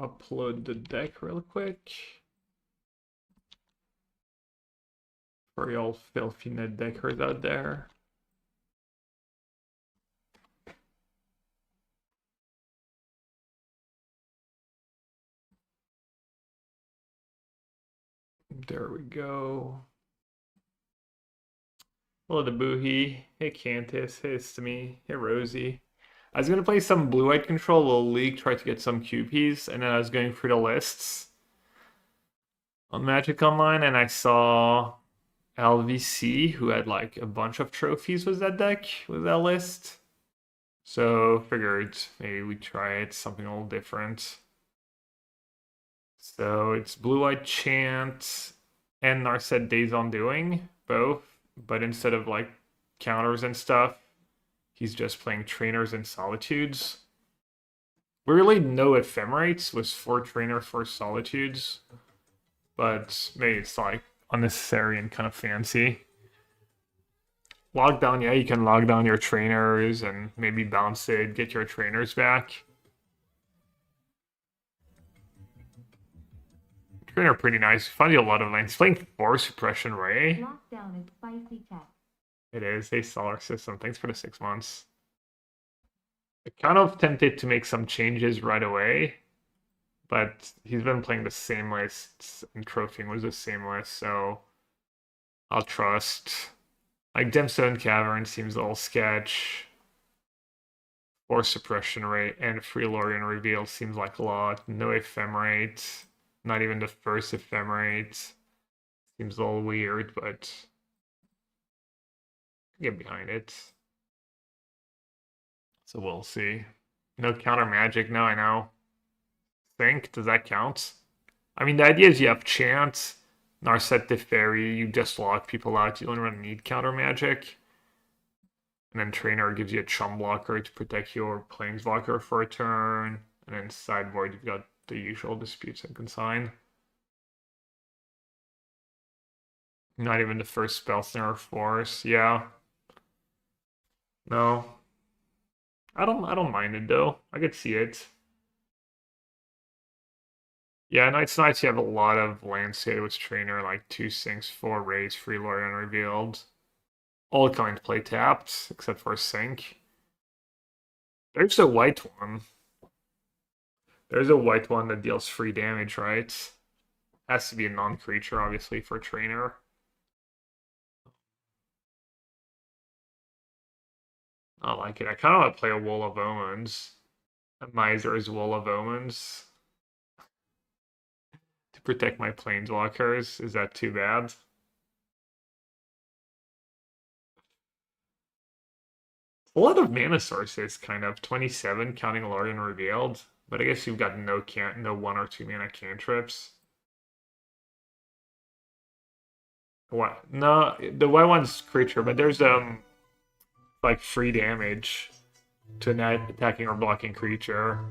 upload the deck real quick. For y'all filthy net deckers out there. There we go. Hello to Boohie. Hey Cantus. Hey Stamy. Hey Rosie. I was gonna play some blue-white control, little league, try to get some QPs, and then I was going through the lists on Magic Online, and I saw LVC, who had like a bunch of trophies with that deck, with that list. So figured maybe we try it, something a little different. So it's blue-white Chant and Narset Days on Doing, both, but instead of like counters and stuff, he's just playing trainers and solitudes. We really no ephemerates with 4 trainers, 4 solitudes, but maybe it's like unnecessary and kind of fancy. Lockdown, yeah, you can log down your trainers and maybe bounce it, get your trainers back. Trainer pretty nice. Find you a lot of lanes. Playing 4 Suppression Ray. Lockdown is spicy tech. It is. Hey, Solar System. Thanks for the 6 months. I kind of tempted to make some changes right away, but he's been playing the same lists, and trophying was the same list, so I'll trust. Like Gemstone Cavern seems a little sketch. 4 Suppression Rate and Free Lorien Reveal seems like a lot. No Ephemerate. Not even the first Ephemerate. Seems a little weird, but get behind it. So we'll see. No counter magic. No, I know. Think, does that count? I mean, the idea is you have Chant, Narset Teferi, you just lock people out. You don't really need counter magic. And then Trainer gives you a chum blocker to protect your Planeswalker for a turn. And then sideboard, you've got the usual disputes and consign. Not even the first spell snare force. Yeah. No. I don't mind it though. I could see it. Yeah, Night's Nights you have a lot of landscape with Trainer, like 2 sinks, 4 rays, Free Lord Unrevealed. All coming to play tapped, except for a sink. There's a white one. There's a white one that deals free damage, right? Has to be a non-creature, obviously, for Trainer. I like it. I kind of want to play a Wool of Omens. A Miser's Wool of Omens. To protect my Planeswalkers. Is that too bad? A lot of mana sources, kind of. 27, counting Lorien Revealed. But I guess you've got no 1 or 2 mana cantrips. What? No, the white one's creature, but there's like free damage to net attacking or blocking creature.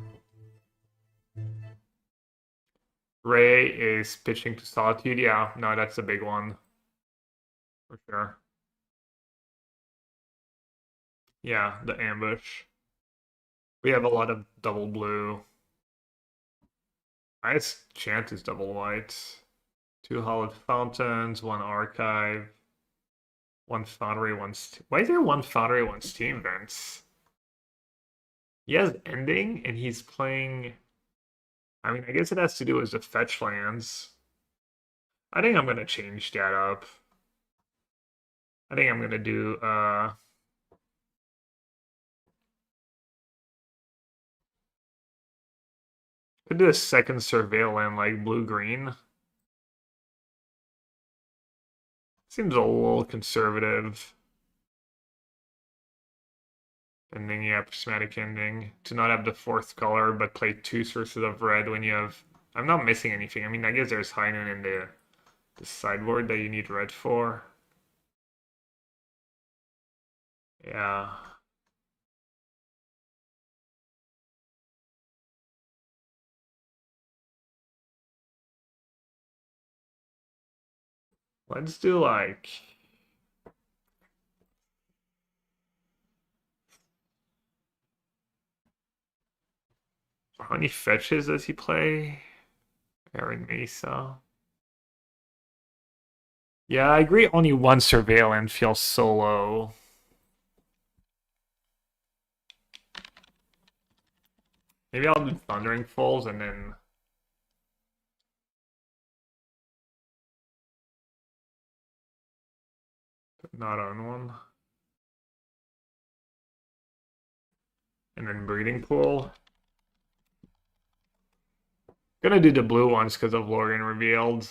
Ray is pitching to Solitude. Yeah, no, that's a big one. For sure. Yeah, the ambush. We have a lot of double blue. Nice Chant is double white. 2 Hallowed Fountains, 1 Archive, 1 Foundry, 1 Why is there 1 Foundry, 1 Steam Vents? He has Ending, and he's playing... I mean, I guess it has to do with the fetch lands. I think I'm going to change that up. I think I'm going to do... could do a second Surveil land, like blue-green. Seems a little conservative. Ending, yeah, prismatic ending. To not have the 4th color, but play 2 sources of red when you have... I'm not missing anything. I mean, I guess there's High Noon in the sideboard that you need red for. Yeah. Let's do like... How many fetches does he play? Aaron Mesa. Yeah, I agree. Only one surveillance feels so low. Maybe I'll do Thundering Falls and then not on one. And then Breeding Pool. Gonna do the blue ones because of Lorien Revealed.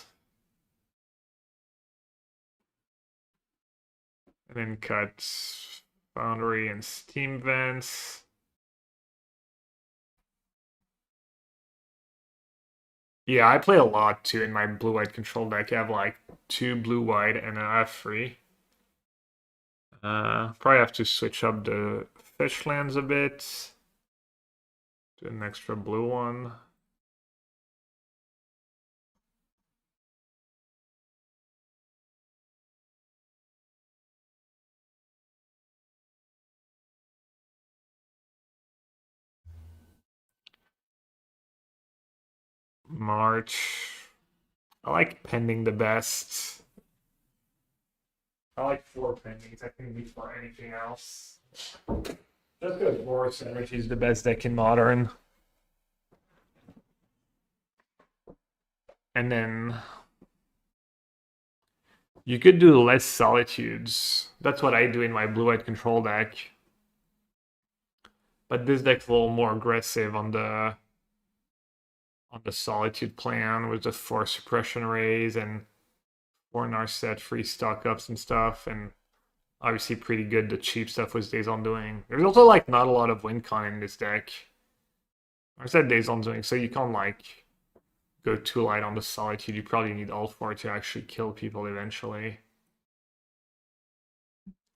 And then cut Foundry and Steam Vents. Yeah, I play a lot too in my blue-white control deck. I have like 2 blue-white and an F3. Probably have to switch up the fish lands a bit. Do an extra blue one. March. I like pending the best. I like 4 pendings. I think before anything else. Just because Boris Energy is the best deck in Modern. And then you could do less Solitudes. That's what I do in my blue-white control deck. But this deck's a little more aggressive on the Solitude plan with the 4 suppression rays and 4 Narset free stock ups and stuff, and obviously pretty good the cheap stuff was Days on Doing. There's also like not a lot of win con in this deck. I said Days on Doing, so you can't like go too light on the Solitude. You probably need all 4 to actually kill people eventually.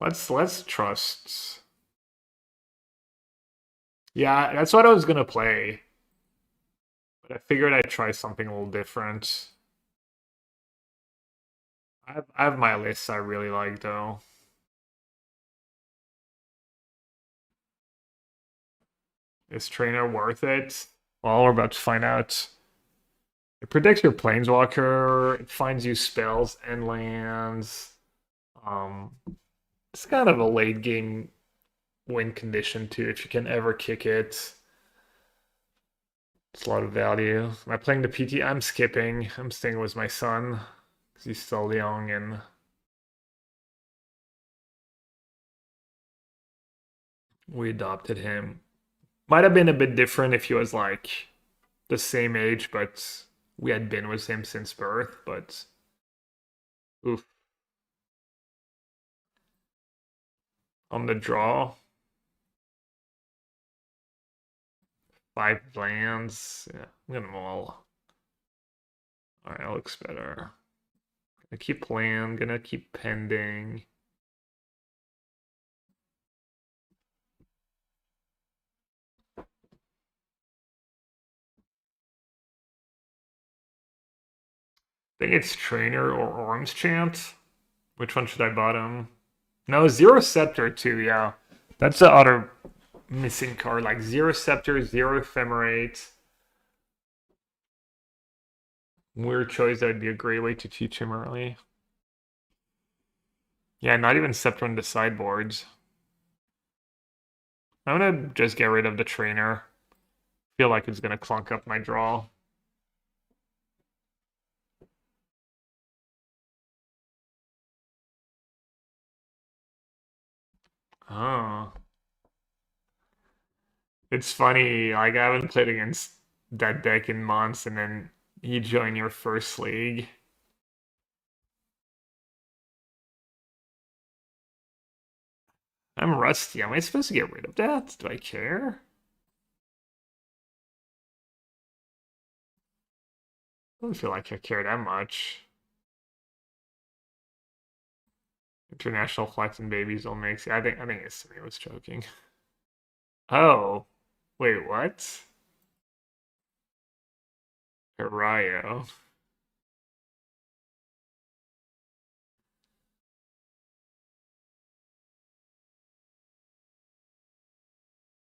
Let's trust. Yeah, that's what I was gonna play. But I figured I'd try something a little different. I have my lists I really like though. Is Trainer worth it? Well, we're about to find out. It predicts your Planeswalker, it finds you spells and lands. It's kind of a late game win condition too, if you can ever kick it. It's a lot of value. Am I playing the PT? I'm skipping. I'm staying with my son because he's still young and we adopted him. Might have been a bit different if he was like the same age, but we had been with him since birth. But oof, on the draw, 5 lands. Yeah, I'm gonna maul. All right, that looks better. Gonna keep land. Gonna keep pending. I think it's Trainer or Orange Chant. Which one should I bottom? No, Zero Scepter too, yeah. That's the other missing card. Like Zero Scepter, Zero Ephemerate. Weird choice. That would be a great way to teach him early. Yeah, not even Scepter on the sideboards. I'm gonna just get rid of the Trainer. Feel like it's gonna clunk up my draw. Oh. It's funny, like I haven't played against that deck in months, and then you join your first league. I'm rusty. Am I supposed to get rid of that? Do I care? I don't feel like I care that much. International flights and babies don't make. I think it's me was joking. Oh, wait, what? Goryo.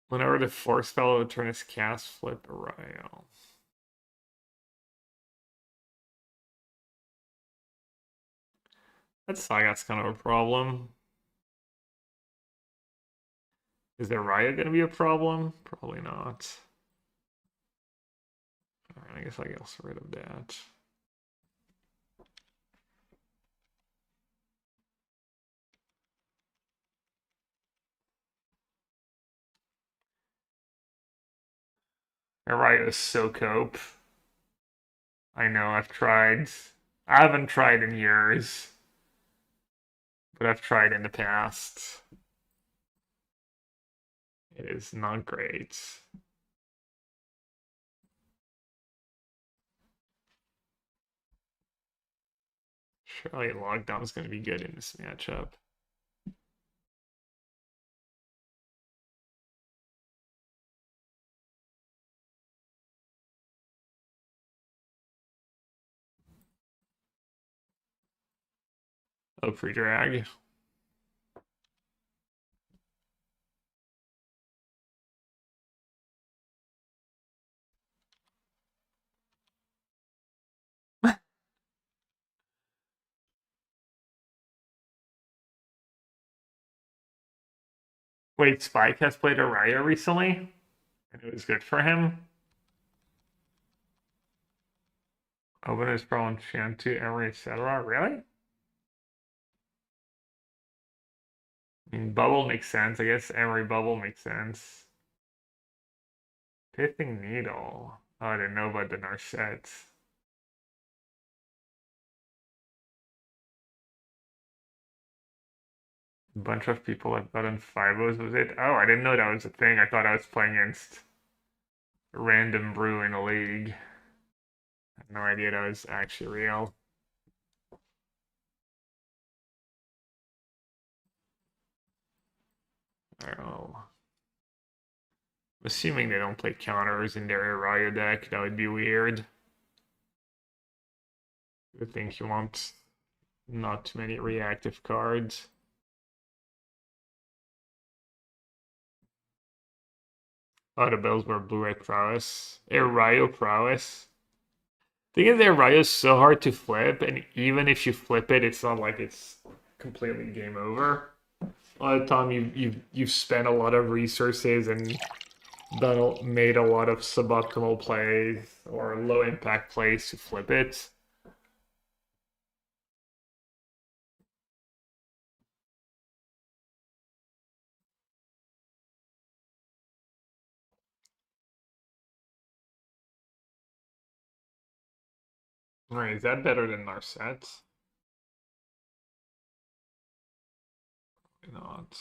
Whenever the force fellow turn his cast, flip Goryo. That Sagat's kind of a problem. Is there Raya gonna be a problem? Probably not. Alright, I guess I get rid of that. Raya is so cope. I know, I've tried. I haven't tried in years, but I've tried in the past. It is not great. Surely Lockdown is going to be good in this matchup. Oh, free drag. Wait, Spike has played Araya recently? And it was good for him? Open his pro and Chant to Emery, etc. Really? I mean, Bubble makes sense. I guess Emery Bubble makes sense. Pithing Needle. Oh, I didn't know about the Narset. A bunch of people have gotten 5-0s, was it? Oh, I didn't know that was a thing. I thought I was playing against a random brew in a league. I had no idea that was actually real. I don't know. Assuming they don't play counters in their Araya deck, that would be weird. I think you want not too many reactive cards. Oh, the bills were blue-red prowess. Arayo prowess. Thing is, Arayo is so hard to flip, and even if you flip it, it's not like it's completely game over. A lot of the time, you've spent a lot of resources and made a lot of suboptimal plays or low impact plays to flip it. Right, is that better than Narset? Not.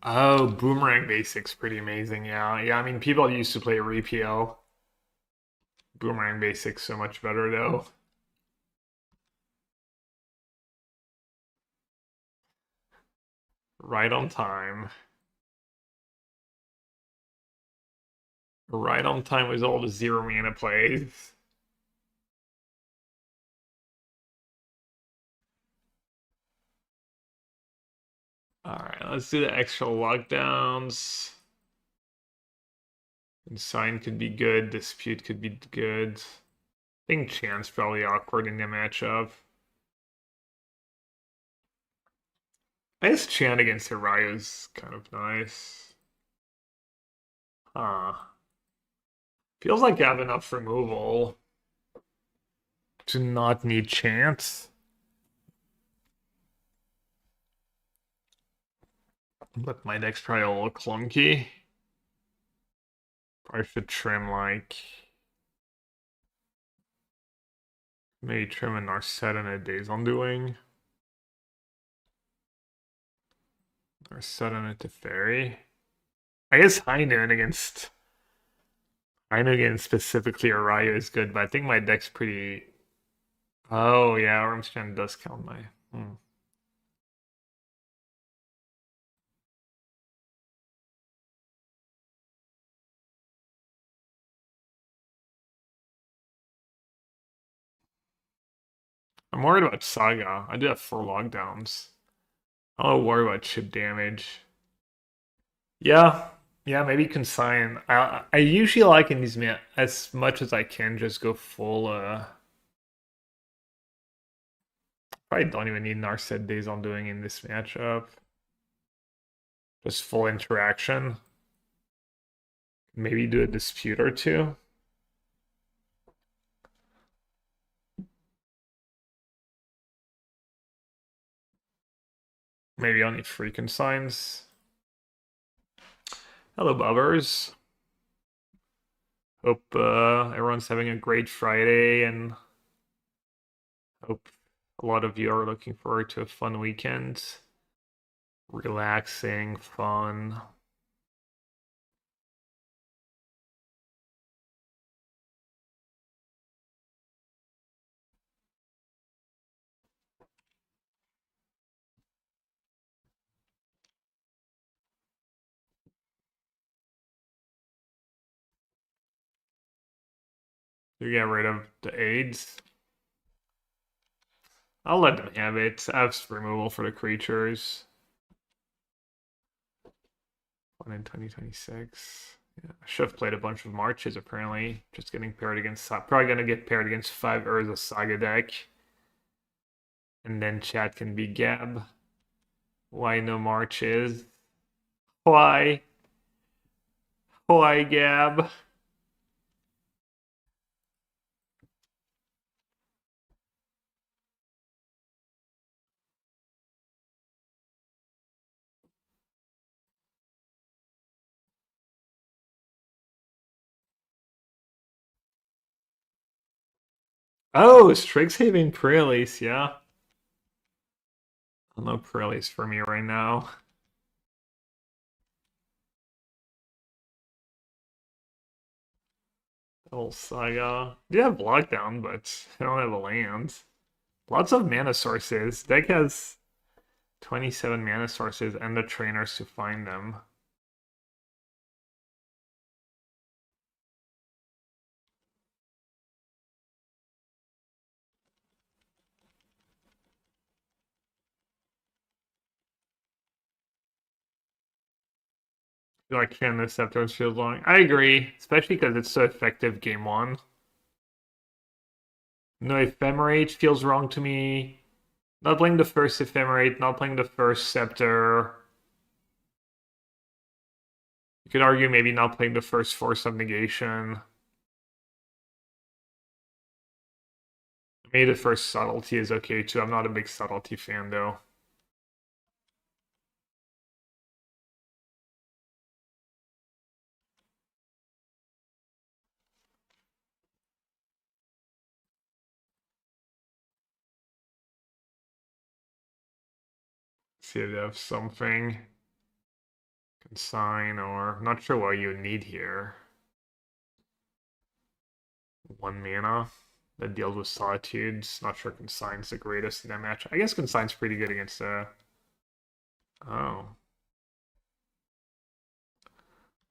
Oh, Boomerang Basic's pretty amazing. Yeah, yeah. I mean, people used to play Repeal. Boomerang Basic's so much better though. Right on time. Right on time was all the 0 mana plays. Alright, let's do the extra lockdowns. Sign could be good, Dispute could be good. I think Chance probably awkward in the matchup. I guess Chant against Hiraya is kind of nice. Huh. Feels like I have enough removal to not need Chance. But my deck's probably a little clunky. Probably should trim like maybe trim a Narset and a Days Undoing. Narset and a Teferi. I guess High Noon against specifically Araya is good, but I think my deck's pretty. Oh yeah, Armstrong does count my. I'm worried about Saga. I do have 4 lockdowns. I don't worry about chip damage. Yeah, yeah, maybe consign. I usually like in these as much as I can just go full. Probably don't even need Narset days on doing in this matchup. Just full interaction. Maybe do a dispute or two. Maybe only 3 consigns. Hello, Bubbers. Hope everyone's having a great Friday, and hope a lot of you are looking forward to a fun weekend. Relaxing, fun. You get rid of the AIDS. I'll let them have it. I have removal for the creatures. One in 2026. Yeah, I should have played a bunch of Marches apparently. Just getting paired against. Probably gonna get paired against 5 Urza Saga deck. And then chat can be Gab. Why no Marches? Why? Why, Gab? Oh, Strixhaven Prelace, yeah. No Prelace for me right now. Old Saga. Do have Lockdown, but I don't have a land. Lots of mana sources. Deck has 27 mana sources and the trainers to find them. Like Cannon Scepters feels long. I agree, especially because it's so effective game 1. No Ephemerate feels wrong to me. Not playing the first Ephemerate, not playing the first Scepter. You could argue maybe not playing the first Force of Negation. Maybe the first Subtlety is okay too. I'm not a big Subtlety fan though. See if they have something. Consign, or I'm not sure what you need here. 1 mana that deals with solitudes. Not sure Consign's the greatest in that match. I guess Consign's pretty good against oh.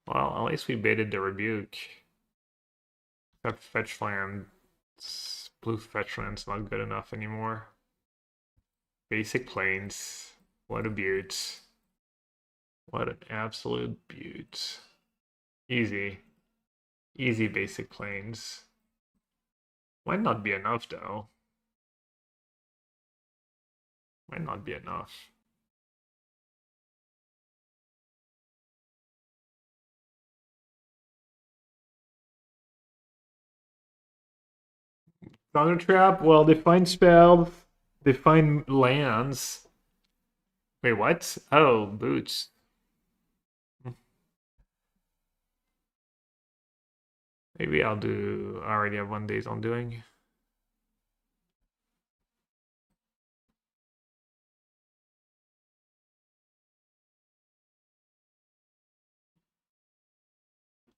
Well, at least we baited the rebuke. That fetch land, blue fetch land's not good enough anymore. Basic plains. What a beaut. What an absolute beaut. Easy. Easy basic plains. Might not be enough though. Might not be enough. Thunder Trap, well, they find spells, they find lands. Wait, what? Oh, boots. Maybe I'll do. I already have 1 day's on doing.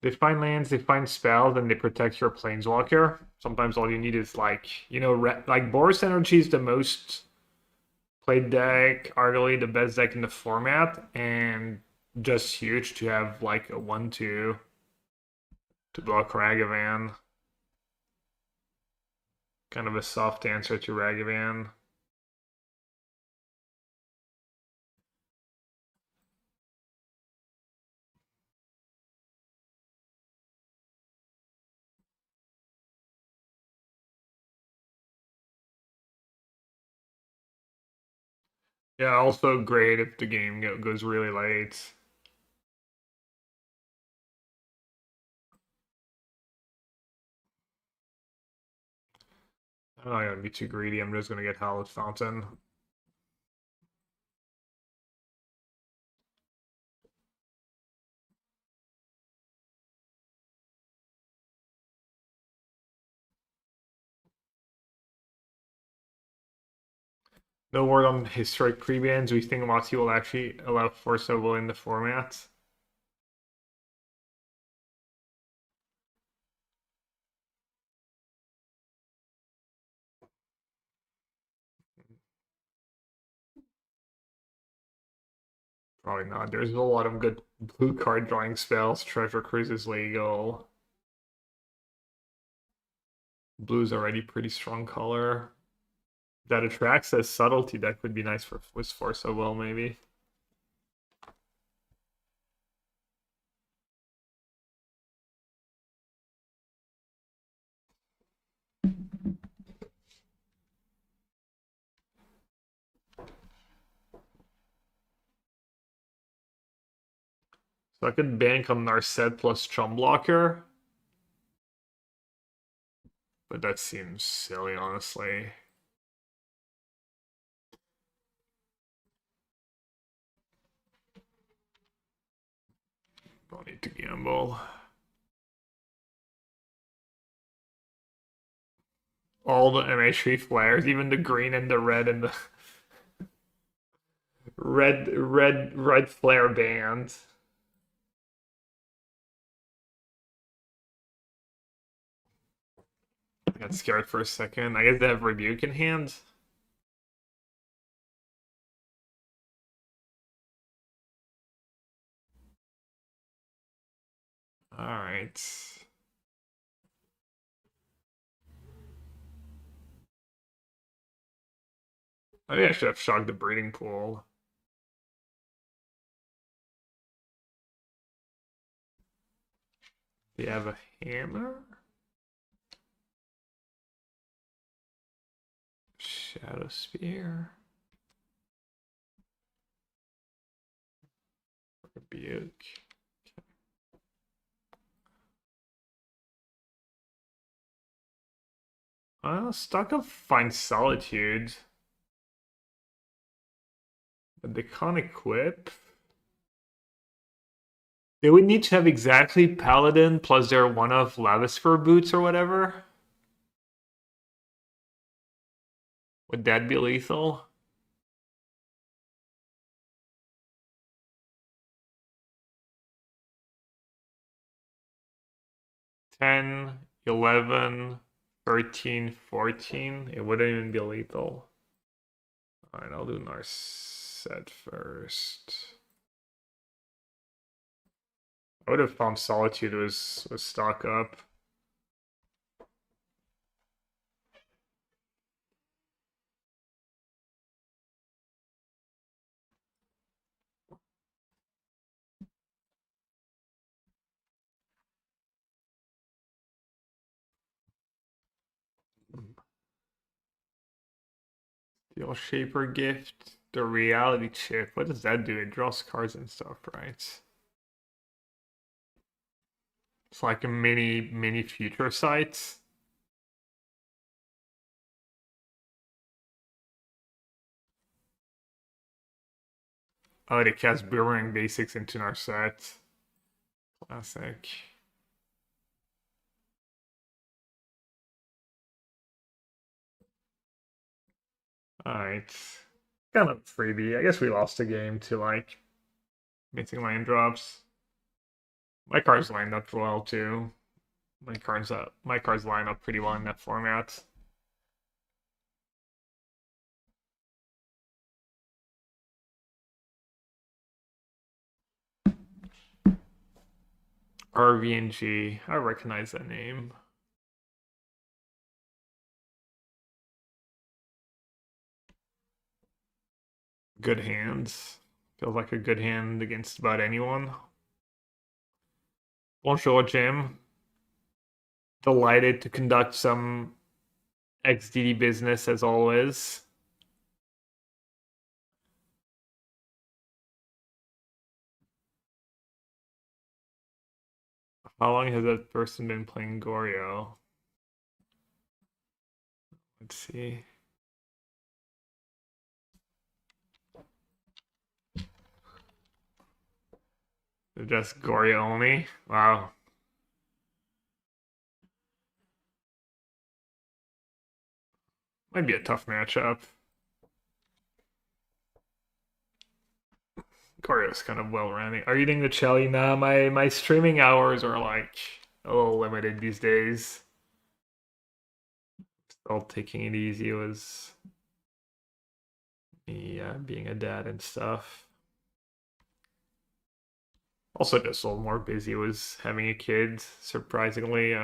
They find lands, they find spells, and they protect your planeswalker. Sometimes all you need is like, like Boris Energy is the most played deck, arguably the best deck in the format, and just huge to have like a 1/2 to block Ragavan. Kind of a soft answer to Ragavan. Yeah, also great if the game goes really late. I'm not gonna be too greedy. I'm just gonna get Hallowed Fountain. No word on historic pre-bans. We think Moxie will actually allow Force of Will in the format. Probably not. There's a lot of good blue card drawing spells. Treasure Cruise is legal. Blue's already pretty strong color. That attracts as subtlety. That could be nice for with Force of Will, maybe. So I could bank on Narset plus Chum Blocker. But that seems silly, honestly. Don't need to gamble. All the MH3 flares, even the green and the red and the red flare band. I got scared for a second. I guess they have Rebuke in hand. Alright. Maybe I should have shocked the breeding pool. Do you have a hammer? Shadow Spear. Rebuke. Stock of Find Solitude. But they can't equip. They would need to have exactly Paladin plus their one of Lavisphere boots or whatever. Would that be lethal? Ten, 11, 13, 14. It wouldn't even be lethal. Alright, I'll do Narset first. I would have found Solitude was stock up. Steel Shaper Gift. The Reality Chip. What does that do? It draws cards and stuff, right? It's like a mini future sight. Oh, they cast Boomerang Basics into Narset. Classic. Alright. Kind of freebie. I guess we lost a game to like missing land drops. My cards lined up well too. My cards line up pretty well in that format. RVNG. I recognize that name. good hands. Feels like a good hand against about anyone. Bonjour, Jim. Delighted to conduct some XDD business as always. How long has that person been playing Goryo? Let's see. Just Goryo only? Wow. Might be a tough matchup. Goryo's kind of well rounded. Are you eating the Chelly? Nah, my streaming hours are like a little limited these days. Still taking it easy was me being a dad and stuff. Also just a little more busy was having a kid. Surprisingly,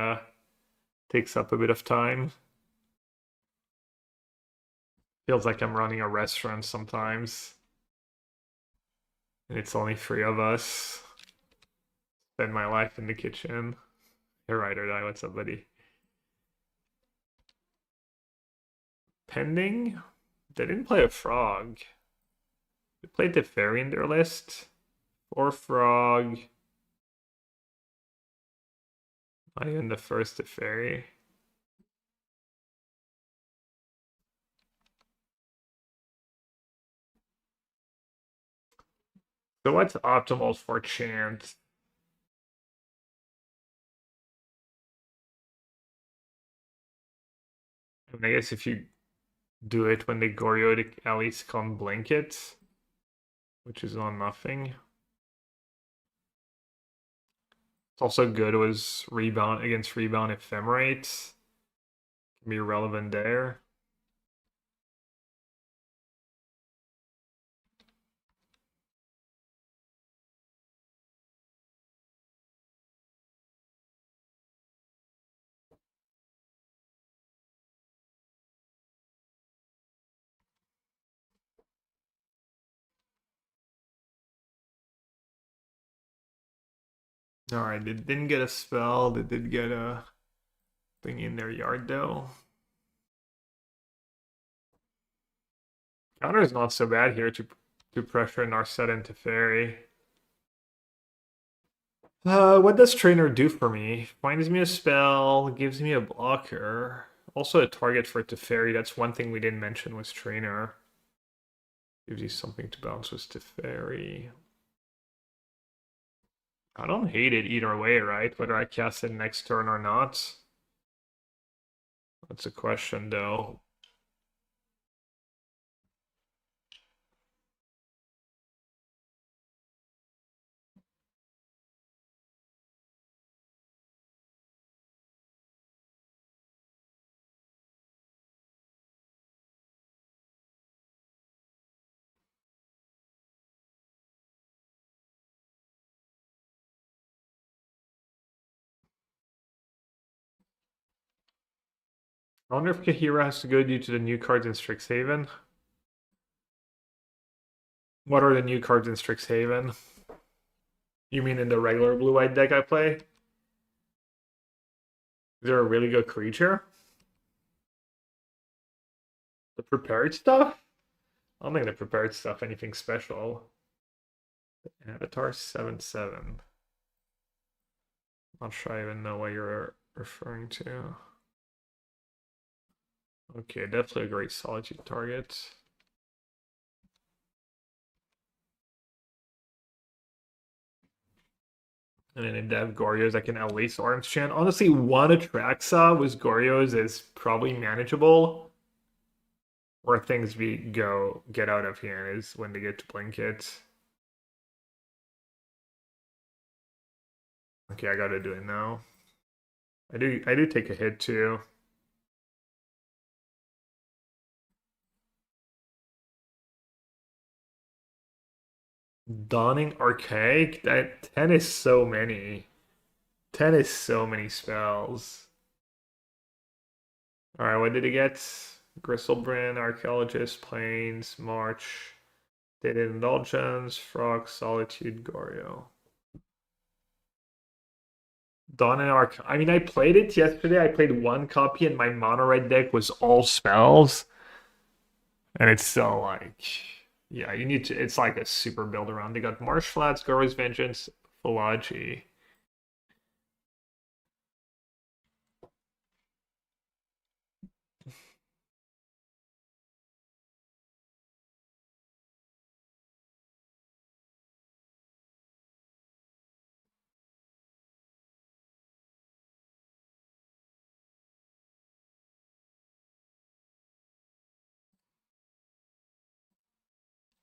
takes up a bit of time. Feels like I'm running a restaurant sometimes. And it's only three of us. Spend my life in the kitchen. You're right or die, what's up, buddy? Pending? They didn't play a frog. They played the fairy in their list. Or frog. Not even the first to fairy. So what's optimal for Chant? I mean, I guess if you do it when they Goryo, they at least can blink it, which is on nothing. It's also good was rebound against rebound ephemerate. Can be relevant there. Alright, they didn't get a spell, they did get a thing in their yard though. Counter is not so bad here to pressure Narset into Fairy. What does Trainer do for me? Finds me a spell, gives me a blocker. Also a target for Teferi. That's one thing we didn't mention was Trainer. Gives you something to bounce with Teferi. I don't hate it either way, right? Whether I cast it next turn or not. That's a question though. I wonder if Kahira has to go due to the new cards in Strixhaven. What are the new cards in Strixhaven? You mean in the regular blue-white deck I play? Is there a really good creature? The prepared stuff? I don't think the prepared stuff anything special. Avatar 7/7. Not sure I even know what you're referring to. Okay, definitely a great solitude target. And then if they have Goryo's, I can at least Orange Chant. Honestly, one Atraxa with Goryo's is probably manageable. Where things get out of hand is when they get to blink it. Okay, I gotta do it now. I do take a hit too. Dawning Archaic? That 10 is so many. 10 is so many spells. Alright, what did he get? Gristlebrand, Archaeologist, Plains, March. Dated Indulgence, Frog, Solitude, Goryo. Dawn and Arc. I mean, I played it yesterday. I played one copy, and my mono red deck was all spells, and it's still like, yeah, you need to. It's like a super build around. They got Marsh Flats, Goryo's Vengeance, Philology.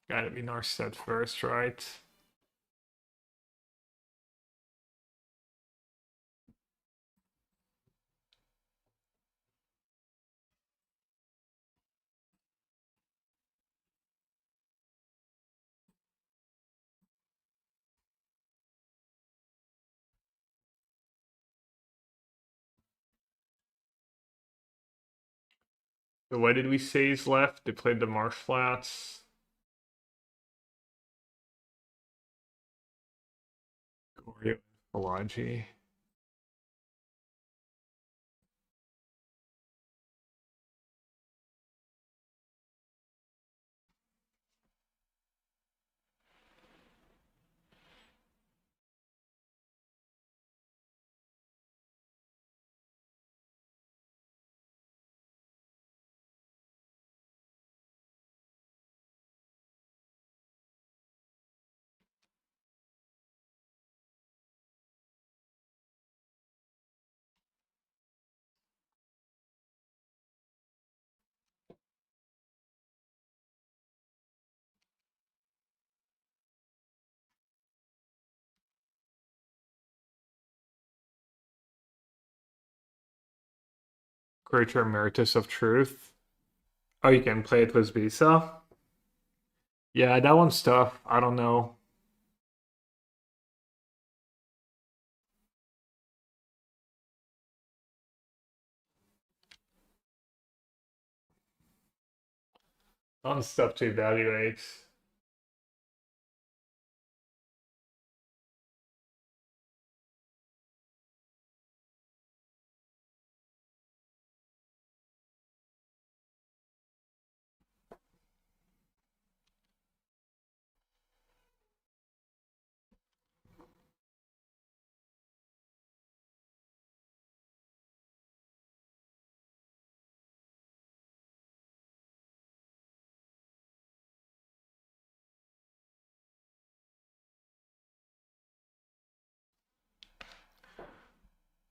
Gotta be Narset first, right? So what did we say is left? They played the Marsh Flats. Goryo, Philology. Creature Emeritus of Truth. Oh, you can play it with Visa. Yeah, that one's tough. I don't know. That one's tough to evaluate.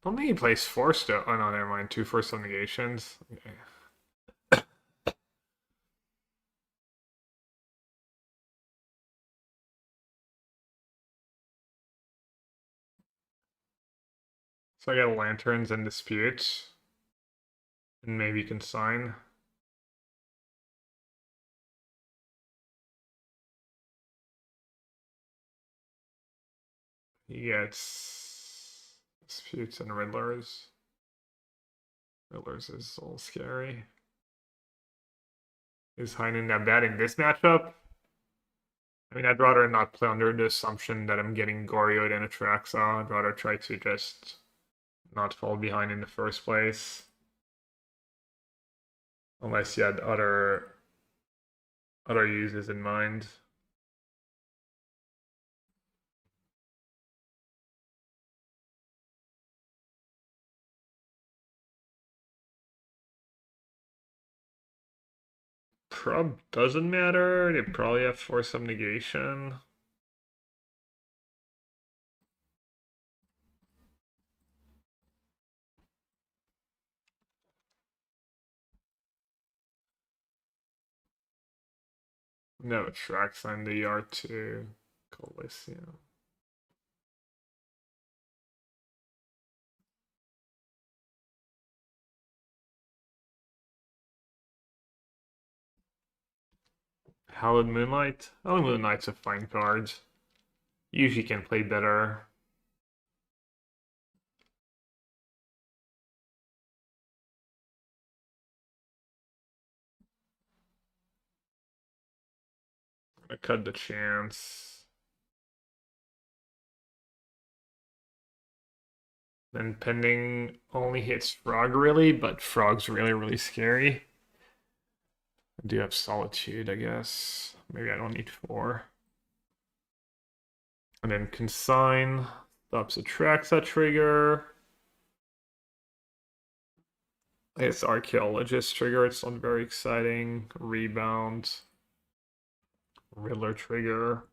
Don't think he plays Force though. Oh no, never mind. Two Force negations. Okay. So I got Lanterns and Disputes. And maybe Consign. He gets Disputes and Riddlers. Riddlers is a little scary. Is Heinen that bad in this matchup? I mean, I'd rather not play under the assumption that I'm getting Goryo than Atraxa. I'd rather try to just not fall behind in the first place. Unless you had other uses in mind. Prob doesn't matter. They probably have Force of Negation. No, tracks on the R2 Coliseum. Hallowed Moonlight. Hallowed Moonlight's a fine card. Usually can play better. gonna cut the chance. Then pending only hits frog really, but frog's really scary. I do have solitude, I guess. Maybe I don't need 4. And then consign stops attracts that trigger. It's archaeologist trigger. It's not very exciting. Rebound. Riddler trigger.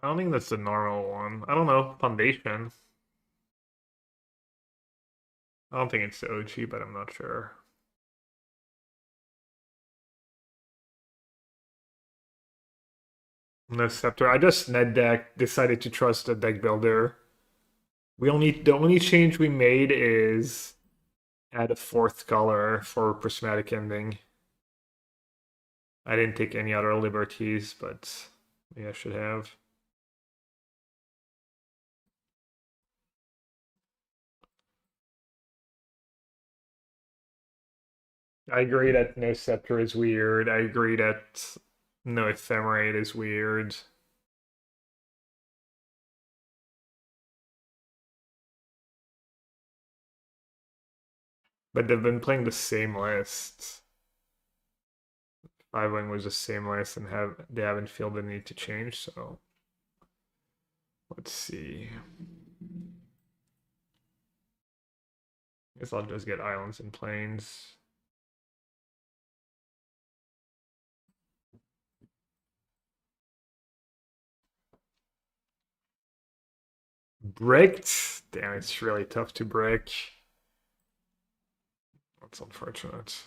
I don't think that's the normal one. I don't know. Foundation. I don't think it's the OG, but I'm not sure. No scepter. I just net deck decided to trust the deck builder. The only change we made is add a 4th color for prismatic ending. I didn't take any other liberties, but maybe I should have. I agree that no scepter is weird. I agree that no ephemerate is weird. But they've been playing the same list. 5-wing was the same list and they haven't felt the need to change, so let's see. Guess I'll just get islands and plains. Bricked? Damn, it's really tough to brick. That's unfortunate.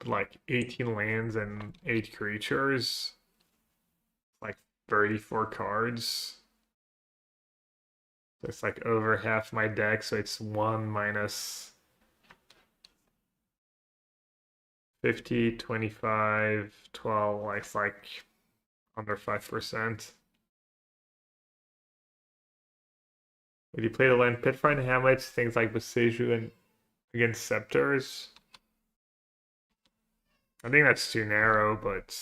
Like 18 lands and 8 creatures. Like 34 cards. So it's like over half my deck, so it's 1 minus 50, 25, 12, like it's like under 5%. Would you play the land Pitfire Hamlets, things like Boseiju and against Scepters? I think that's too narrow, but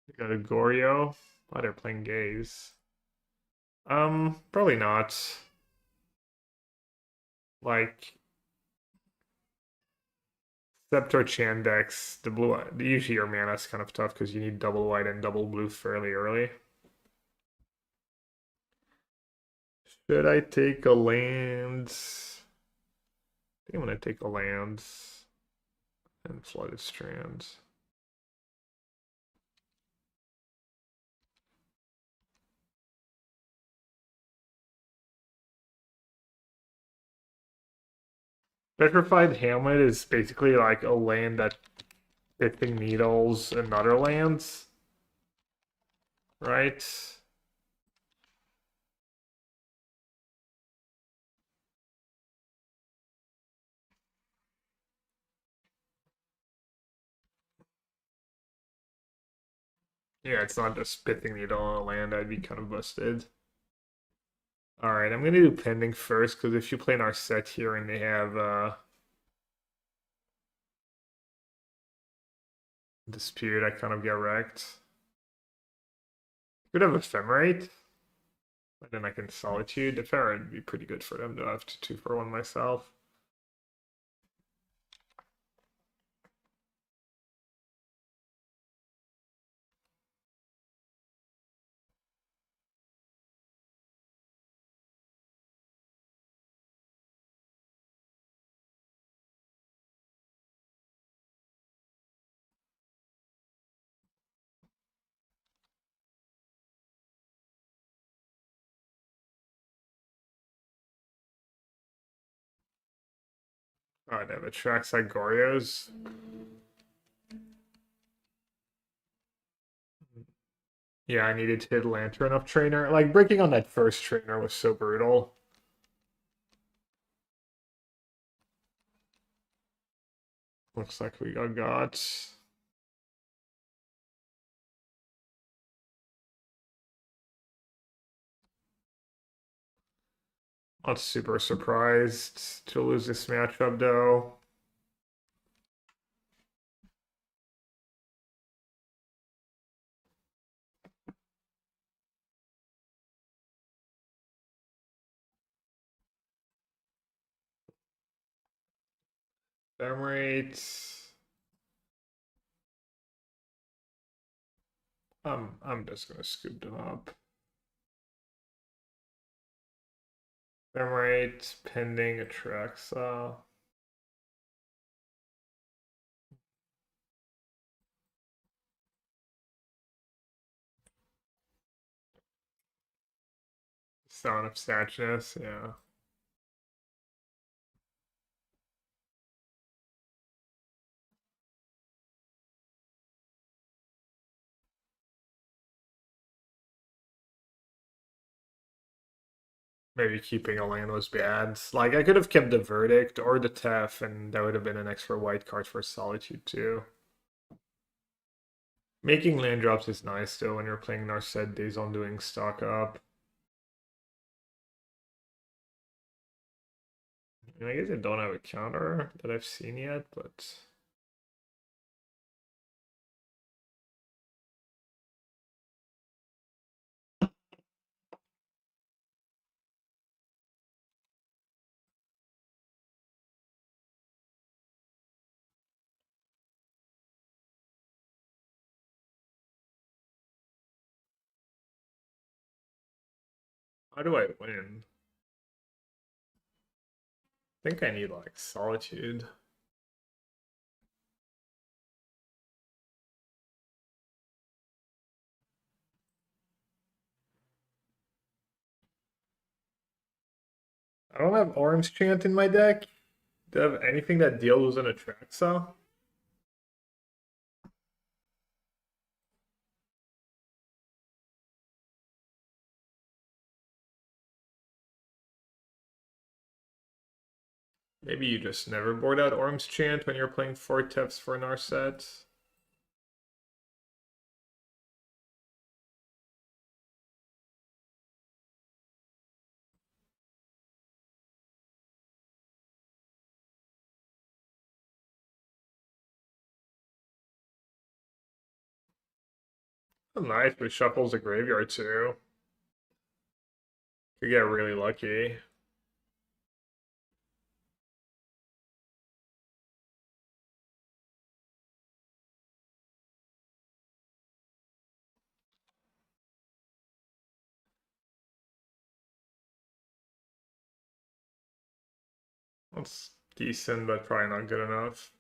you got a Goryo. Oh, they're playing gaze. Probably not. Like Scepter Chant decks, usually your mana's kind of tough because you need double white and double blue fairly early. Should I take a land? I think I'm gonna take a land and Flooded Strands. Petrified Hamlet is basically like a land that Pithing Needles and other lands, right? Yeah, it's not just Pithing Needle on a land, I'd be kind of busted. Alright, I'm gonna do pending first, because if you play in our set here and they have dispute, I kind of get wrecked. Could have Ephemerate. And then I can Solitude. Ephemerate would be pretty good for them to have to 2 for 1 myself. Oh, they have a trackside Goryos. Yeah, I needed to hit Lantern of Trainer. Like, breaking on that first trainer was so brutal. Looks like we got. Not super surprised to lose this matchup though. Frame rate. I'm just gonna scoop them up. Frame rate pending Atraxa. Sound of sadness, yeah. Maybe keeping a land was bad. Like, I could have kept the Verdict or the Tef, and that would have been an extra white card for Solitude, too. Making land drops is nice, though, when you're playing Narset Days on doing stock up. I guess I don't have a counter that I've seen yet, but... How do I win? I think I need, like, Solitude. I don't have Orange Chant in my deck. Do I have anything that deals an Atraxa? Maybe you just never board out Orange Chant when you're playing 4 Tefs for Narset. Oh, nice, but shuffles a graveyard too. Could get really lucky. That's decent, but probably not good enough.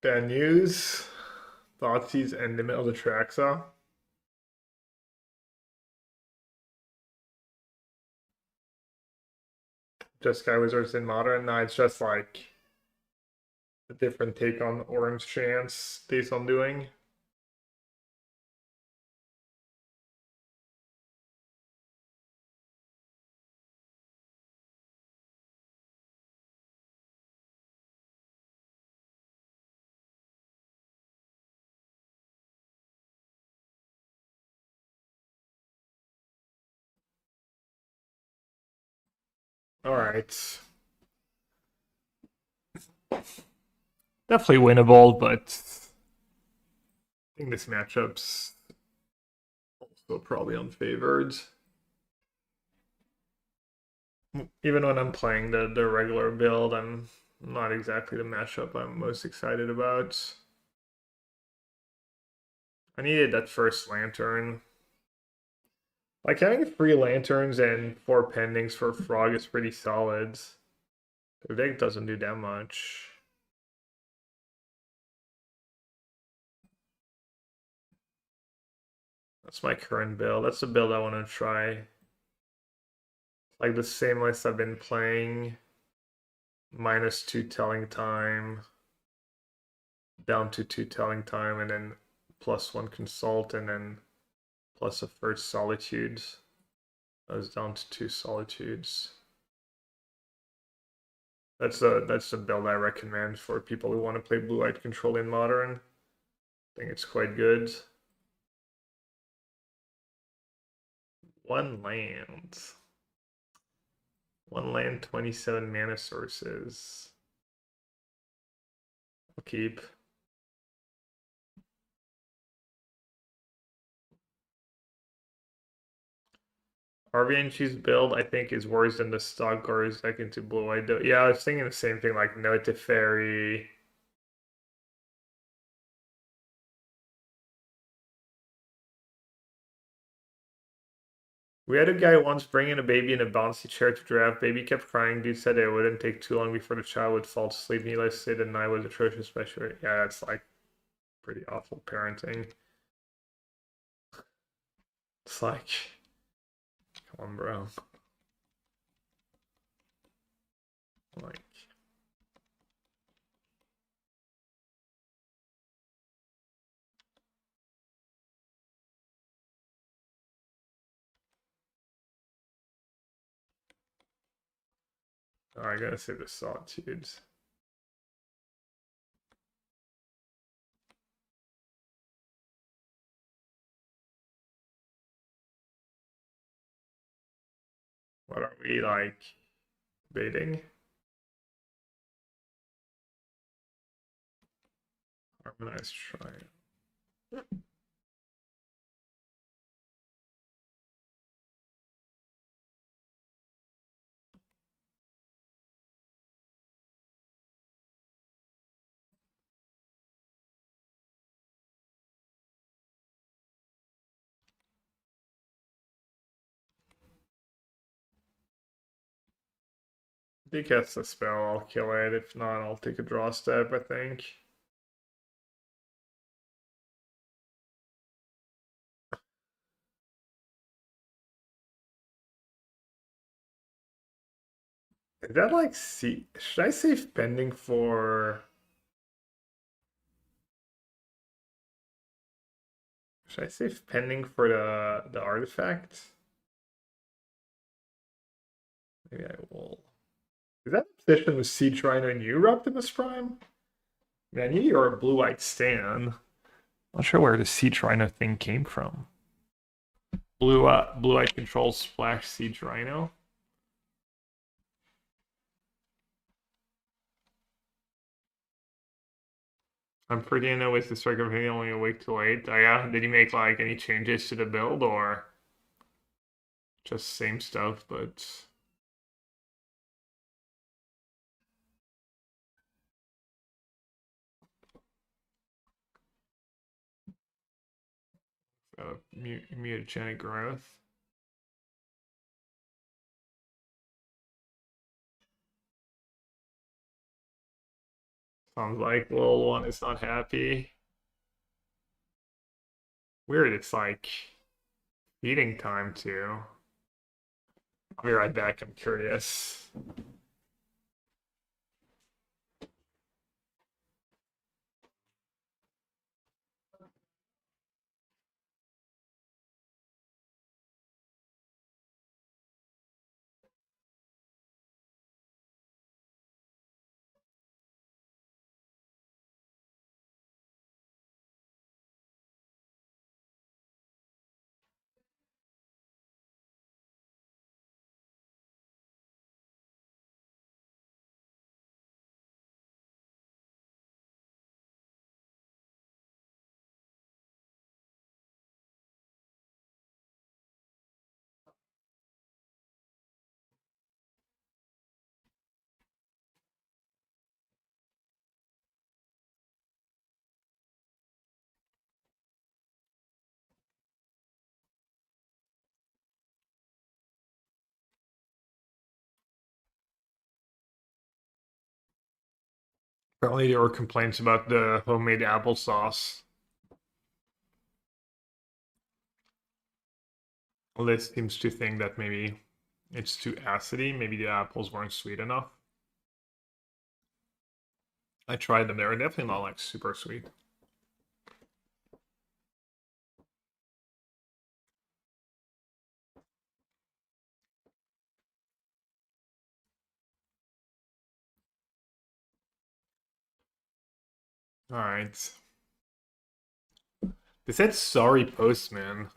Bad news. Thoughtseize and Limit of the Traxa. Just Sky Wizards in Modern. Nah, it's just like a different take on Orange Chance based on doing. Alright. Definitely winnable, but I think this matchup's also probably unfavored. Even when I'm playing the regular build, I'm not exactly the matchup I'm most excited about. I needed that first lantern. Like having 3 lanterns and 4 pendings for Frog is pretty solid. The deck doesn't do that much. That's my current build. That's the build I want to try. Like the same list I've been playing. -2 telling time. Down to 2 telling time, and then +1 consult, and then plus a first solitude. I was down to 2 solitudes. That's the build I recommend for people who want to play blue-white control in modern. I think it's quite good. 1 land. 1 land, 27 mana sources. I'll keep. RVNG's build, I think, is worse than the stock Goryo's deck into blue-white. Yeah, I was thinking the same thing, like no Teferi. We had a guy once bring in a baby in a bouncy chair to draft. Baby kept crying. Dude said it wouldn't take too long before the child would fall asleep. Needless to say, the night was atrocious, especially. Yeah, that's like pretty awful parenting. It's like, come on, bro. Like, oh, I gotta save the solitudes. What are we like baiting? Harmonized shrine. If he casts a spell, I'll kill it. If not, I'll take a draw step, I think. Is that like should I save pending for should I save pending for the artifact? Maybe I will. Is that obsession with Siege Rhino and you, Optimus Prime? Man, you're a blue-white stan. Not sure where the Siege Rhino thing came from. Blue-white controls splash Siege Rhino. I'm pretty in with the strike of only a week too late. Oh yeah, did you make like any changes to the build or just same stuff but mutagenic growth? Sounds like little one is not happy. Weird, it's like feeding time too. I'll be right back, I'm curious. Apparently there were complaints about the homemade applesauce. Liz seems to think that maybe it's too acidy. Maybe the apples weren't sweet enough. I tried them. They were definitely not like super sweet. All right. They said sorry, postman,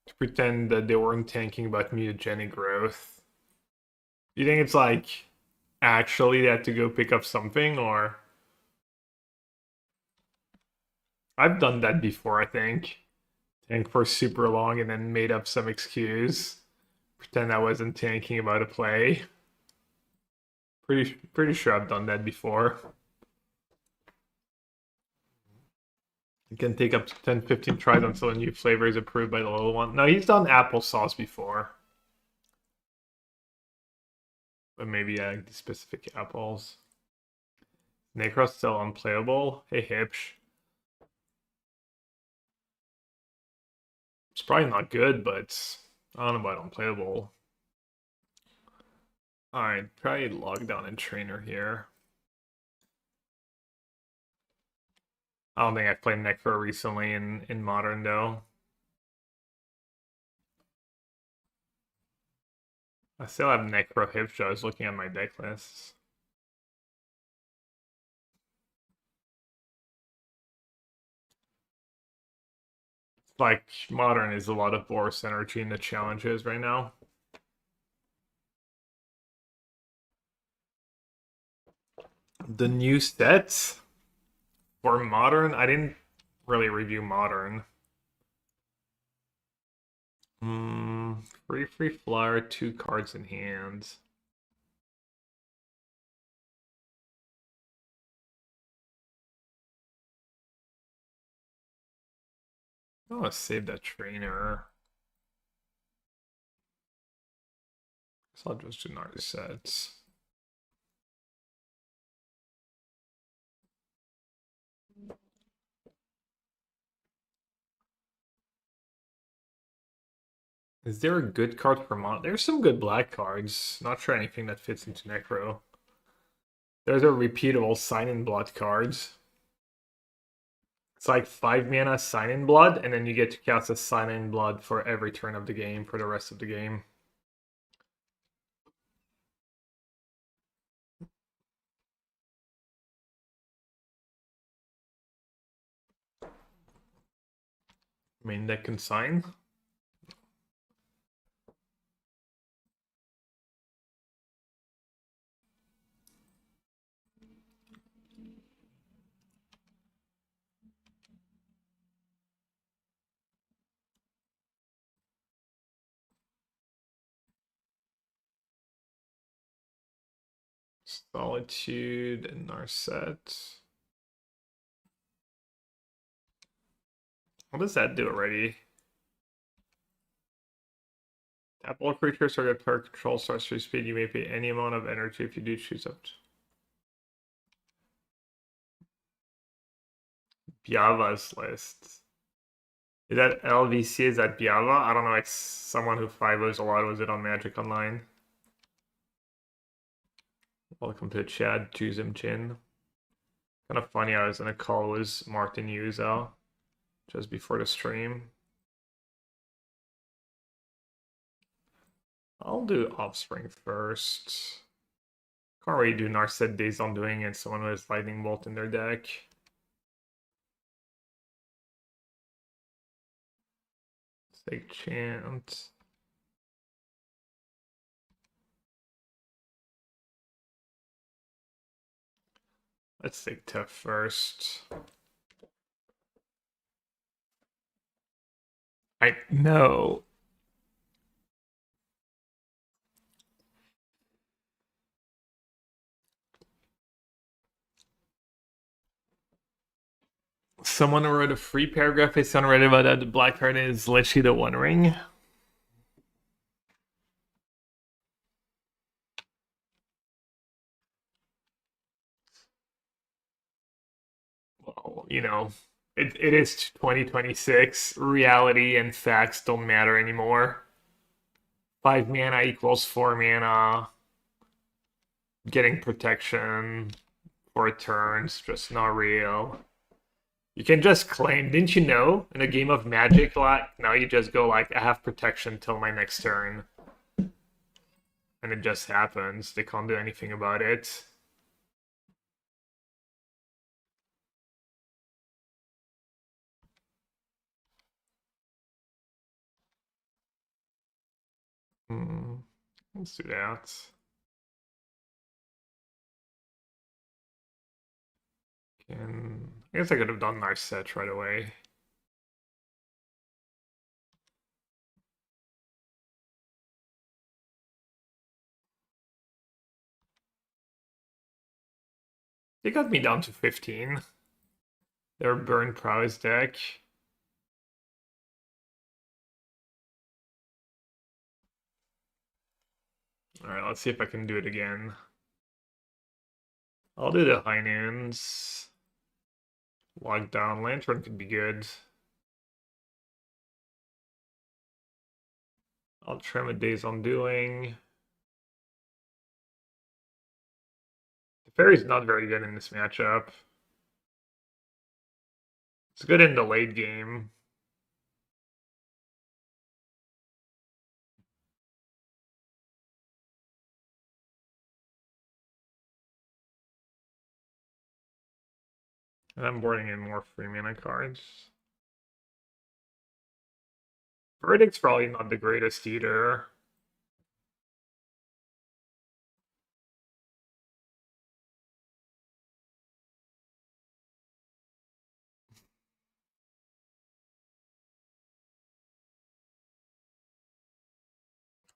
to pretend that they weren't thinking about mutagenic growth. Do you think it's like actually they had to go pick up something, or I've done that before, I think. Tank for super long and then made up some excuse. Pretend I wasn't thinking about a play. Pretty sure I've done that before. It can take up to 10, 15 tries until a new flavor is approved by the little one. No, he's done applesauce before. But maybe the specific apples. Necros still unplayable. Hey, Hipsh. It's probably not good, but I don't know about unplayable. Alright, probably lockdown and trainer here. I don't think I've played Necro recently in Modern, though. I still have Necro Hipsh. I was looking at my deck lists. It's like Modern is a lot of Boris energy in the challenges right now. The new sets for Modern, I didn't really review Modern. Free flyer, 2 cards in hand. I want to save that trainer. So I'll just do another sets. Is there a good card for Mon? There's some good black cards. Not sure anything that fits into Necro. There's a repeatable Sign-in Blood cards. It's like 5 mana Sign-in Blood, and then you get to cast a Sign-in Blood for every turn of the game for the rest of the game. Main deck can sign. Solitude and Narset. What does that do already? Tap all creatures or get player control starts to speed. You may pay any amount of energy if you do choose up. Biava's list. Is that LVC? Is that Biava? I don't know. It's someone who 5-0s a lot. Was it on Magic Online? Welcome to Chad. Choose him Chin. Kind of funny. I was in a call with Martin Yuzo just before the stream. I'll do Offspring first. Can't really do Narset Days on doing it. Someone who has Lightning Bolt in their deck. Let's take Chant. Let's take Tef first. I know. Someone wrote a free paragraph based on Reddit about that the black card is literally the One Ring. you know, it is 2026. Reality and facts don't matter anymore. 5 mana equals 4 mana. Getting protection for turns, just not real. You can just claim, didn't you know, in a game of Magic, like, now you just go like, I have protection till my next turn. And it just happens. They can't do anything about it. Let's do that. I guess I could have done nice set right away. They got me down to 15. Their burn prowess deck. Alright, let's see if I can do it again. I'll do the high noons. Lockdown Lantern could be good. I'll trim a Days Undoing. The Fairy's not very good in this matchup. It's good in the late game. And I'm boarding in more free mana cards. Verdict's probably not the greatest either.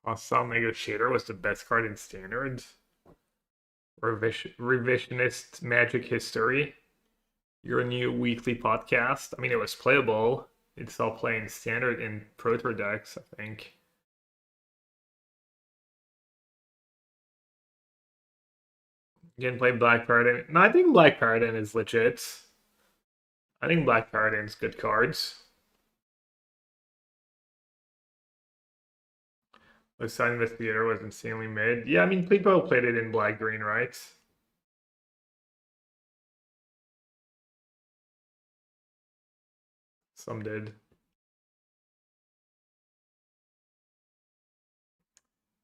Hostile Negotiator was the best card in Standard. Revisionist Magic History. Your new weekly podcast. I mean, it was playable. It's all playing Standard in Pro Tour decks, I think. You can play Black Paradine. No, I think Black Paradine is legit. I think Black Paradine's good cards. The Sun Investigator was insanely mid. Yeah, I mean, people played it in black green, right? Some did.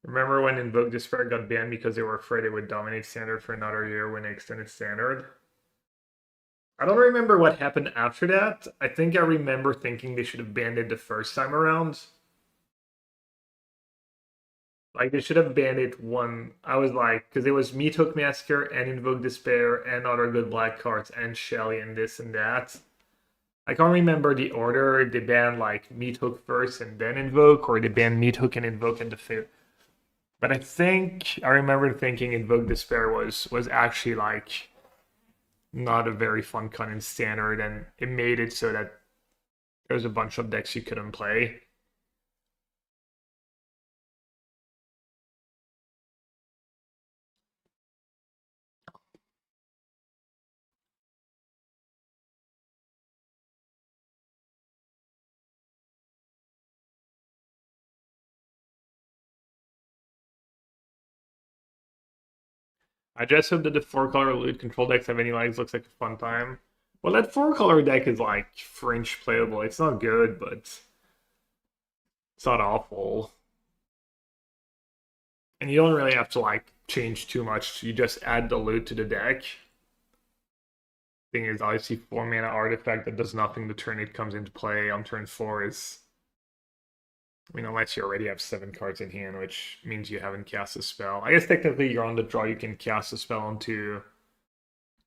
Remember when Invoke Despair got banned because they were afraid it would dominate Standard for another year when they extended Standard? I don't remember what happened after that. I think I remember thinking they should have banned it the first time around. Like, they should have banned it one. I was like, because it was Meat Hook Massacre and Invoke Despair and other good black cards and Shelly and this and that. I can't remember the order. If they banned like Meat Hook first and then Invoke, or they banned Meat Hook and Invoke in the fifth. But I think I remember thinking Invoke Despair was actually like not a very fun con in Standard, and it made it so that there was a bunch of decks you couldn't play. I just hope that the 4-color loot control decks have any legs. Looks like a fun time. Well, that 4-color deck is like fringe playable. It's not good, but it's not awful. And you don't really have to like change too much. You just add the loot to the deck. Thing is, obviously, 4-mana artifact that does nothing the turn it comes into play on turn 4 is. I mean, unless you already have 7 cards in hand, which means you haven't cast a spell. I guess technically you're on the draw, you can cast a spell onto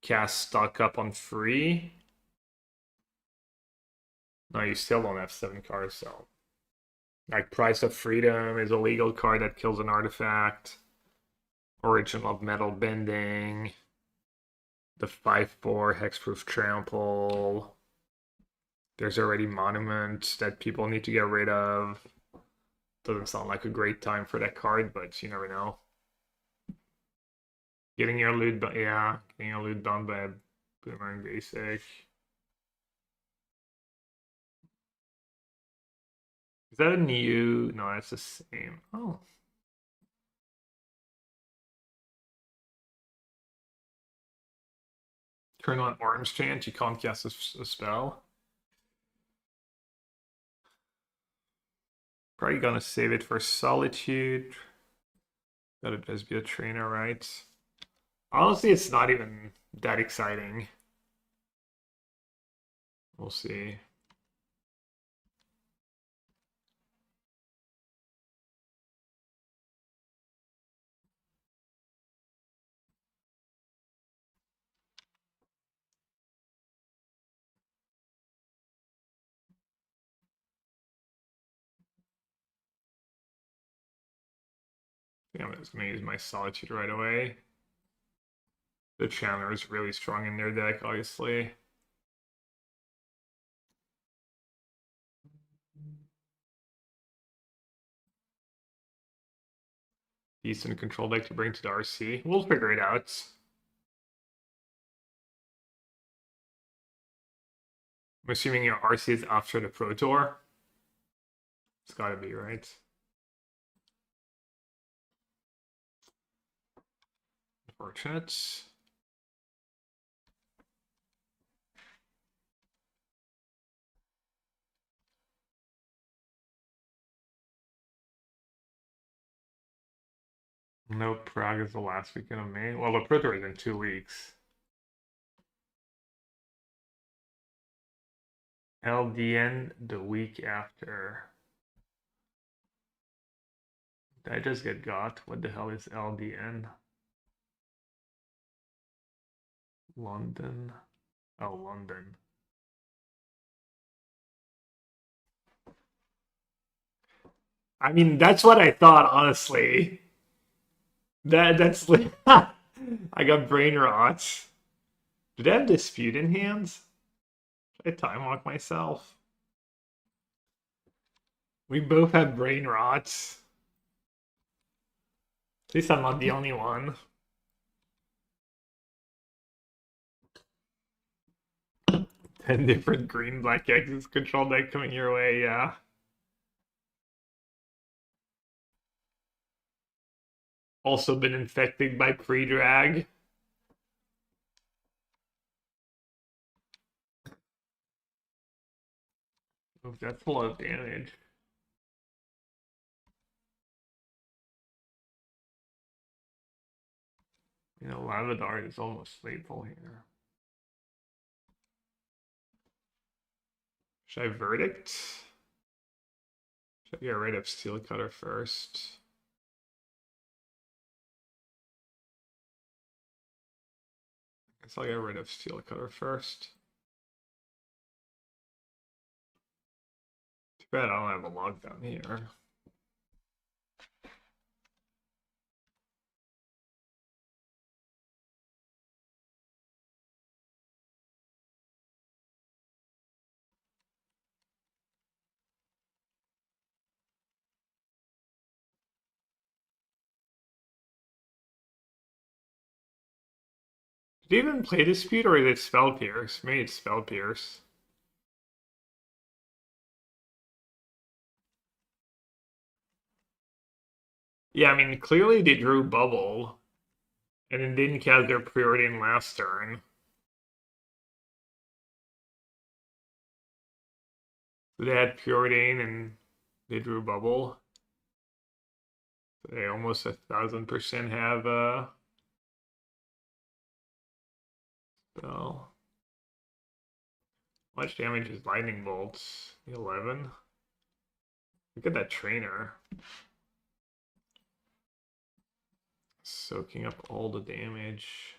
cast stock up on free. No, you still don't have 7 cards, so. Like, Price of Freedom is a legal card that kills an artifact. Origin of Metal Bending. The 5/4 Hexproof Trample. There's already Monument that people need to get rid of. Doesn't sound like a great time for that card, but you never know. Getting your loot done by Boomerang Basic. Is that a new? No, that's the same. Oh. Turn on Orange Chant, you can't cast a spell. Probably gonna save it for Solitude. Gotta just be a trainer, right? Honestly, it's not even that exciting. We'll see. I think I'm just gonna use my Solitude right away. The Chandler is really strong in their deck, obviously. Decent control deck to bring to the RC. We'll figure it out. I'm assuming your RC is after the Pro Tour. It's gotta be, right? Unfortunate. No, Prague is the last weekend of May. Well, the Pro Tour is in 2 weeks. LDN the week after. Did I just get got? What the hell is LDN? London. Oh, London. I mean, that's what I thought, honestly. That's I got brain rot. Did I have dispute in hands? Should I time walk myself? We both have brain rot. At least I'm not the only one. Ten different green black X's control deck coming your way, yeah. Also been infected by pre-drag. Oh, that's a lot of damage. You know, Lavadar is almost lethal here. Should I verdict? Should I get rid of Steel Cutter first? I guess I'll get rid of Steel Cutter first. Too bad I don't have a lockdown here. Did you even play Dispute or is it Spell Pierce? Maybe it's Spell Pierce. Yeah, I mean, clearly they drew Bubble. And then didn't cast their Preordain last turn. So they had Preordain and they drew Bubble. So they almost 1,000% have spell. How much damage is Lightning Bolts? 11. Look at that trainer. Soaking up all the damage.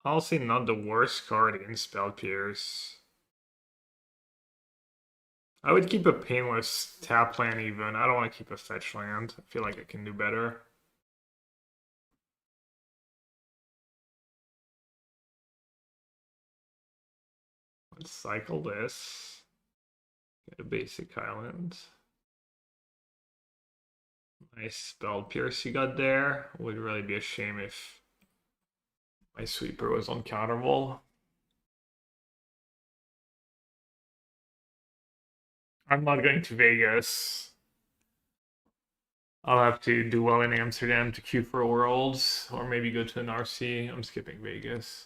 Honestly, not the worst card against Spell Pierce. I would keep a painless tap land even. I don't want to keep a fetch land. I feel like I can do better. Let's cycle this. Get a basic island. Nice spell pierce you got there. Would really be a shame if my sweeper was uncounterable. I'm not going to Vegas. I'll have to do well in Amsterdam to queue for Worlds, or maybe go to an RC. I'm skipping Vegas.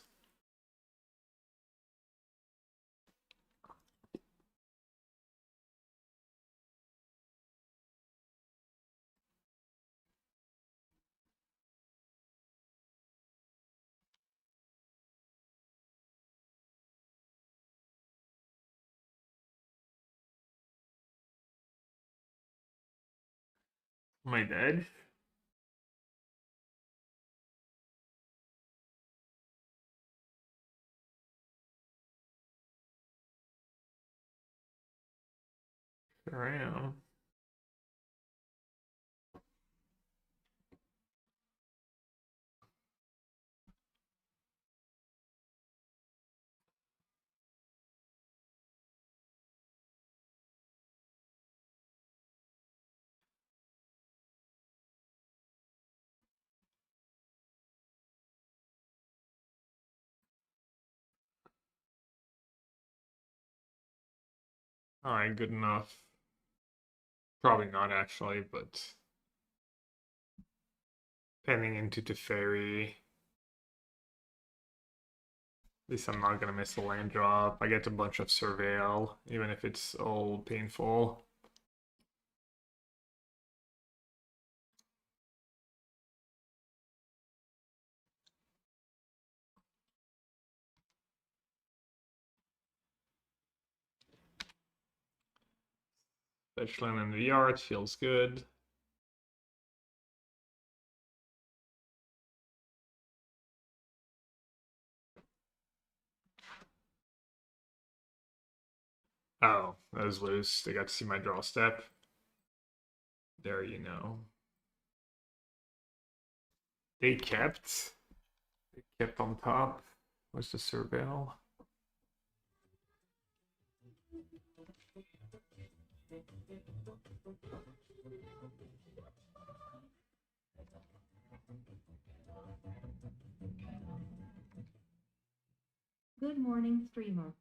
Am I dead? Sure I am. Alright, good enough. Probably not actually, but penning into Teferi. At least I'm not gonna miss a land drop. I get a bunch of Surveil, even if it's all painful. Fetchland in VR, it feels good. Oh, that was loose. They got to see my draw step. There you know. They kept. They kept on top. Where's the Surveil? Good morning, streamer.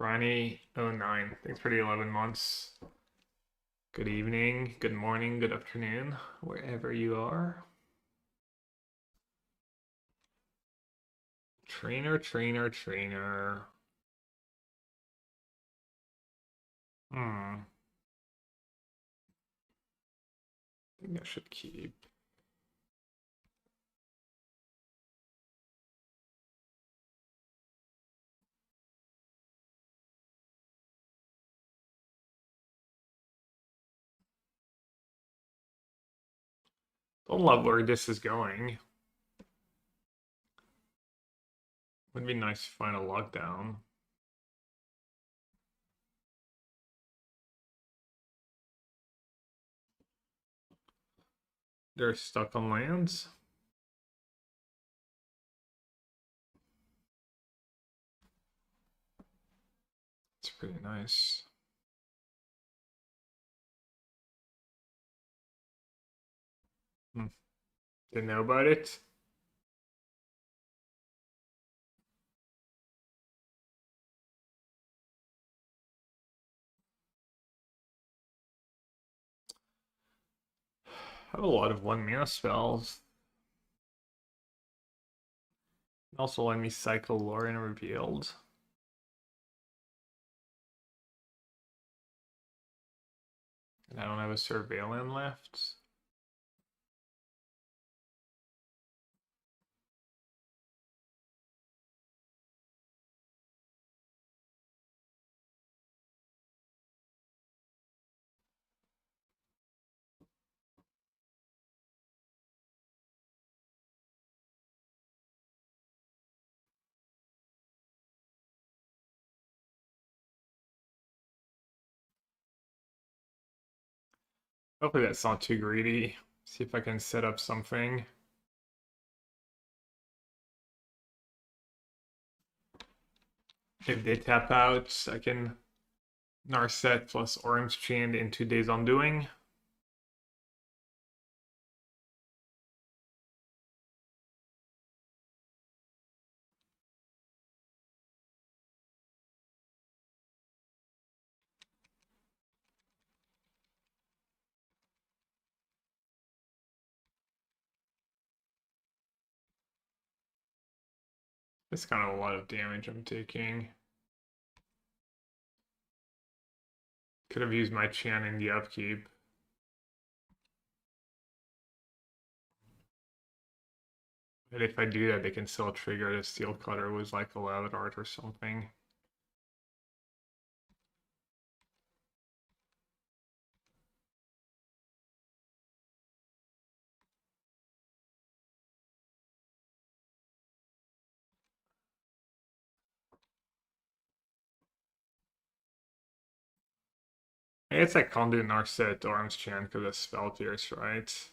Ronnie09, thanks for the 11 months. Good evening, good morning, good afternoon, wherever you are. Trainer, trainer, trainer. I think I should keep. Don't love where this is going. Would be nice to find a lockdown. They're stuck on lands. It's pretty nice. Didn't know about it. I have a lot of 1 mana spells. Also let me cycle Lore and Revealed. And I don't have a Surveillant left. Hopefully that's not too greedy. See if I can set up something. If they tap out, I can Narset plus Orange Chant into Days Undoing. That's kind of a lot of damage I'm taking. Could have used my Chant in the upkeep. But if I do that, they can still trigger the Steel Cutter with like a Levitt Art or something. I guess I can't do Narset or Arms Chant because of Spell Pierce, right?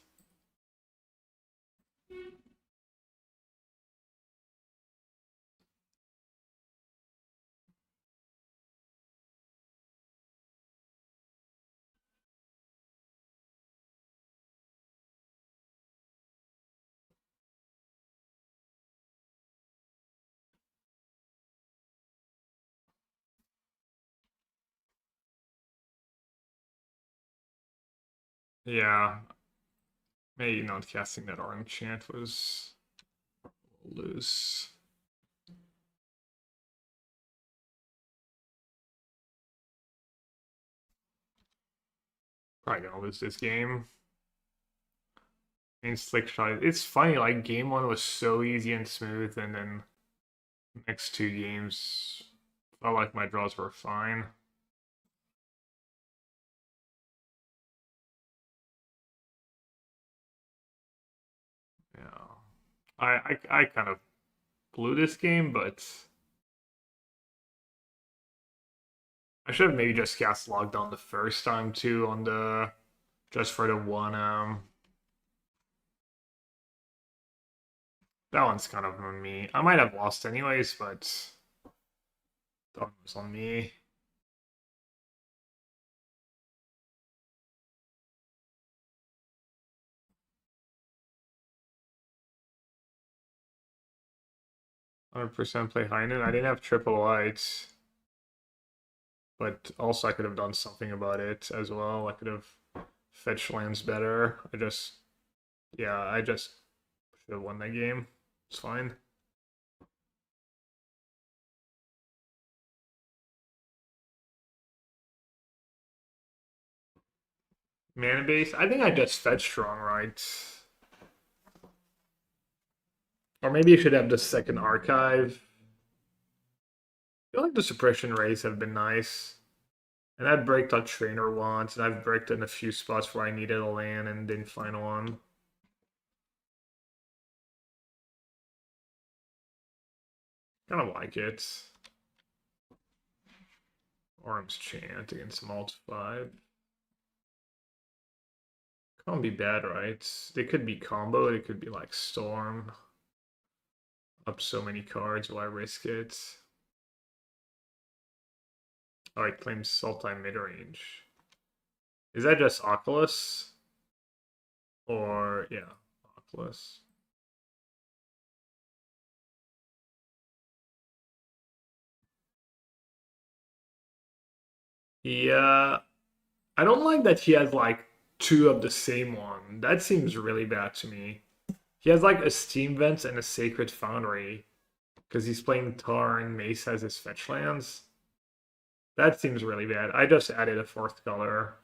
Yeah, maybe not casting that Arm Chant was loose. Probably gonna lose this game. And Slick Shot. It's funny, like game one was so easy and smooth, and then next two games felt like my draws were fine. Yeah, I kind of blew this game, but I should have maybe just cast Lockdown the first time too on the just for the one. That one's kind of on me. I might have lost anyways, but that one was on me. "100% play Heinen." I didn't have triple lights, but also I could have done something about it as well. I could have fetched lands better. I just should have won that game. It's fine. Mana base. I think I just fetched wrong, right? Or maybe you should have the second archive. I feel like the suppression rays have been nice. And I've braked on trainer once, and I've braked in a few spots where I needed a land and didn't find one. Kind of like it. Arms Chant against Malt 5. Can't be bad, right? They could be combo, it could be like Storm. Up so many cards, why risk it? Oh, it claims Sultai midrange. Is that just Oculus? Or, yeah, Oculus. Yeah, I don't like that he has like two of the same one. That seems really bad to me. He has like a Steam Vent and a Sacred Foundry because he's playing Tar and Mace as his fetch lands. That seems really bad. I just added a fourth color.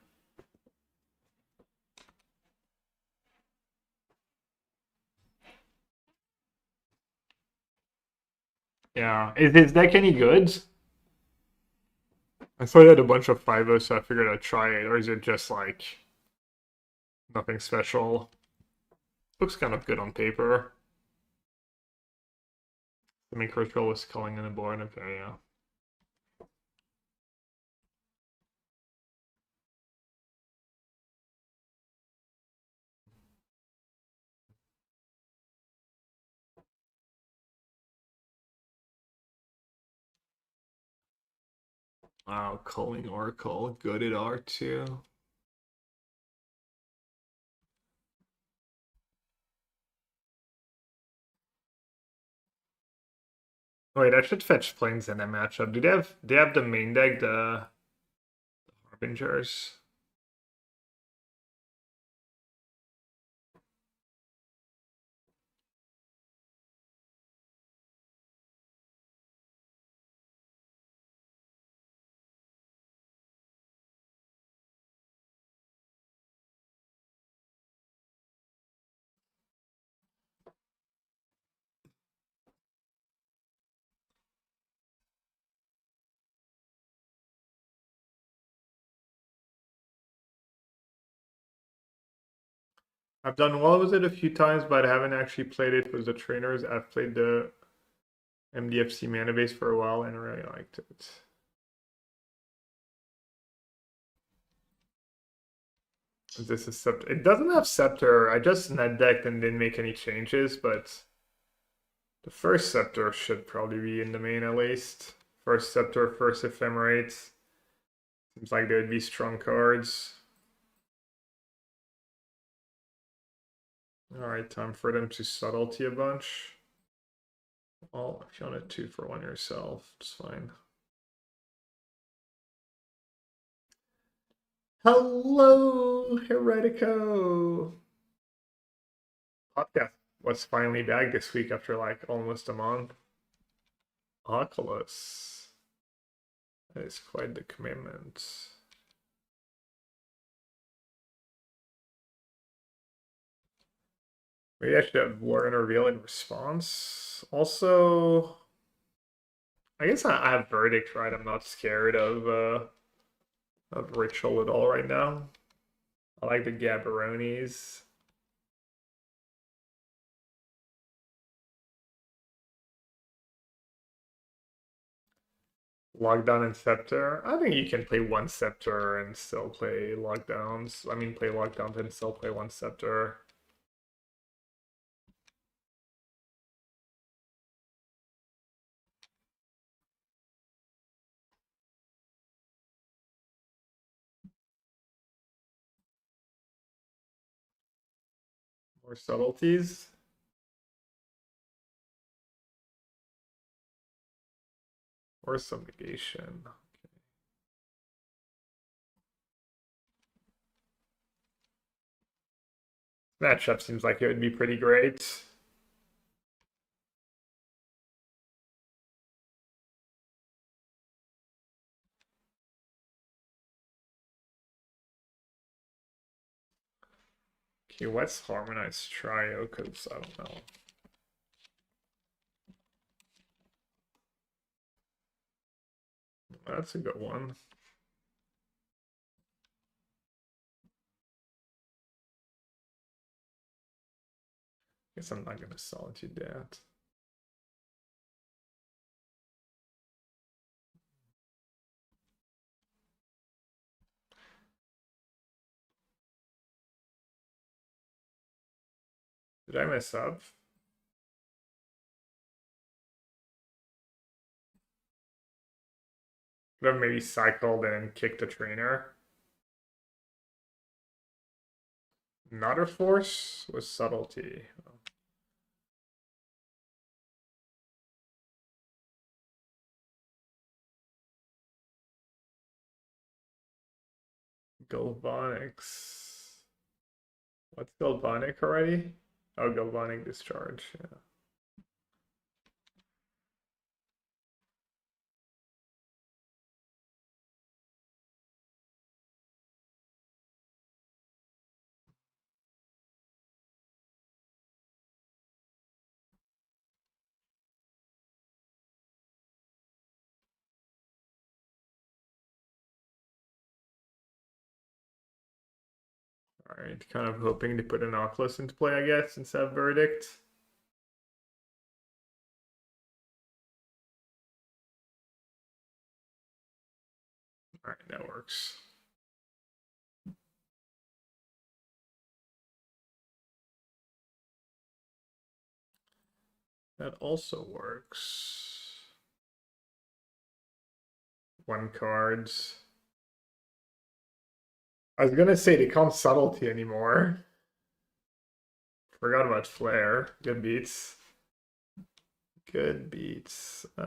Yeah. Is his deck any good? I thought he had a bunch of 5 so I figured I'd try it. Or is it just like nothing special? Looks kind of good on paper. The main control was calling in the board. Okay, yeah. Wow, calling Oracle. Good at R2. Wait, I should fetch planes in that matchup. Do they have the main deck, the Harbingers? I've done well with it a few times, but I haven't actually played it with the trainers. I've played the MDFC mana base for a while and really liked it. This is Scepter. It doesn't have Scepter. I just net decked and didn't make any changes, but the first Scepter should probably be in the main at least. First Scepter, first Ephemerate. Seems like there would be strong cards. Alright, time for them to subtlety a bunch. Well, if you want a 2-for-1 yourself, it's fine. Hello, Heretico! Podcast was finally back this week after like almost a month. Oculus. That is quite the commitment. Maybe I should have War and Reveal in response. Also, I guess I have Verdict, right? I'm not scared of Ritual at all right now. I like the Gabaronis. Lockdown and Scepter. I think you can play one Scepter and still play Lockdowns. I mean, play Lockdowns and still play one Scepter. More subtleties. Or some negation. Matchup seems like it would be pretty great. Okay, what's Harmonized Trio? Because I don't know. That's a good one. Guess I'm not going to solitude that. Did I mess up? Could have maybe cycled and kicked the trainer. Not a force with subtlety. Galvanics. What's Galvanic already? Oh, Galvanic Discharge, yeah. Alright, kind of hoping to put an Oculus into play, I guess, instead of Verdict. Alright, that works. That also works. One cards. I was gonna say they can't subtlety anymore. Forgot about Flare. Good beats. Good beats. I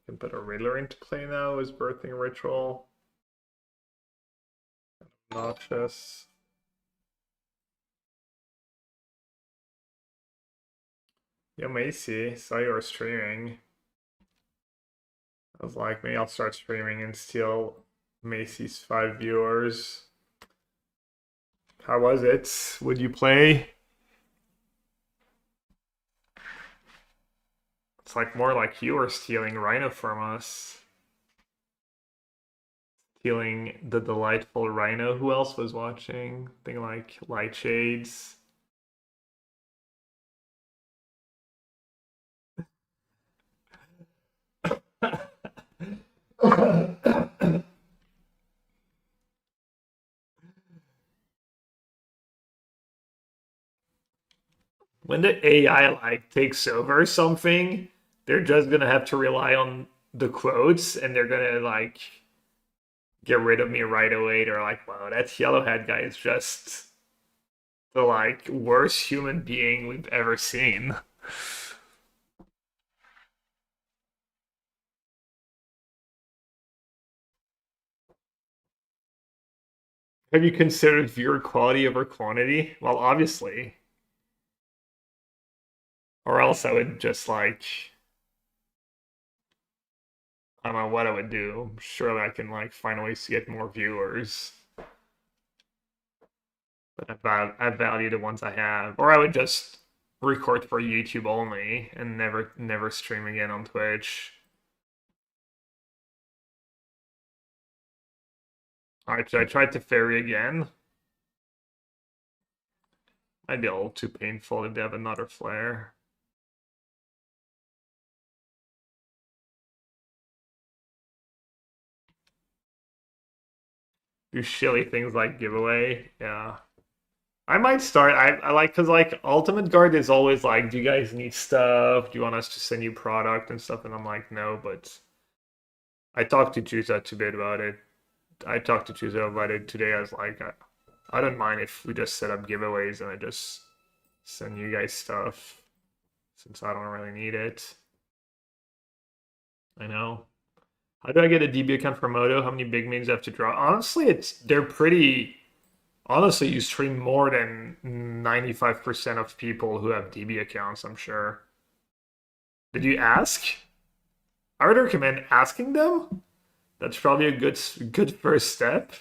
can put a Riddler into play now as Birthing Ritual. Noxious. Yo, Macy, saw you were streaming. I was like, maybe I'll start streaming and steal Macy's 5 viewers. How was it? Would you play? It's like more like you were stealing Rhino from us. Feeling the delightful rhino. Who else was watching? Thing like light shades. When the AI like takes over something, they're just gonna have to rely on the quotes and they're gonna like get rid of me right away. They're like, wow, that yellowhead guy is just the like worst human being we've ever seen. Have you considered viewer quality over quantity? Well, obviously. Or else I would just like I don't know what I would do. Surely I can like find ways to get more viewers. But I value the ones I have. Or I would just record for YouTube only and never stream again on Twitch. Alright, should I try to ferry again? Might be a little too painful if they have another flare. Do silly things like giveaway. Yeah. I might start. I like because like Ultimate Guard is always like, do you guys need stuff? Do you want us to send you product and stuff? And I'm like, no, but I talked to Juza today about it. I talked to Juza about it today. I was like, I don't mind if we just set up giveaways and I just send you guys stuff since I don't really need it. I know. How do I get a DB account for Moto? How many big mains do I have to draw? Honestly, they're pretty. Honestly, you stream more than 95% of people who have DB accounts, I'm sure. Did you ask? I would recommend asking them. That's probably a good first step.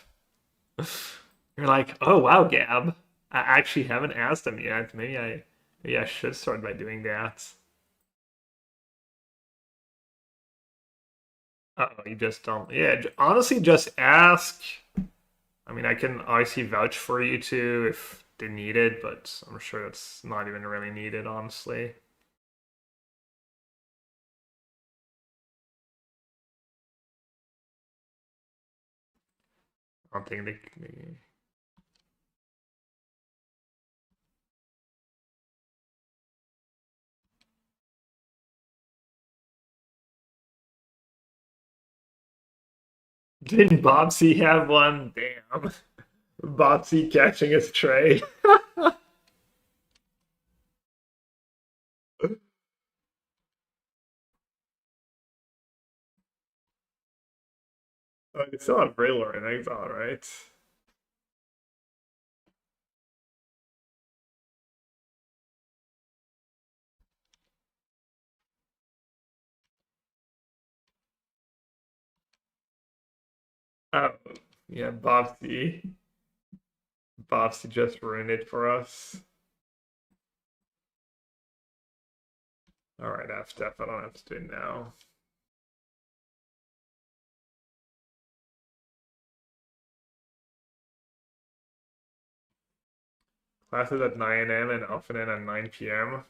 You're like, oh wow, Gab. I actually haven't asked them yet. Maybe I should start by doing that. Oh, you just don't. Yeah, honestly, just ask. I mean, I can obviously vouch for you too if they need it, but I'm sure it's not even really needed, honestly. I don't think they didn't Bobsy have one? Damn. Bobsy catching his tray. Oh, you still have Braylor in exile, right? Oh, yeah, Bobsy. Bobsy just ruined it for us. Alright, F step. I don't have to do it now. Classes at 9 a.m. and often at 9 p.m.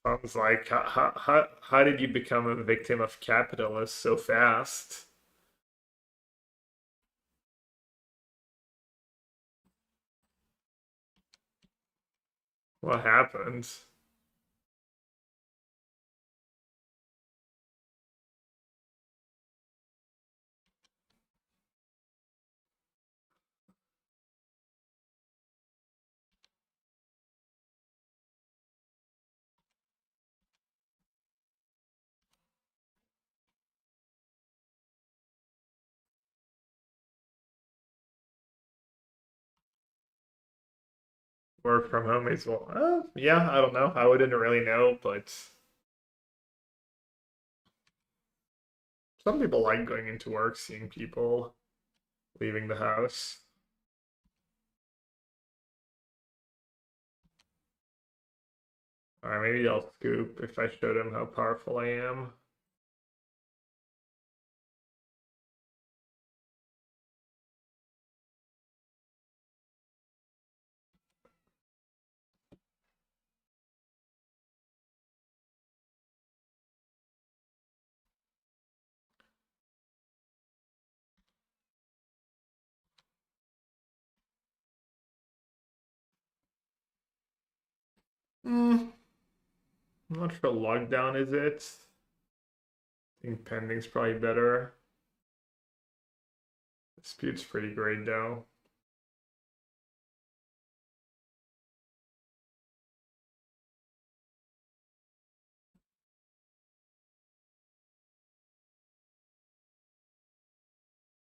Sounds like, how did you become a victim of capitalists so fast? What happened? Work from home as well. Yeah, I don't know. I wouldn't really know, but some people like going into work, seeing people leaving the house. Or maybe they'll scoop if I show them how powerful I am. I'm not sure lockdown is it. I think pending's probably better. Dispute's pretty great though.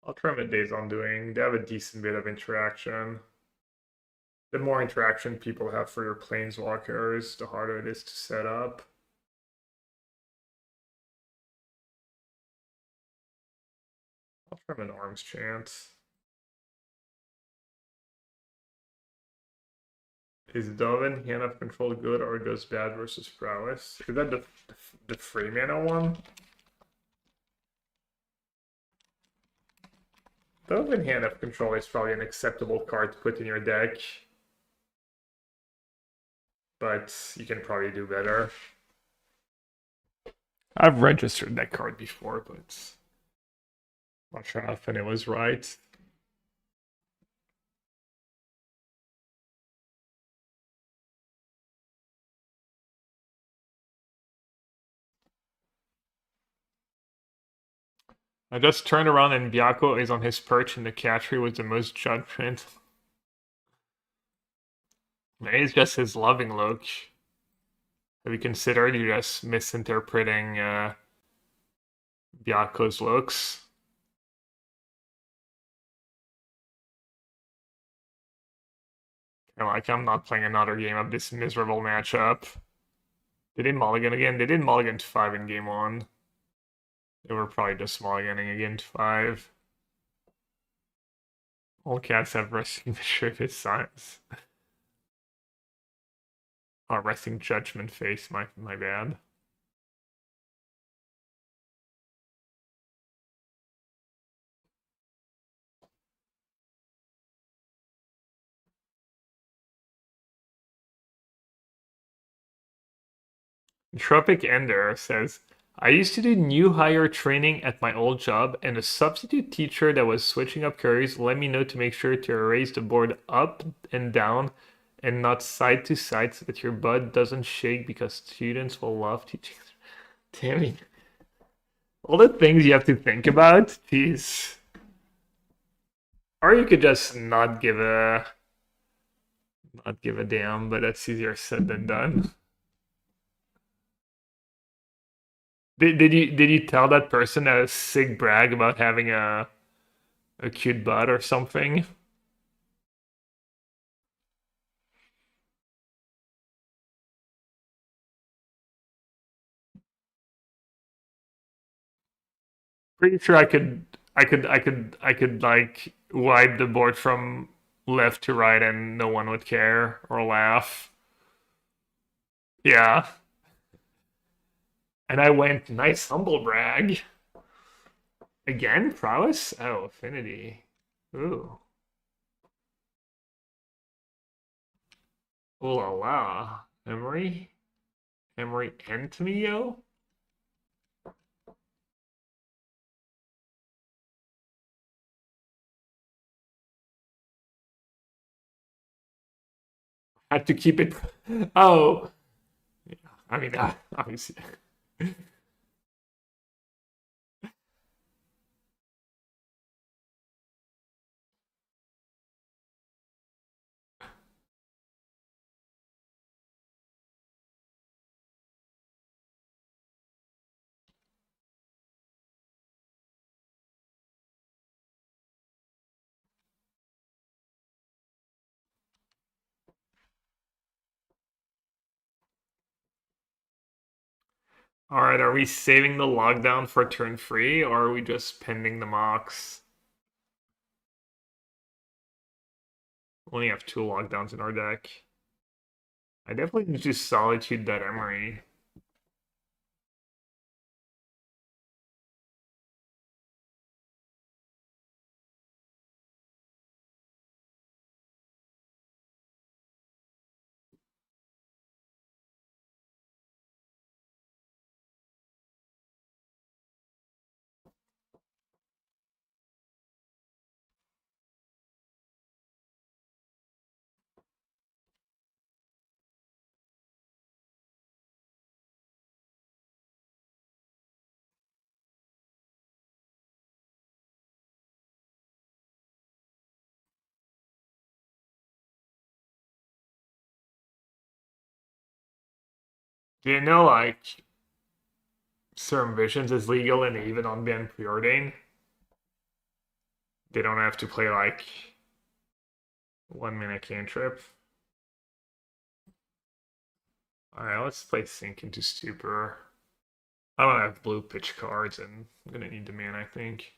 I'll try my days on doing. They have a decent bit of interaction. The more interaction people have for your planeswalkers, the harder it is to set up. I'll try an arms chance. Is Dovin hand of control good or does bad versus prowess? Is that the free mana one? Dovin hand of control is probably an acceptable card to put in your deck. But you can probably do better. I've registered that card before, but not sure how often it was right. I just turned around and Byako is on his perch in the catchery with the most judgment. Maybe it's just his loving look. Have you considered you just misinterpreting Byako's looks? Like, I'm not playing another game of this miserable matchup. They didn't mulligan again. They didn't mulligan to 5 in game 1. They were probably just mulliganing again to 5. All cats have resting Bishop signs. Oh, resting judgment face, my bad. Tropic Ender says, I used to do new hire training at my old job, and a substitute teacher that was switching up curries let me know to make sure to erase the board up and down and not side to side so that your butt doesn't shake because students will love teaching. Damn it. All the things you have to think about, jeez. Or you could just not give a damn, but that's easier said than done. Did you tell that person a sick brag about having a cute butt or something? Pretty sure I could like wipe the board from left to right and no one would care or laugh. Yeah. And I went, nice humble brag. Again, prowess? Oh, affinity. Ooh. Ooh la la. Emery? Emery and Tamio? Had to keep it. Oh, yeah. I mean, obviously. All right, are we saving the lockdown for turn 3 or are we just pending the mocks? We only have 2 lockdowns in our deck. I definitely need to solitude that Emery. Do you know like certain visions is legal and even on Ben preordain? They don't have to play like 1 minute cantrip. Alright, let's play Sink into Stupor. I don't have blue pitch cards and I'm gonna need the man, I think.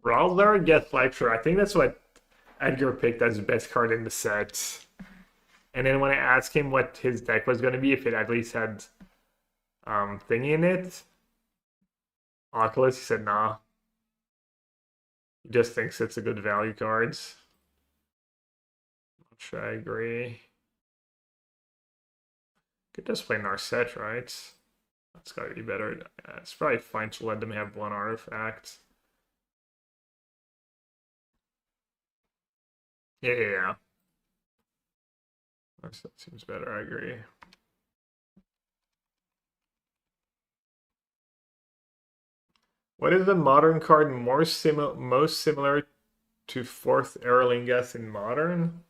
Ralzar gets Lecture. I think that's what Edgar picked as the best card in the set. And then when I asked him what his deck was going to be, if it at least had thingy in it, Oculus, he said nah. He just thinks it's a good value cards. Which I agree. Could just play Narset, right? That's gotta be better. It's probably fine to let them have one artifact. Yeah. Narset seems better, I agree. What is the modern card most similar to fourth Erlingas in modern?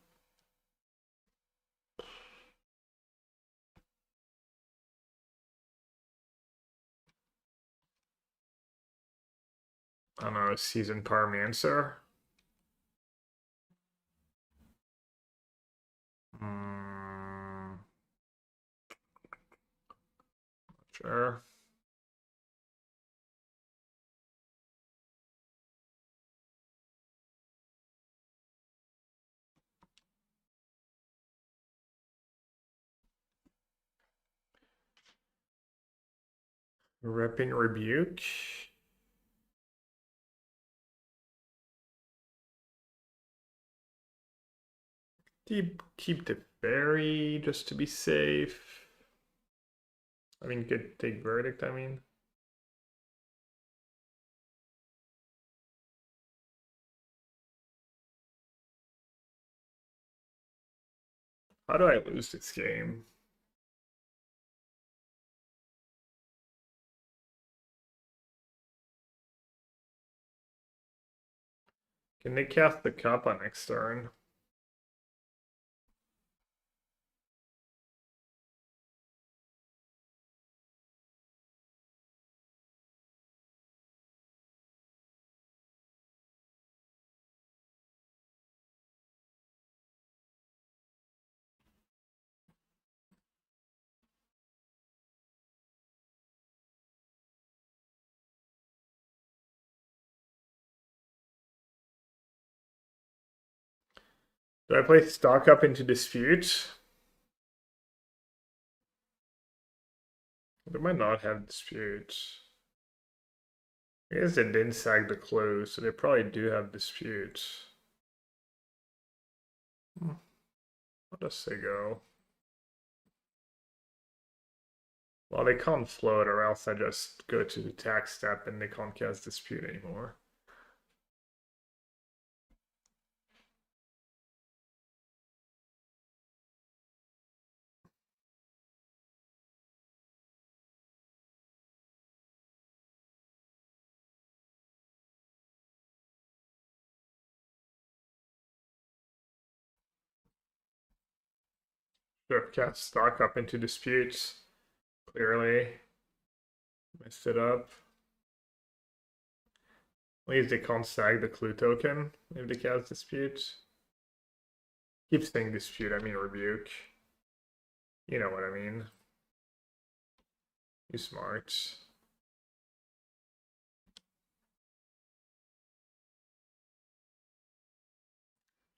I don't know, Seasoned Pyromancer. Sure. Repping Rebuke. Keep the fairy just to be safe. I mean, could take Verdict, I mean. How do I lose this game? Can they cast the cup on next turn? Do I play Stock Up into Dispute? They might not have Dispute. I guess they didn't sag the close, so they probably do have Dispute. How does they go? Well, they can't float, or else I just go to the tax step and they can't cast Dispute anymore. Should have cast Stock Up into Disputes. Clearly. Messed it up. At least they can't sag the clue token if they cast Dispute. Keep saying Dispute, I mean Rebuke. You know what I mean. You smart.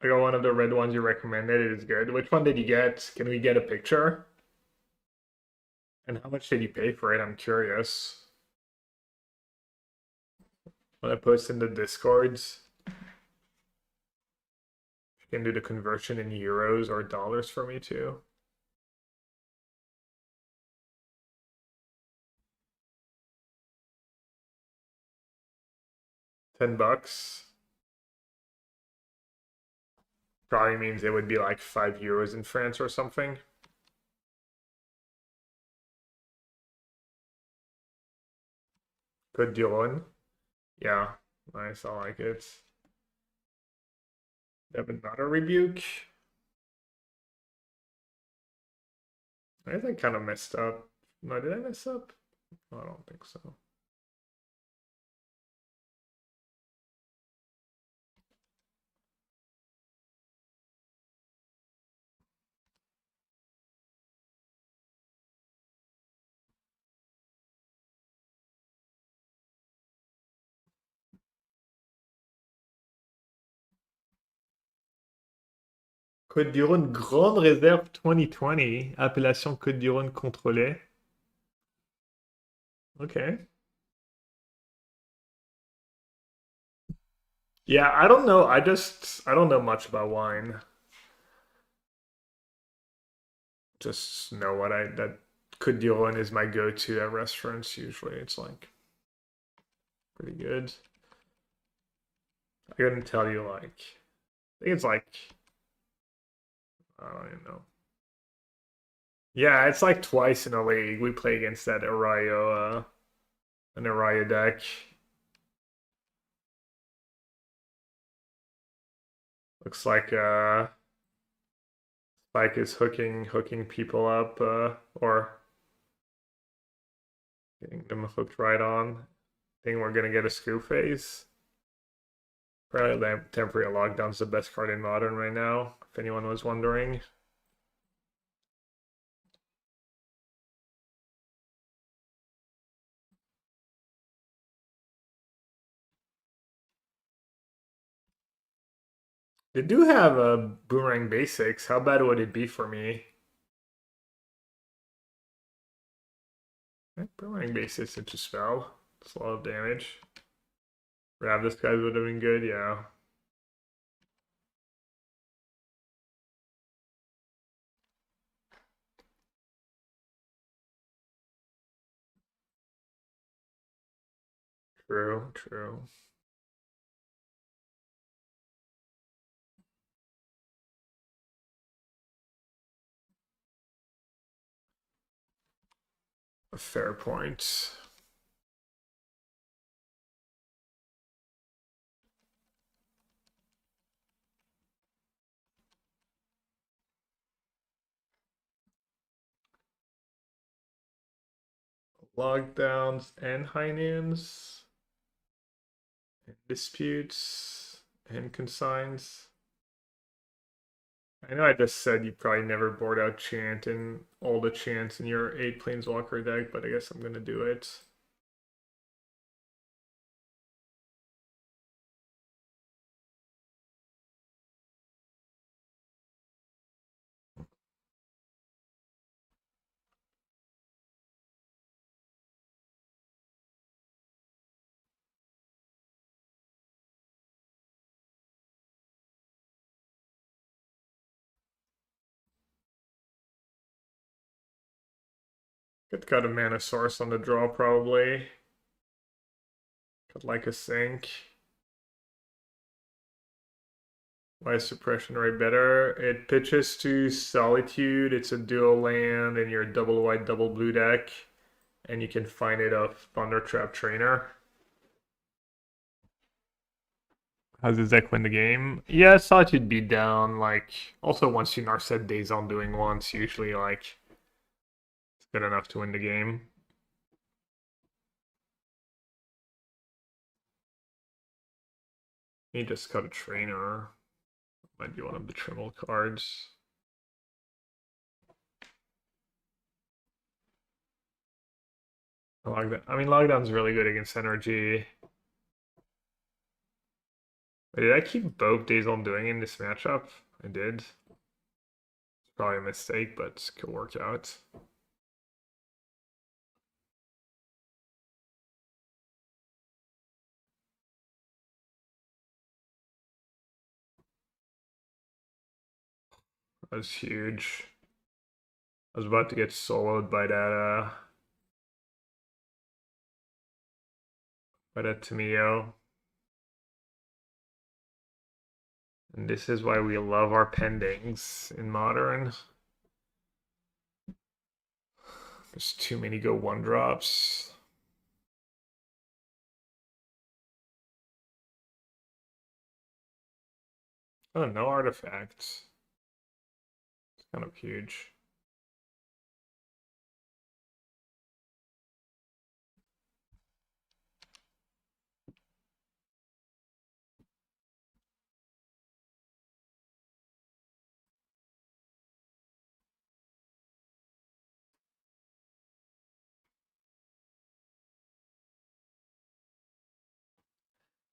I got one of the red ones you recommended. It is good. Which one did you get? Can we get a picture? And how much did you pay for it? I'm curious. When I post in the Discords, you can do the conversion in euros or dollars for me too. $10. Probably means it would be like €5 in France or something. Good deal on. Yeah, nice. I like it. Have another rebuke. I guess I kind of messed up. No, did I mess up? I don't think so. Côte du Rhône Grande Réserve 2020, appellation Côte du Rhône contrôlée. Okay. Yeah, I don't know. I don't know much about wine. Just know that Côte du Rhône is my go-to at restaurants usually. It's like pretty good. I couldn't tell you like I think it's like I don't even know. Yeah, it's like twice in a league. We play against that an Arroyo deck. Looks like Spike is hooking people up or getting them hooked right on. Think we're gonna get a scoop phase. Apparently, temporary lockdown's the best card in modern right now. If anyone was wondering. They do have a boomerang basics. How bad would it be for me? Boomerang basics into spell. It's a lot of damage. Grab this guy would have been good, yeah. True, true. A fair point. Lockdowns and high names. And disputes and consigns. I know I just said you probably never board out Chant and all the Chants in your 8 Planeswalker deck, but I guess I'm gonna do it. Got a mana source on the draw probably. Got like a sink. Why is suppression rate better? It pitches to Solitude. It's a dual land and you're a double white, double blue deck. And you can find it off Thunder Trap Trainer. How does deck win the game? Yeah, Solitude beat down. Like, also once you Narset Days on doing once, usually like it's good enough to win the game. He just got a trainer. Might be one of the Trimble cards. Lockdown. I mean, Lockdown's really good against energy. Wait, did I keep both Days on doing in this matchup? I did. It's probably a mistake, but could work out. That's huge. I was about to get soloed by that Tamio. And this is why we love our pendings in Modern. There's too many go 1-drops. Oh, no artifacts. It's kind of huge.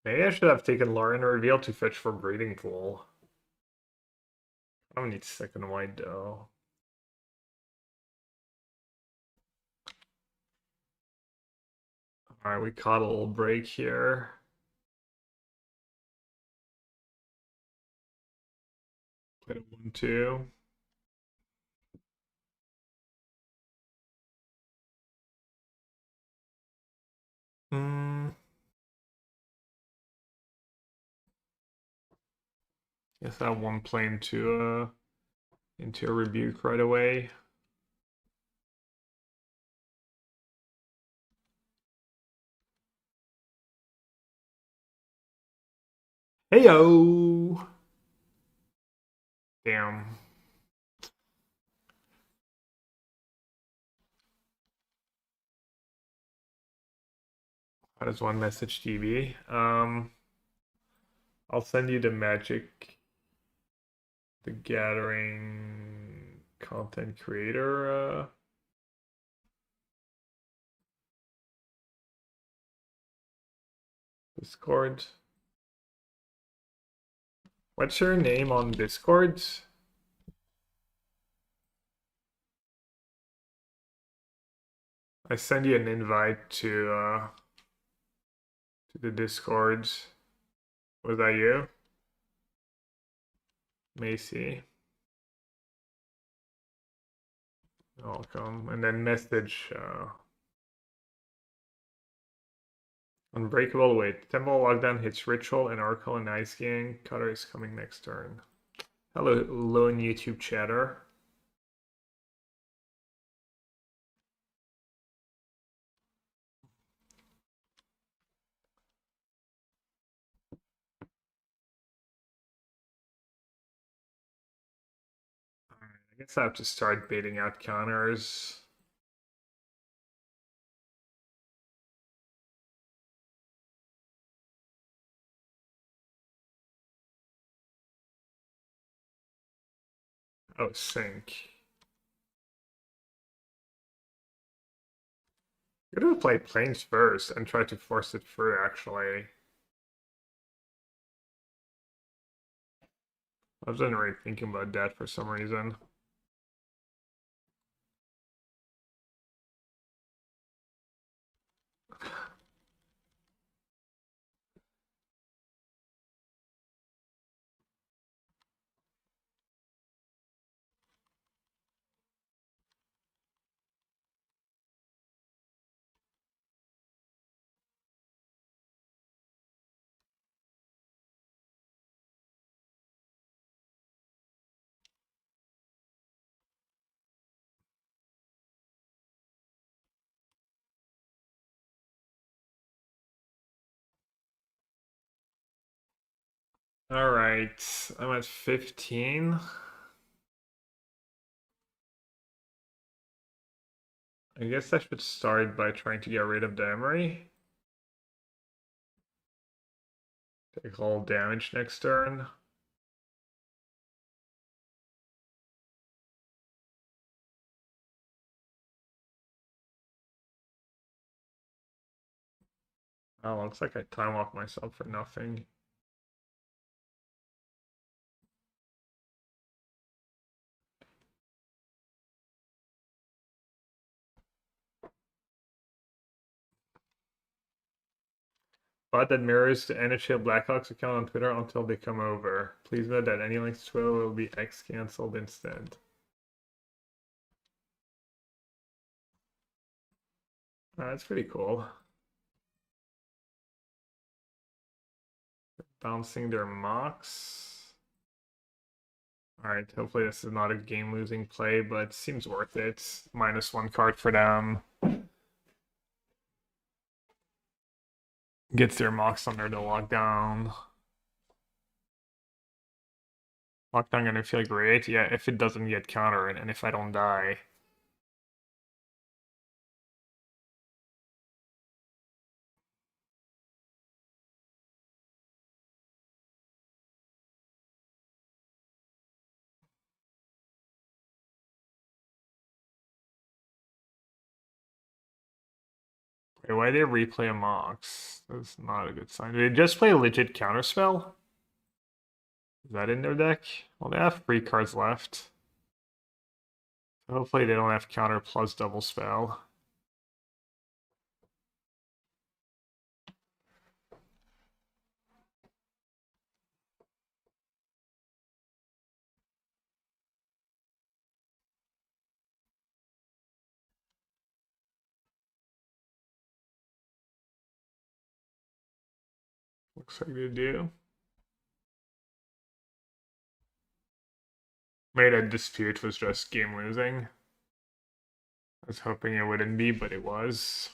Maybe I should have taken Lauren Reveal to fetch for Breeding Pool. I don't need second white though. Alright, we caught a little break here. Played a 1-2. Hmm. Guess that one play into a rebuke right away. Heyo! Damn. How does one message TV? I'll send you the Magic the Gathering content creator Discord. What's your name on Discord? I send you an invite to the Discord. Was that you? Macy. Welcome. And then message Unbreakable. Wait. Temple Lockdown hits Ritual and Oracle and Ice Gang. Cutter is coming next turn. Hello, lone YouTube chatter. I guess I have to start baiting out counters. Oh, sync. Could have played planes first and tried to force it through, actually. I wasn't really thinking about that for some reason. All right, I'm at 15. I guess I should start by trying to get rid of the Emery. Take all damage next turn. Oh, looks like I time locked myself for nothing. Bot that mirrors the NHL Blackhawks account on Twitter until they come over. Please note that any links to Twitter will be X cancelled instead. That's pretty cool. Bouncing their mocks. Alright, hopefully this is not a game-losing play, but seems worth it. -1 card for them. Gets their mocks under the lockdown. Lockdown gonna feel great. Yeah, if it doesn't get countered and if I don't die. Wait, why did they replay a Mox? That's not a good sign. Did they just play a legit counterspell? Is that in their deck? Well, they have 3 cards left. So hopefully they don't have counter plus double spell. Looks like they do. Made a dispute was just game losing. I was hoping it wouldn't be, but it was.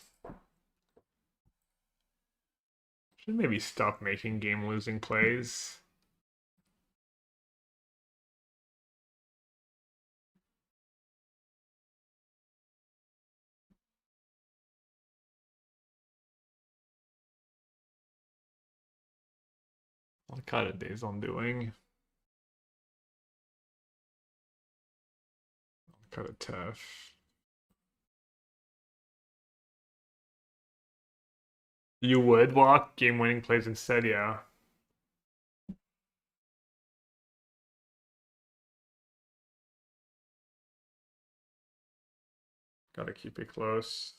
Should maybe stop making game losing plays. What kind of days I'm doing? Kind of tough. You would walk game winning plays instead, yeah. Gotta keep it close.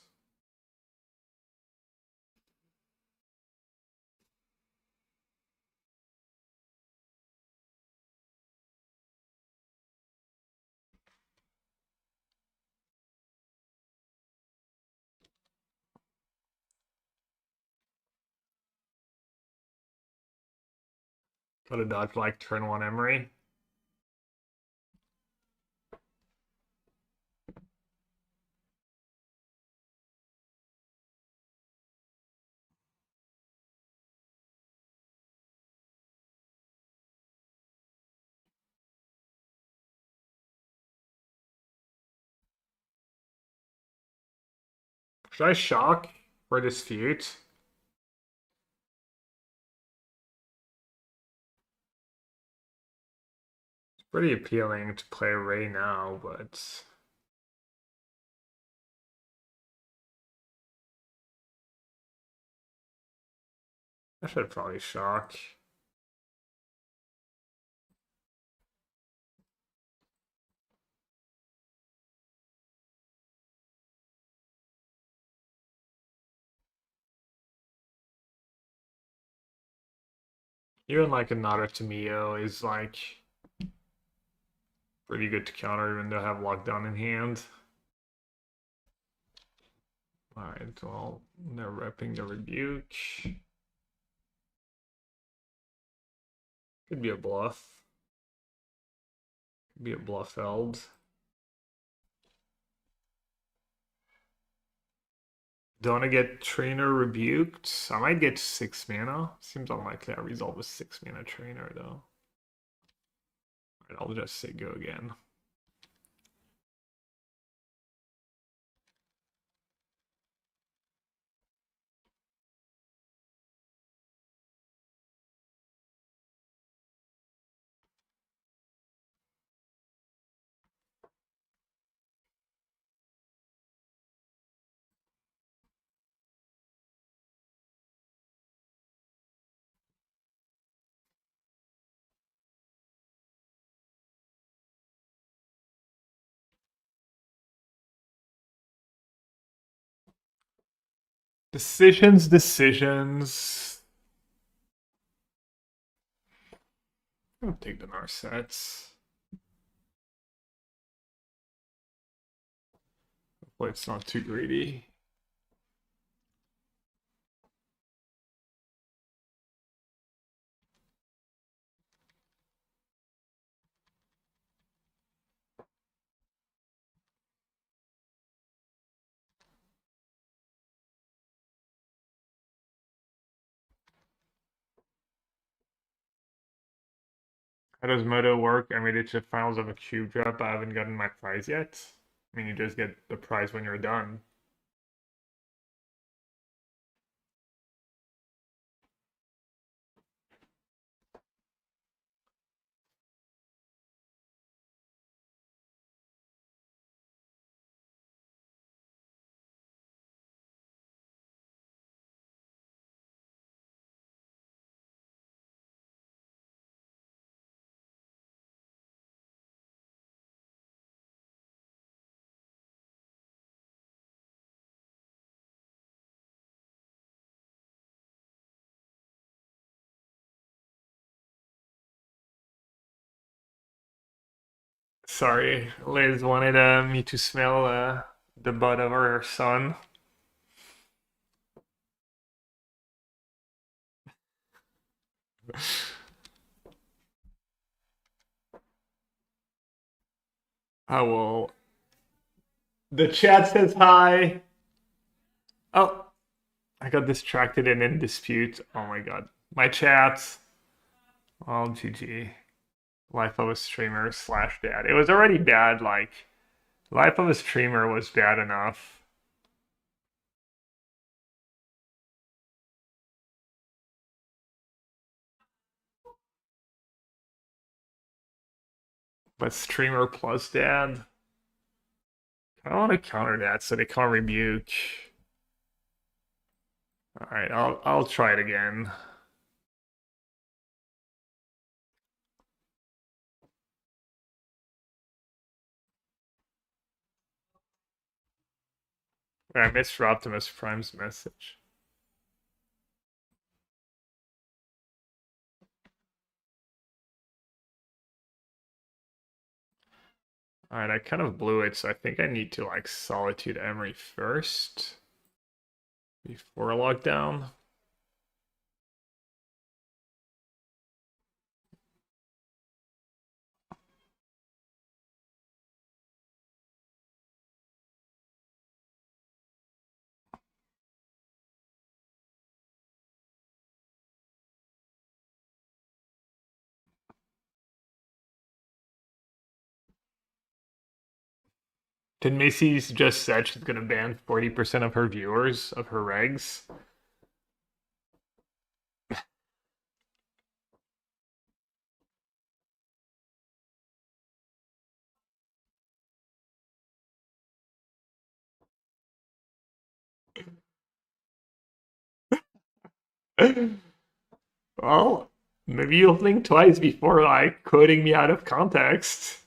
Gotta dodge like turn 1 Emery. Should I shock for dispute? It's pretty appealing to play Ray now, but I should probably shock. Even like another Tamio is like pretty good to counter even though I have lockdown in hand. Alright, well, they're repping the rebuke. Could be a bluff. Could be a bluff held. Don't I get trainer rebuked? I might get 6 mana. Seems unlikely I resolve a 6 mana trainer though. Alright, I'll just say go again. Decisions. I'll take the Narsets. Hopefully it's not too greedy. How does Moto work? I made it to finals of a cube drop. I haven't gotten my prize yet. I mean, you just get the prize when you're done. Sorry, Liz wanted me to smell the butt of her son. I will. The chat says hi. Oh, I got distracted and in dispute. Oh my god. My chat. Oh, GG. Life of a streamer slash dad. It was already bad, like, life of a streamer was bad enough. But streamer plus dad. I want to counter that so they can't rebuke. Alright, I'll try it again. I missed Optimus Prime's message. Alright, I kind of blew it, so I think I need to like Solitude Emery first before lockdown. Did Macy's just said she's gonna ban 40% of her viewers of her regs? Well, maybe you'll think twice before like quoting me out of context.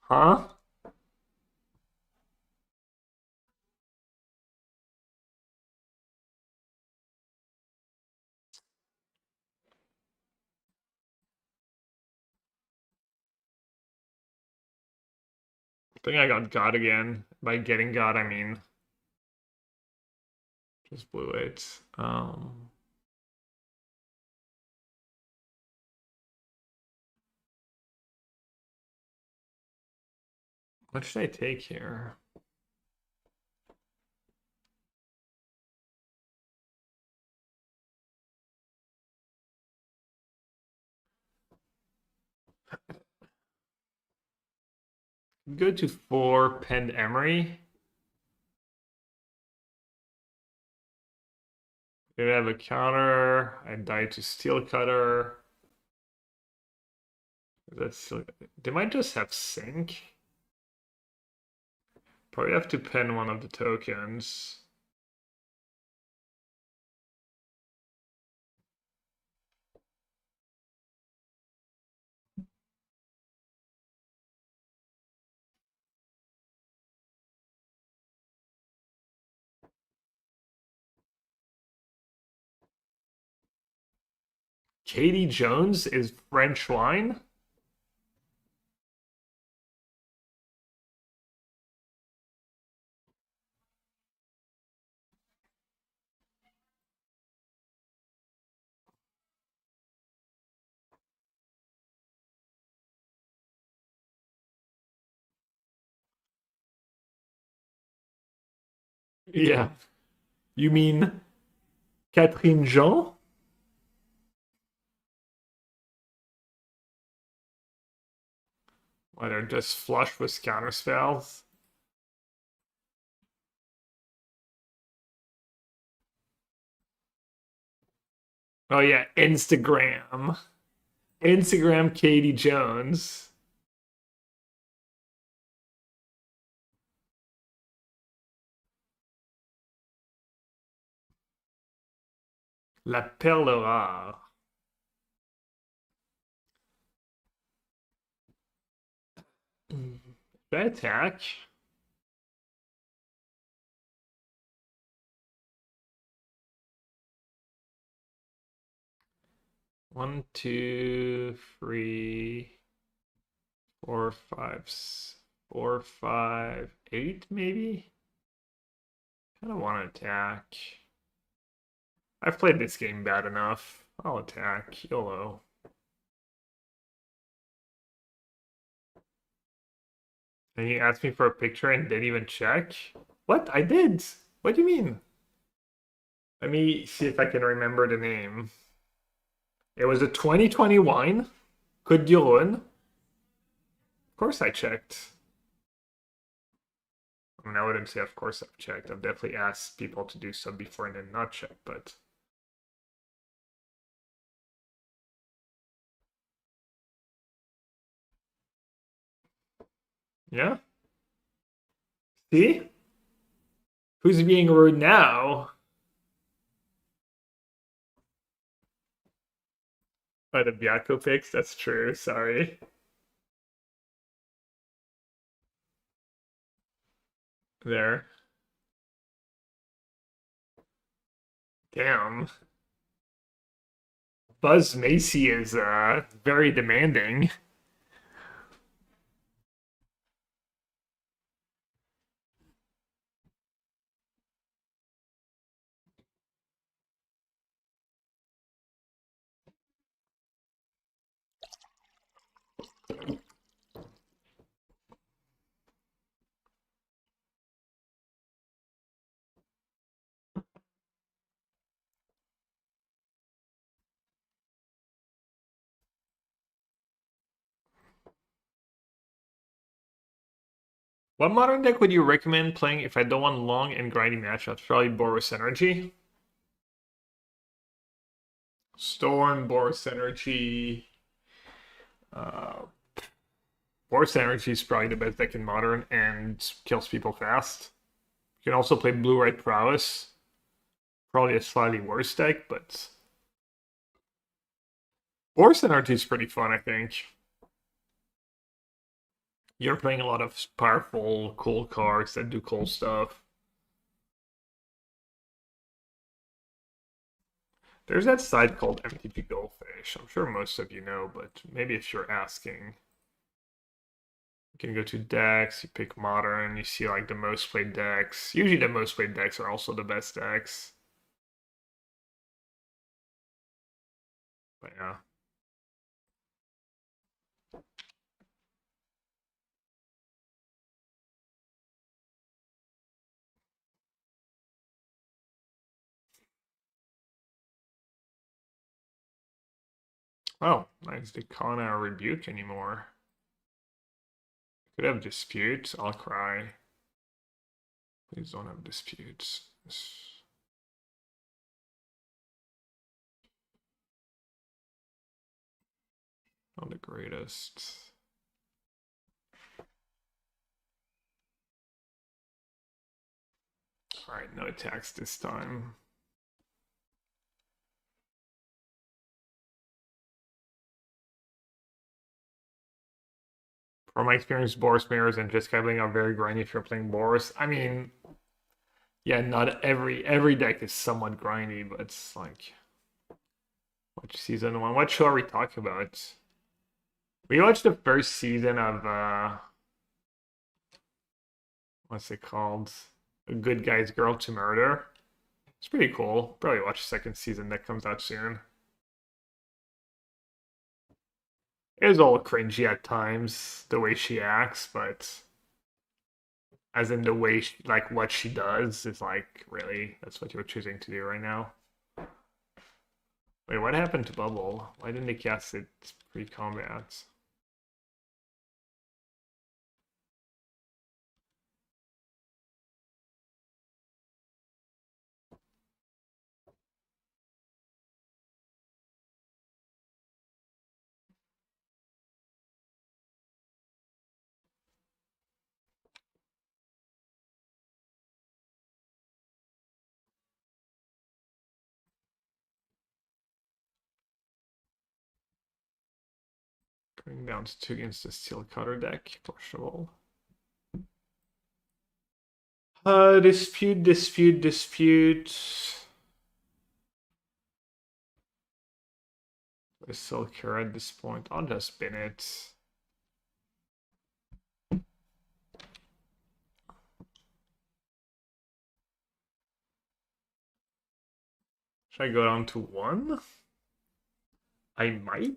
Huh? I think I got God again. By getting God, I mean just blew it. What should I take here? Go to 4 Penned Emery. They have a counter. I die to Steel Cutter. That's they might just have Sync. Probably have to pen one of the tokens. Katie Jones is French wine? Yeah. You mean Catherine Jean? Why they're just flush with counter spells. Oh yeah, Instagram. Instagram Katie Jones. La perle rare. Should I attack? One, two, three, four, five, 8, maybe? I don't want to attack. I've played this game bad enough. I'll attack. YOLO. And you asked me for a picture and didn't even check? What? I did. What do you mean? Let me see if I can remember the name. It was a 2020 wine. Could you run? Of course I checked. I mean, I wouldn't say of course I've checked. I've definitely asked people to do so before and then not check, but... Yeah? See? Who's being rude now? By the Byako picks? That's true, sorry. There. Damn. Buzz Macy is very demanding. What modern deck would you recommend playing if I don't want long and grindy matchups? Probably Boros Energy. Storm, Boros Energy. Uh, Boros Energy is probably the best deck in modern and kills people fast. You can also play Blue-Red Prowess. Probably a slightly worse deck, but Boros Energy is pretty fun, I think. You're playing a lot of powerful, cool cards that do cool stuff. There's that site called MTP Goldfish. I'm sure most of you know, but maybe if you're asking, you can go to decks, you pick modern, you see like the most played decks. Usually the most played decks are also the best decks. But yeah. Oh, nice. They can't rebuke anymore. Could have disputes. I'll cry. Please don't have disputes. Not the greatest. Alright, no attacks this time. From my experience, Boros mirrors and just Skyblink are very grindy if you're playing Boros. I mean, yeah, not every deck is somewhat grindy, but it's like, watch season 1. What show are we talking about? We watched the first season of what's it called? A Good Guy's Girl to Murder. It's pretty cool. Probably watch the second season that comes out soon. It is all cringy at times, the way she acts, but as in the way she, like what she does is like, really, that's what you're choosing to do right now. Wait, what happened to Bubble? Why didn't they cast it pre-combat? Going down to 2 against the steel cutter deck, questionable. Dispute. I still care at this point. I'll just spin it. Should I go down to 1? I might.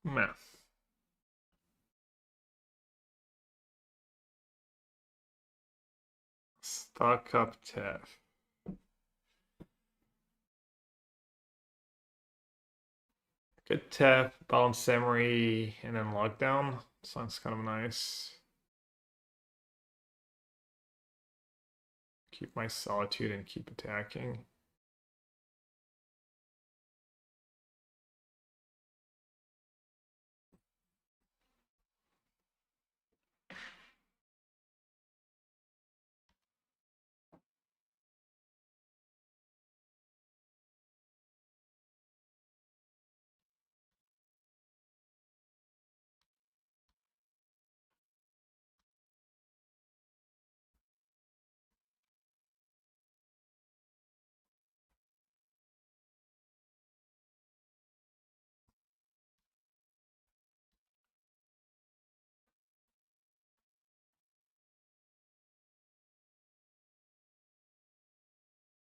Meh. Stock up tap. Good tap, balance samurai, and then lockdown. Sounds kind of nice. Keep my solitude and keep attacking.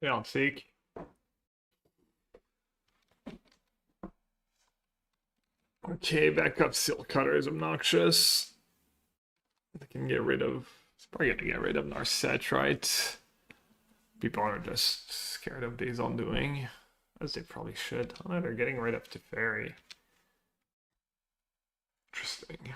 Yeah, I'll take. Okay, backup seal cutter is obnoxious. I can get rid of. It's probably gonna get rid of Narset, right? People are just scared of Days on Doing, as they probably should. Oh, they're getting rid of Teferi. Interesting.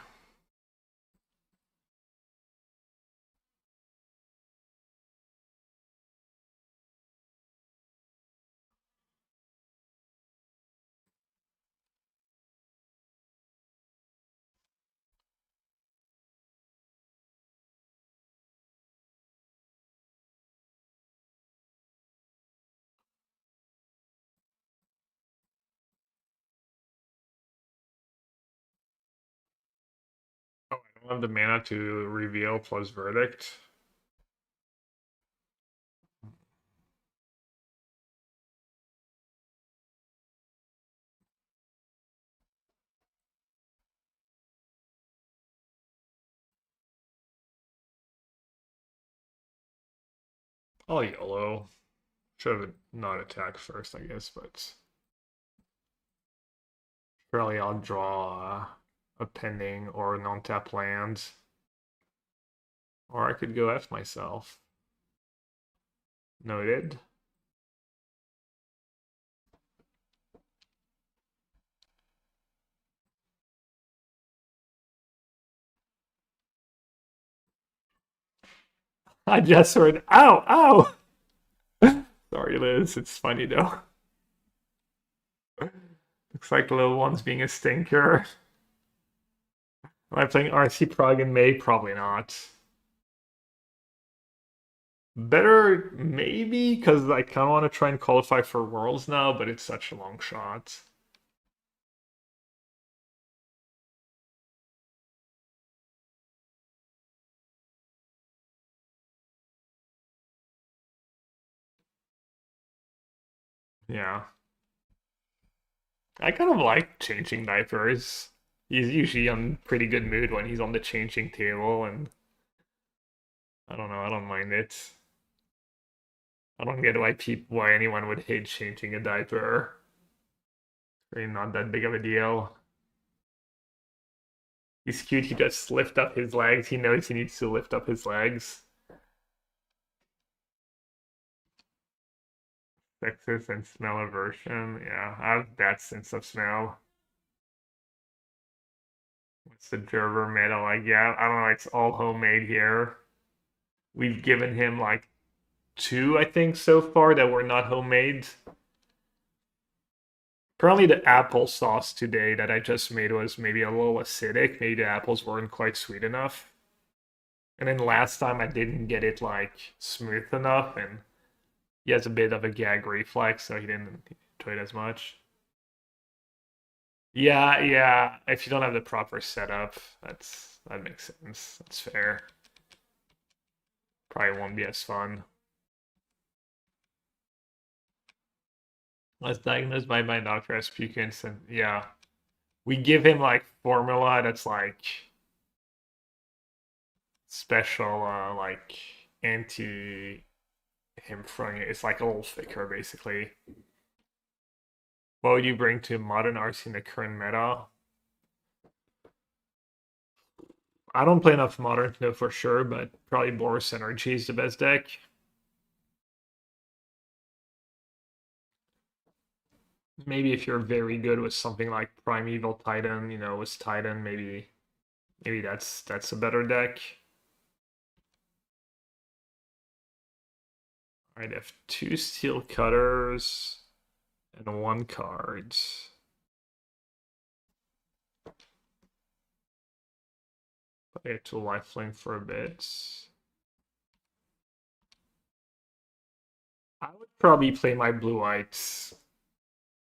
Oh, I don't have the mana to reveal plus verdict. I'll YOLO. Should have not attacked first, I guess, but surely I'll draw a pending or a non-tap land. Or I could go F myself. Noted. I just heard, ow, ow! Sorry, Liz, it's funny though. Looks like the little one's being a stinker. Am I playing RC Prague in May? Probably not. Better, maybe, because I kind of want to try and qualify for Worlds now, but it's such a long shot. Yeah. I kind of like changing diapers. He's usually on pretty good mood when he's on the changing table, and I don't know, I don't mind it. I don't get why anyone would hate changing a diaper. Really not that big of a deal. He's cute, he just lift up his legs. He knows he needs to lift up his legs. Sexist and smell aversion. Yeah, I have bad sense of smell. What's the Gerber medal? Like, yeah, I don't know, it's all homemade here. We've given him like 2, I think, so far that were not homemade. Apparently the apple sauce today that I just made was maybe a little acidic. Maybe the apples weren't quite sweet enough. And then last time I didn't get it like smooth enough, and he has a bit of a gag reflex, so he didn't enjoy it as much. Yeah, yeah. If you don't have the proper setup, that makes sense. That's fair. Probably won't be as fun. Was diagnosed by my doctor as puking, and yeah, we give him like formula that's like special, like anti him throwing it. It's like a little thicker, basically. What would you bring to modern RC in the current meta? I don't play enough modern to know for sure, but probably Boris Energy is the best deck. Maybe if you're very good with something like Primeval Titan, with Titan, maybe that's a better deck. Alright, I have 2 Steel Cutters and 1 card. Play it to Lifelink for a bit. I would probably play my blue-whites.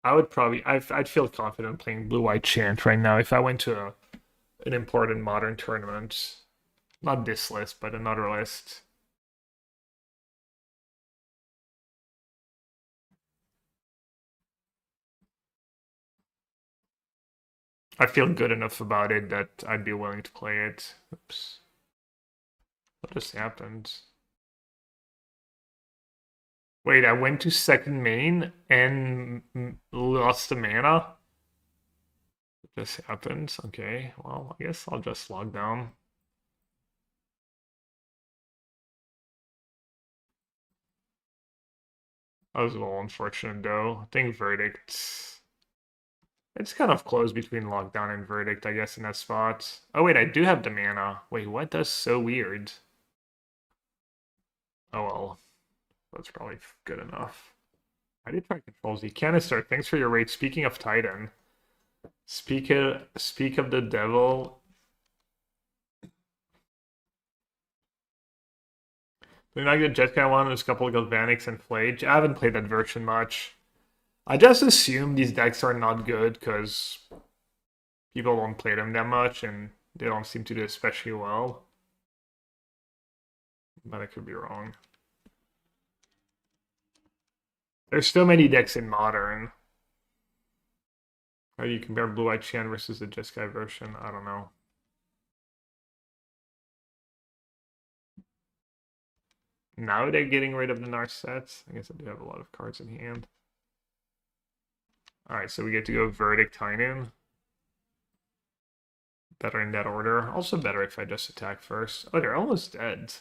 I'd feel confident playing blue-white Chant right now if I went to an important modern tournament. Not this list, but another list. I feel good enough about it that I'd be willing to play it. Oops. What just happened? Wait, I went to second main and lost the mana? What just happened? Okay, well, I guess I'll just log down. That was a little unfortunate, though. I think Verdict... It's kind of close between Lockdown and Verdict, I guess, in that spot. Oh, wait, I do have the mana. Wait, what? That's so weird. Oh, well. That's probably good enough. I did try Control Z. Canister, thanks for your raid. Speaking of Titan, speak of the devil. We're not good Jet Guy one. There's a couple of Galvanics and Flage. I haven't played that version much. I just assume these decks are not good because people don't play them that much and they don't seem to do especially well. But I could be wrong. There's so many decks in Modern. How do you compare Blue Eye Chan versus the Jeskai version? I don't know. Now they're getting rid of the Nar sets. I guess I do have a lot of cards in hand. Alright, so we get to go Verdict Tynoon. Better in that order. Also better if I just attack first. Oh, they're almost dead.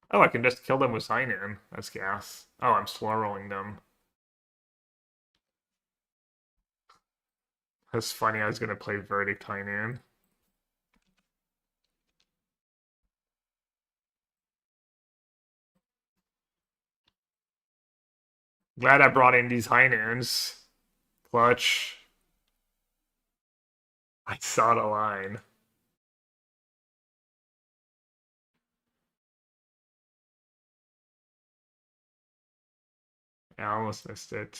Oh, I can just kill them with Tynoon. That's gas. Oh, I'm slow rolling them. That's funny, I was gonna play Verdict Tynoon. Glad I brought in these Hynoons. Clutch. I saw the line. I almost missed it.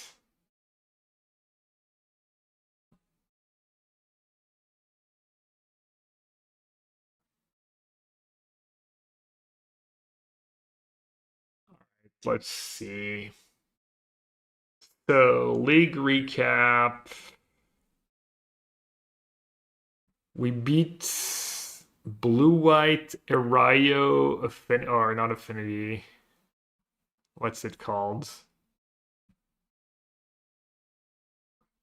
Let's see. So, league recap. We beat Blue White Arayo Affinity, or not Affinity. What's it called?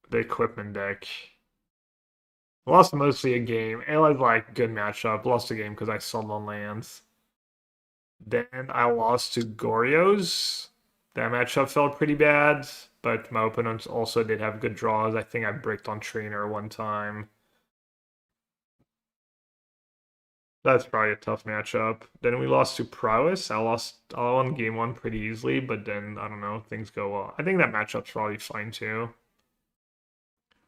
The equipment deck. Lost mostly a game. It was like good matchup. Lost a game because I sold on lands. Then I lost to Goryo's. That matchup felt pretty bad, but my opponents also did have good draws. I think I bricked on Trainer one time. That's probably a tough matchup. Then we lost to Prowess. I won game one pretty easily, but then, I don't know, things go well. I think that matchup's probably fine too.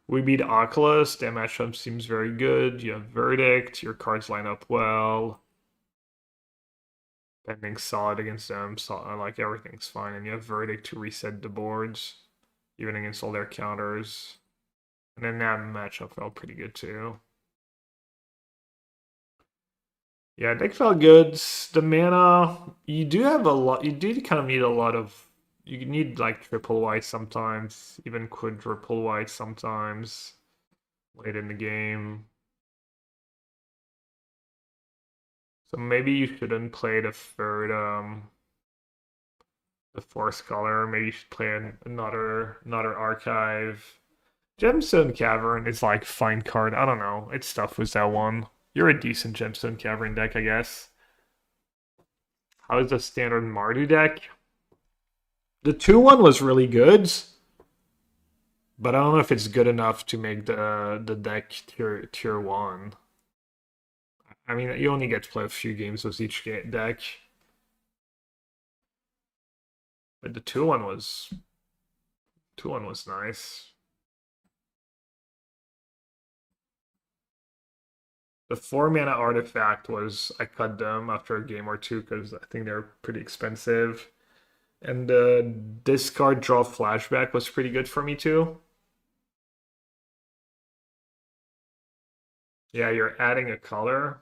We beat Oculus. That matchup seems very good. You have Verdict. Your cards line up well. Pending solid against them, so like everything's fine, and you have Verdict to reset the boards, even against all their counters. And then that matchup felt pretty good too. Yeah, deck felt good. The mana, you do have a lot. You do kind of need a lot of. You need like triple white sometimes, even quadruple white sometimes, late in the game. So maybe you shouldn't play the fourth color. Maybe you should play another archive. Gemstone Cavern is like fine card. I don't know. It's tough with that one. You're a decent Gemstone Cavern deck, I guess. How is the standard Mardu deck? The 2-1 was really good, but I don't know if it's good enough to make the deck tier 1. I mean, you only get to play a few games with each deck. But the 2-1 was nice. The 4-mana artifact was I cut them after a game or two because I think they're pretty expensive. And the discard draw flashback was pretty good for me too. Yeah, you're adding a color.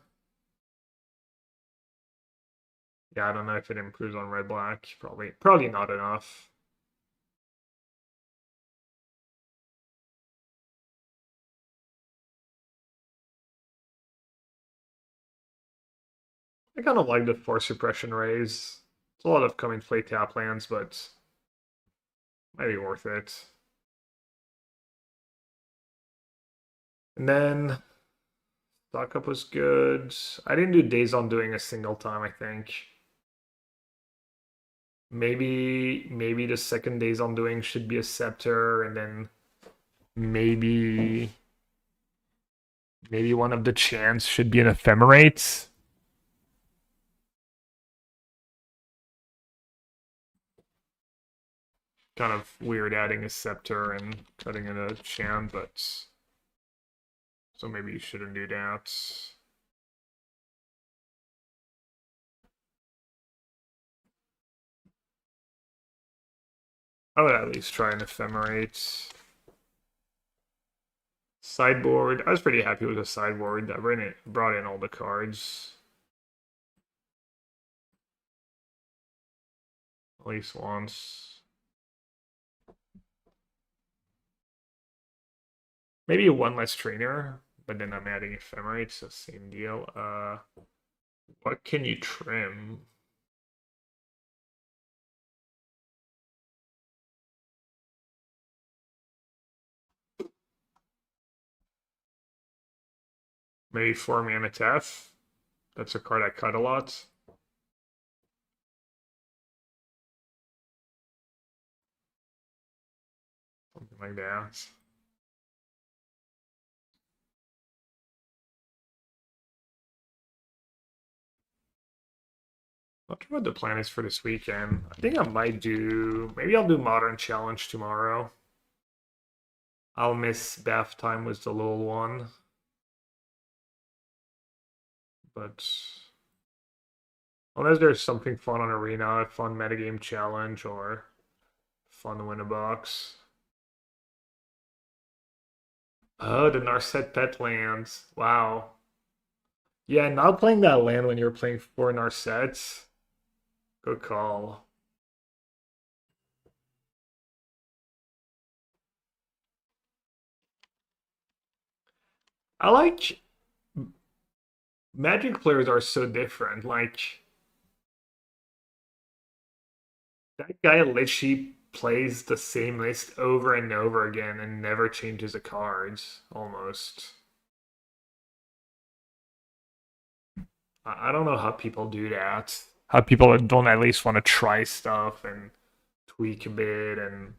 Yeah, I don't know if it improves on red black. Probably not enough. I kind of like the force suppression raise. It's a lot of coming play tap lands, but might be worth it. And then stock up was good. I didn't do Days on doing a single time, I think. Maybe the second Days on doing should be a scepter, and then maybe one of the chants should be an ephemerate. Kind of weird adding a scepter and cutting in a chant, but so maybe you shouldn't do that. I would at least try an ephemerate. Sideboard. I was pretty happy with the sideboard. Brought in all the cards. At least once. Maybe one less trainer, but then I'm adding ephemerate, so same deal. What can you trim? Maybe 4-mana Tef. That's a card I cut a lot. Something like that. Not sure what the plan is for this weekend. I think I might do. Maybe I'll do Modern Challenge tomorrow. I'll miss bath time with the little one. But unless there's something fun on Arena, a fun metagame challenge, or fun to win a box. Oh, the Narset Pet lands. Wow. Yeah, not playing that land when you're playing 4 Narsets. Good call. I like Magic players are so different. Like that guy literally plays the same list over and over again and never changes the cards almost. I don't know how people do that. How people don't at least want to try stuff and tweak a bit and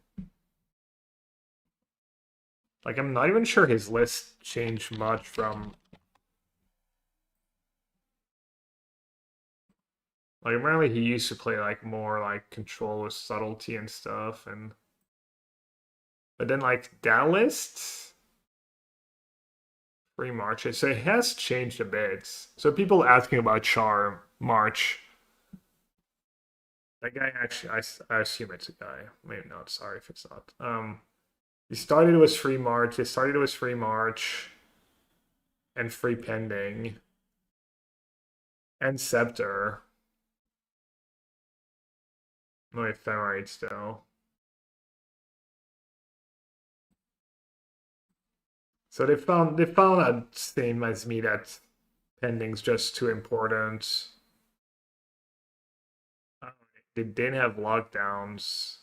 like I'm not even sure his list changed much from like apparently he used to play like more like control with subtlety and stuff and but then like that list free marches so it has changed a bit. So people asking about Charm March That guy actually, I assume it's a guy. Maybe not. Sorry if it's not. He started with free March. He started with free March and free pending and scepter. No ephemerate still. So they found that same as me that pending's just too important. They didn't have lockdowns.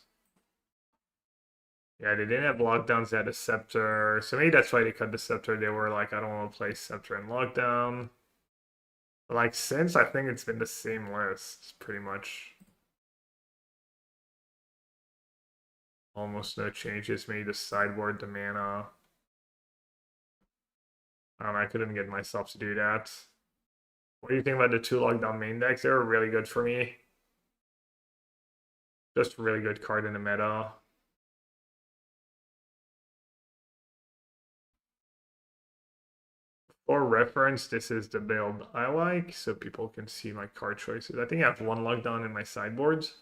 Yeah, they didn't have lockdowns. They had a scepter. So maybe that's why they cut the scepter. They were like, I don't want to play scepter and lockdown. But like since I think it's been the same list, pretty much. Almost no changes. Maybe the sideboard, the mana. I couldn't get myself to do that. What do you think about the two lockdown main decks? They were really good for me. Just a really good card in the meta. For reference, this is the build I like, so people can see my card choices. I think I have one lockdown in my sideboards.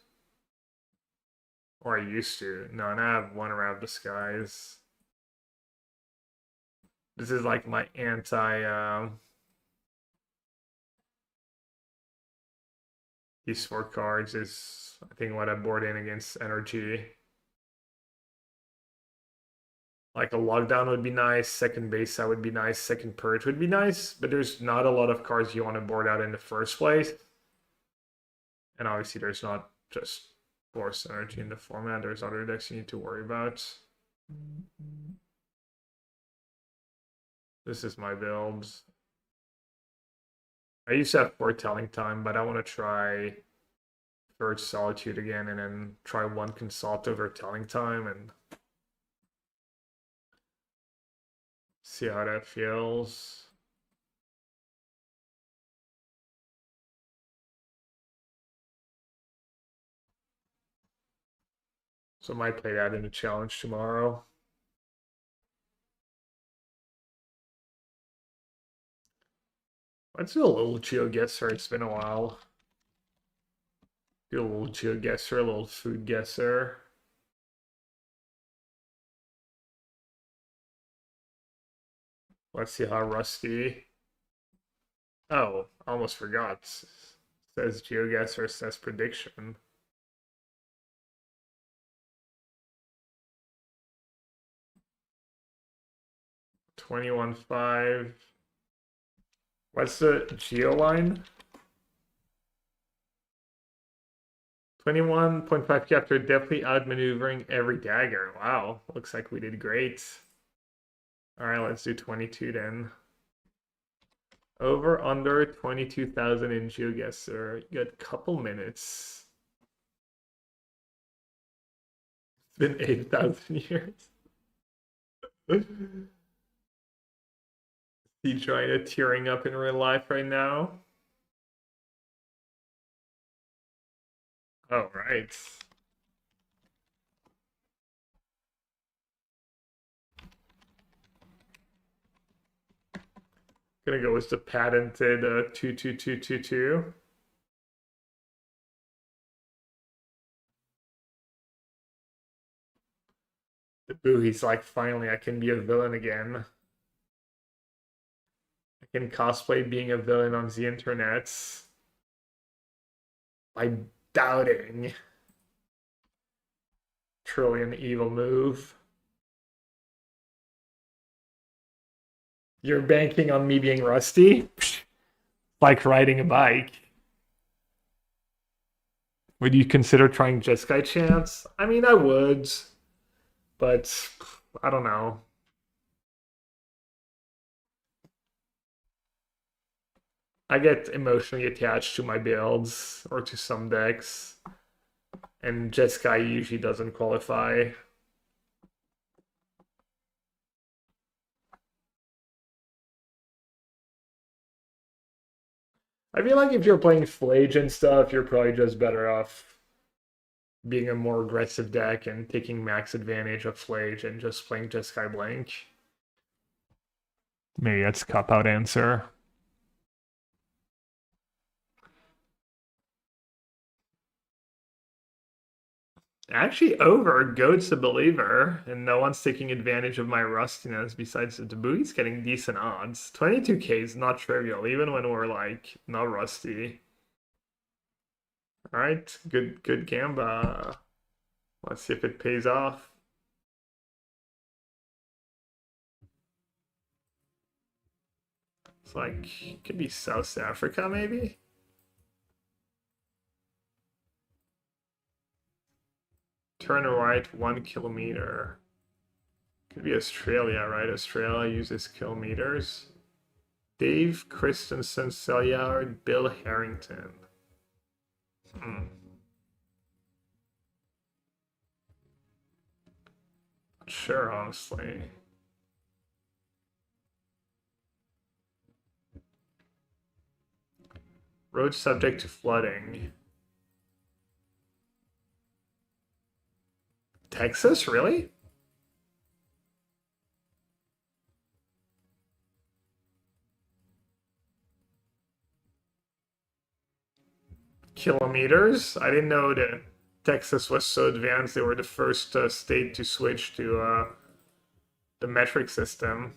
Or I used to. No, and I have one around the skies. This is like my anti these four cards is I think what I board in against energy. Like a lockdown would be nice, second base that would be nice, second purge would be nice, but there's not a lot of cards you want to board out in the first place. And obviously there's not just force energy in the format, there's other decks you need to worry about. This is my build. I used to have foretelling time, but I want to try Third Solitude again and then try one consult over telling time and see how that feels. So I might play that in a challenge tomorrow. Let's do a little GeoGuessr. It's been a while. Do a little GeoGuessr, a little food guesser. Let's see how rusty. Oh, almost forgot. Says GeoGuessr, says prediction. 21.5. What's the geo line? 21.5 after definitely outmaneuvering every dagger. Wow, looks like we did great. All right, let's do 22 then. Over under 22,000 in GeoGuessr. You got a couple minutes. It's been 8,000 years. He trying to tearing up in real life right now. Oh, right. Gonna go with the patented 22222. The boo, he's like, finally, I can be a villain again. I can cosplay being a villain on the internet by doubting. Truly an evil move. You're banking on me being rusty? Like riding a bike. Would you consider trying Jeskai Chance? I mean, I would, but I don't know. I get emotionally attached to my builds or to some decks, and Jeskai usually doesn't qualify. I feel like if you're playing Flage and stuff, you're probably just better off being a more aggressive deck and taking max advantage of Flage and just playing Jeskai Blank. Maybe that's a cop-out answer. Actually, over Goat's a believer, and no one's taking advantage of my rustiness besides the Taboo's getting decent odds. 22k is not trivial, even when we're like not rusty. Alright, good gamba. Let's see if it pays off. It's like, could be South Africa maybe? Turn right 1 kilometer. Could be Australia, right? Australia uses kilometers. Dave Christensen, Selyard, Bill Harrington. Sure, honestly. Road subject to flooding. Texas, really? Kilometers? I didn't know that Texas was so advanced. They were the first state to switch to the metric system.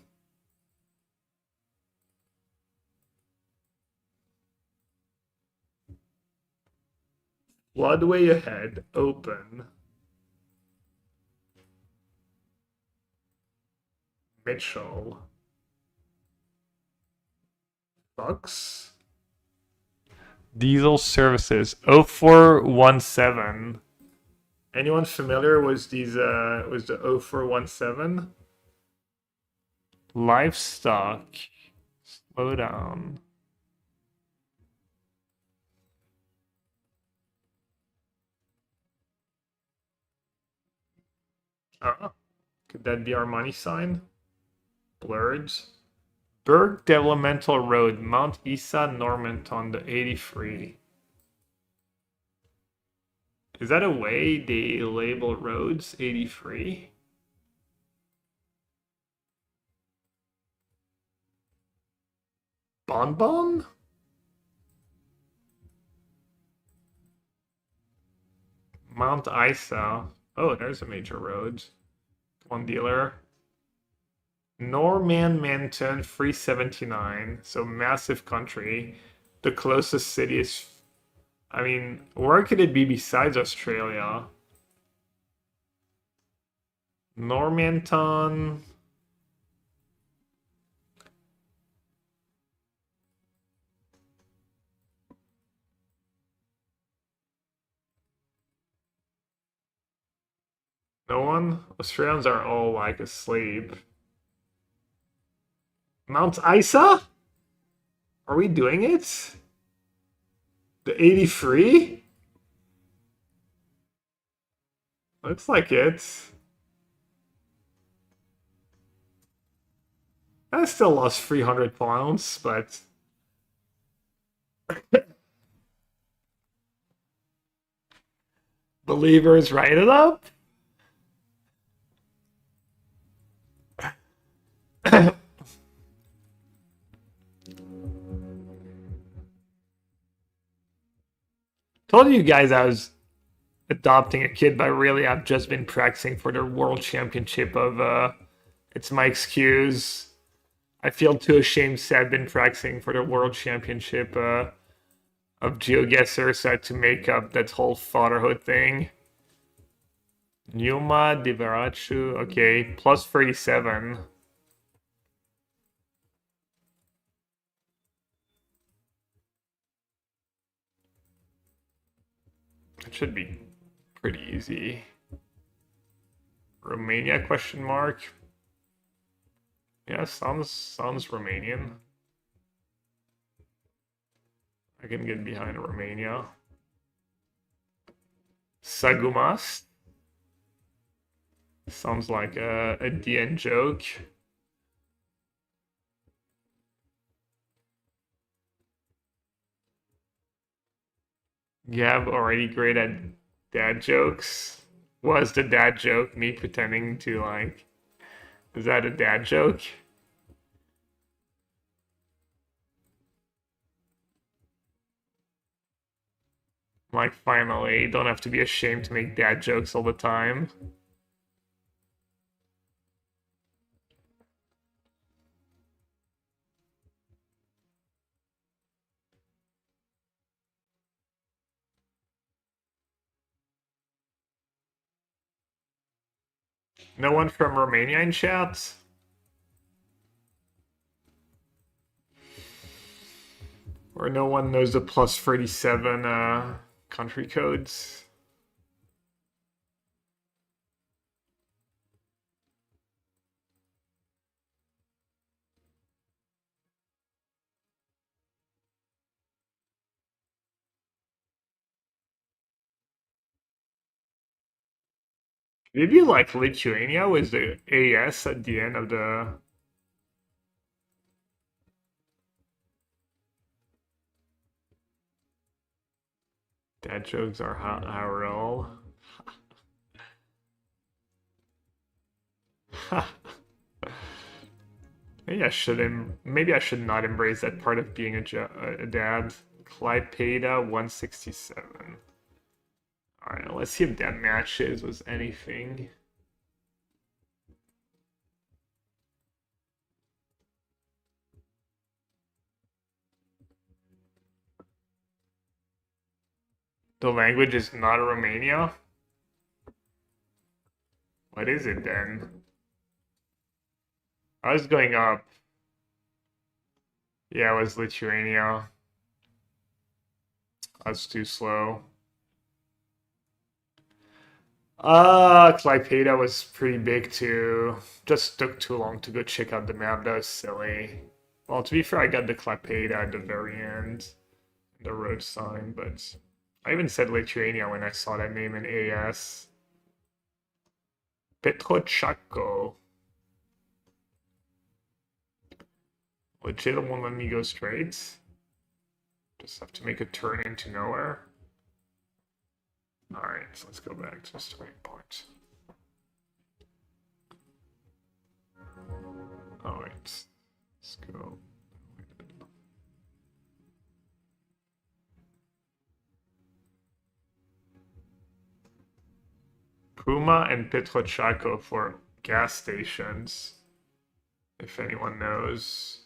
Floodway ahead, open. Mitchell. Bucks. Diesel services 0417. Anyone familiar with these was the 0417? Livestock. Slow down. Could that be our money sign? Blurred. Berg Developmental Road, Mount Isa, Normanton, the 83. Is that a way they label roads 83? Bonbon? Mount Isa. Oh, there's a major road. One dealer. Normanton 379. So massive country. The closest city is. I mean, where could it be besides Australia? Normanton. No one? Australians are all like asleep. Mount Isa? Are we doing it? The 83? Looks like it. I still lost 300 pounds, but believers write it up. Told you guys I was adopting a kid, but really I've just been practicing for the world championship of it's my excuse. I feel too ashamed to say I've been practicing for the world championship of GeoGuessr, so I had to make up that whole fatherhood thing. Yuma Divarachu, okay, plus 37. It should be pretty easy. Romania question mark. Yeah, sounds Romanian. I can get behind Romania. Sagumas. Sounds like a DN joke. Gab already great at dad jokes. Was the dad joke me pretending to like? Is that a dad joke? Like, finally, don't have to be ashamed to make dad jokes all the time. No one from Romania in chat? Or no one knows the plus 37 country codes? Maybe like Lithuania was the AS at the end of the... Dad jokes are real. Maybe I should not embrace that part of being a dad. Clypeda 167. Alright, let's see if that matches with anything. The language is not Romania? What is it then? I was going up. Yeah, it was Lithuania. That's too slow. Clypeda was pretty big too. Just took too long to go check out the map. That was silly. Well, to be fair, I got the Clypeda at the very end. The road sign, but I even said Lithuania when I saw that name in AS. Petrochako. Legit won't let me go straight. Just have to make a turn into nowhere. Alright, so let's go back to the starting point. Oh wait, let's go. Puma and Petrochako for gas stations, if anyone knows.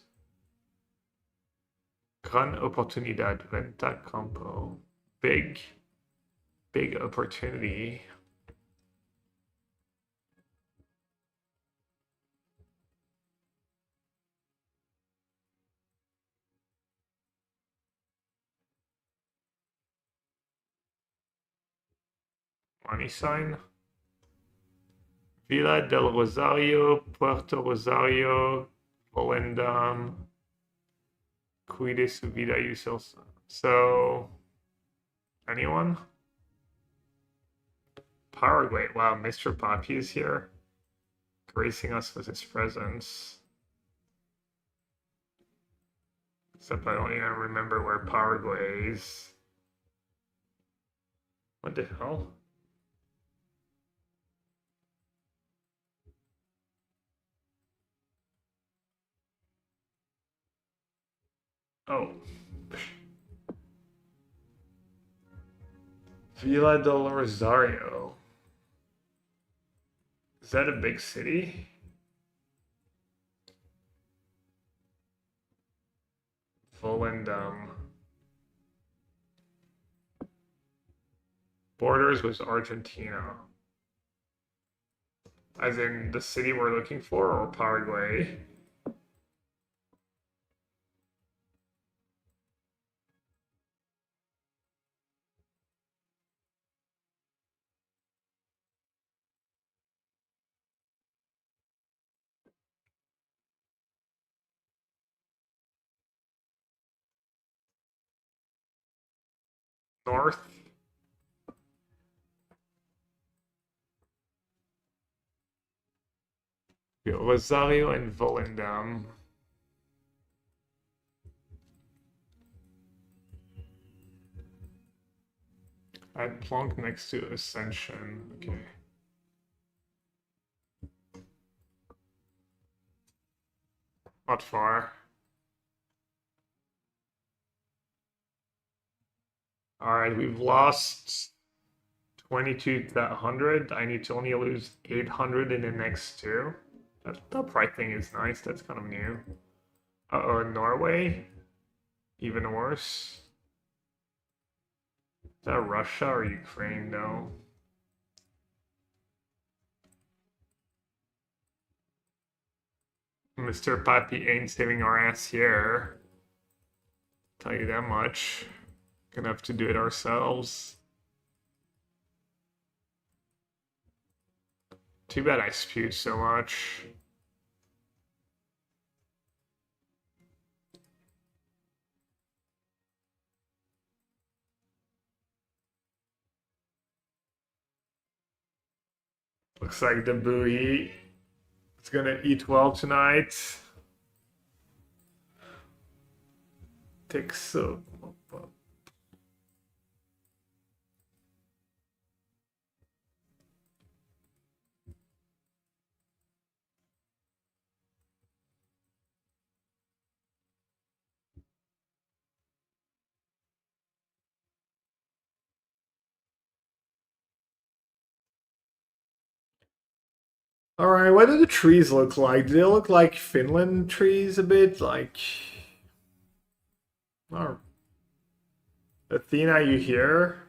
Gran oportunidad, venta campo. Big opportunity. Money sign. Villa del Rosario, Puerto Rosario, Volendam, Cuide su vida y So, anyone? Paraguay. Wow, Mr. Poppy is here, gracing us with his presence. Except I don't even remember where Paraguay is. What the hell? Oh. Villa del Rosario. Is that a big city? Volendam. Borders with Argentina. As in the city we're looking for, or Paraguay? North? Rosario and Volendam. I plonk next to Ascension. Okay. Not far. All right, we've lost 2200. I need to only lose 800 in the next two. That pride thing is nice. That's kind of new. Uh-oh, Norway? Even worse. Is that Russia or Ukraine, though? Mr. Papi ain't saving our ass here. Tell you that much. Gonna have to do it ourselves. Too bad I spewed so much. Looks like the buoy is gonna eat well tonight. Take so. All right, what do the trees look like? Do they look like Finland trees a bit? Like, or Athena, you here?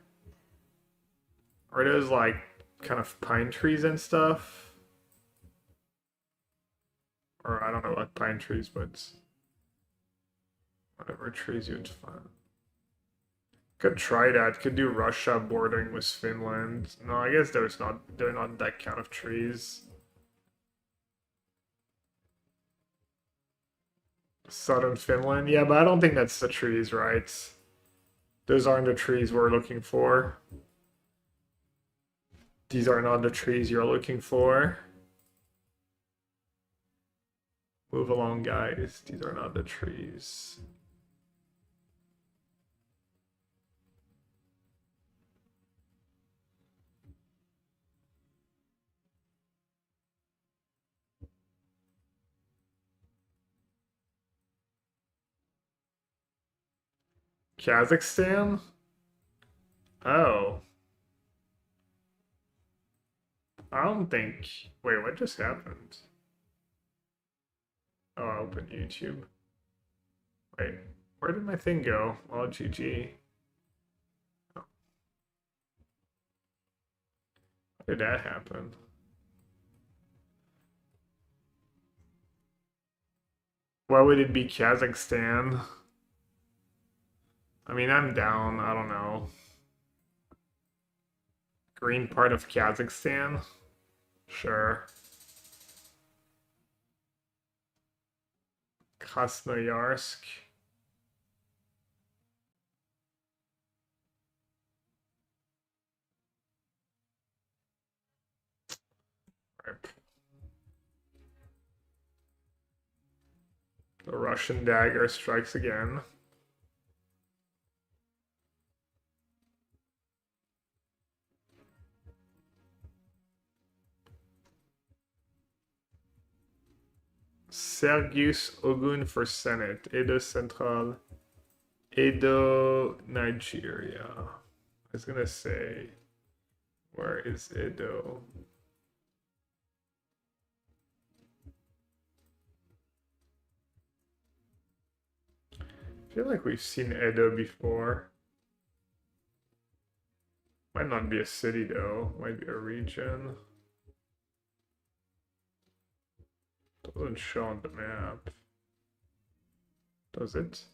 Are those like kind of pine trees and stuff? Or I don't know about pine trees, but whatever trees you'd find. Could try that. Could do Russia bordering with Finland. No, I guess they're not that kind of trees. Southern Finland. Yeah, but I don't think that's the trees, right? Those aren't the trees we're looking for. These are not the trees you're looking for. Move along, guys. These are not the trees. Kazakhstan? Oh. I don't think. Wait, what just happened? Oh, I opened YouTube. Wait, where did my thing go? Oh, GG. Oh. How did that happen? Why would it be Kazakhstan? I mean, I'm down. I don't know. Green part of Kazakhstan? Sure. Krasnoyarsk. Right. The Russian dagger strikes again. Sergius Ogun for Senate. Edo Central. Edo, Nigeria. I was gonna say, where is Edo? I feel like we've seen Edo before. Might not be a city though, might be a region. Doesn't show on the map. Does it?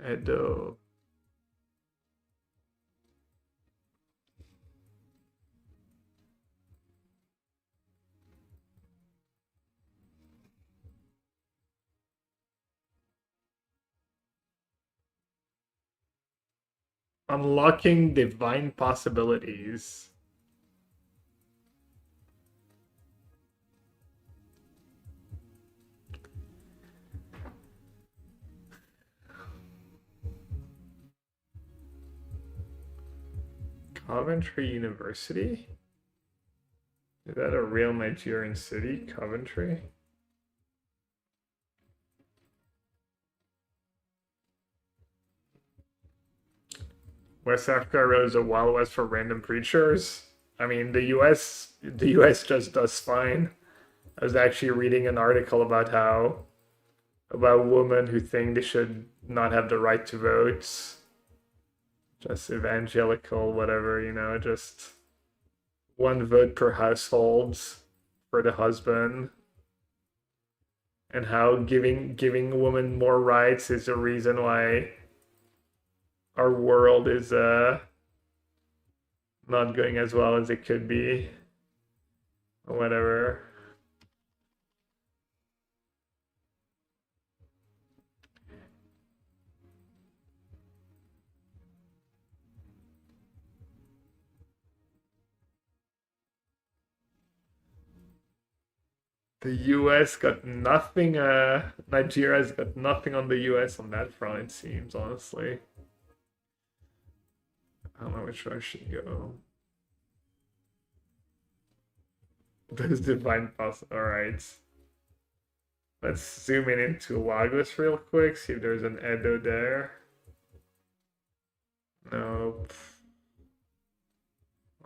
Edo. Unlocking divine possibilities. Coventry University? Is that a real Nigerian city, Coventry? West Africa really is a wild west for random preachers. I mean, the US just does fine. I was actually reading an article about about women who think they should not have the right to vote, just evangelical, whatever, just one vote per household for the husband, and how giving women more rights is the reason why our world is not going as well as it could be, or whatever. The US got nothing, Nigeria's got nothing on the US on that front, it seems, honestly. I don't know which way I should go. Those divine pass. Alright. Let's zoom in into Lagos real quick, see if there's an Edo there. Nope.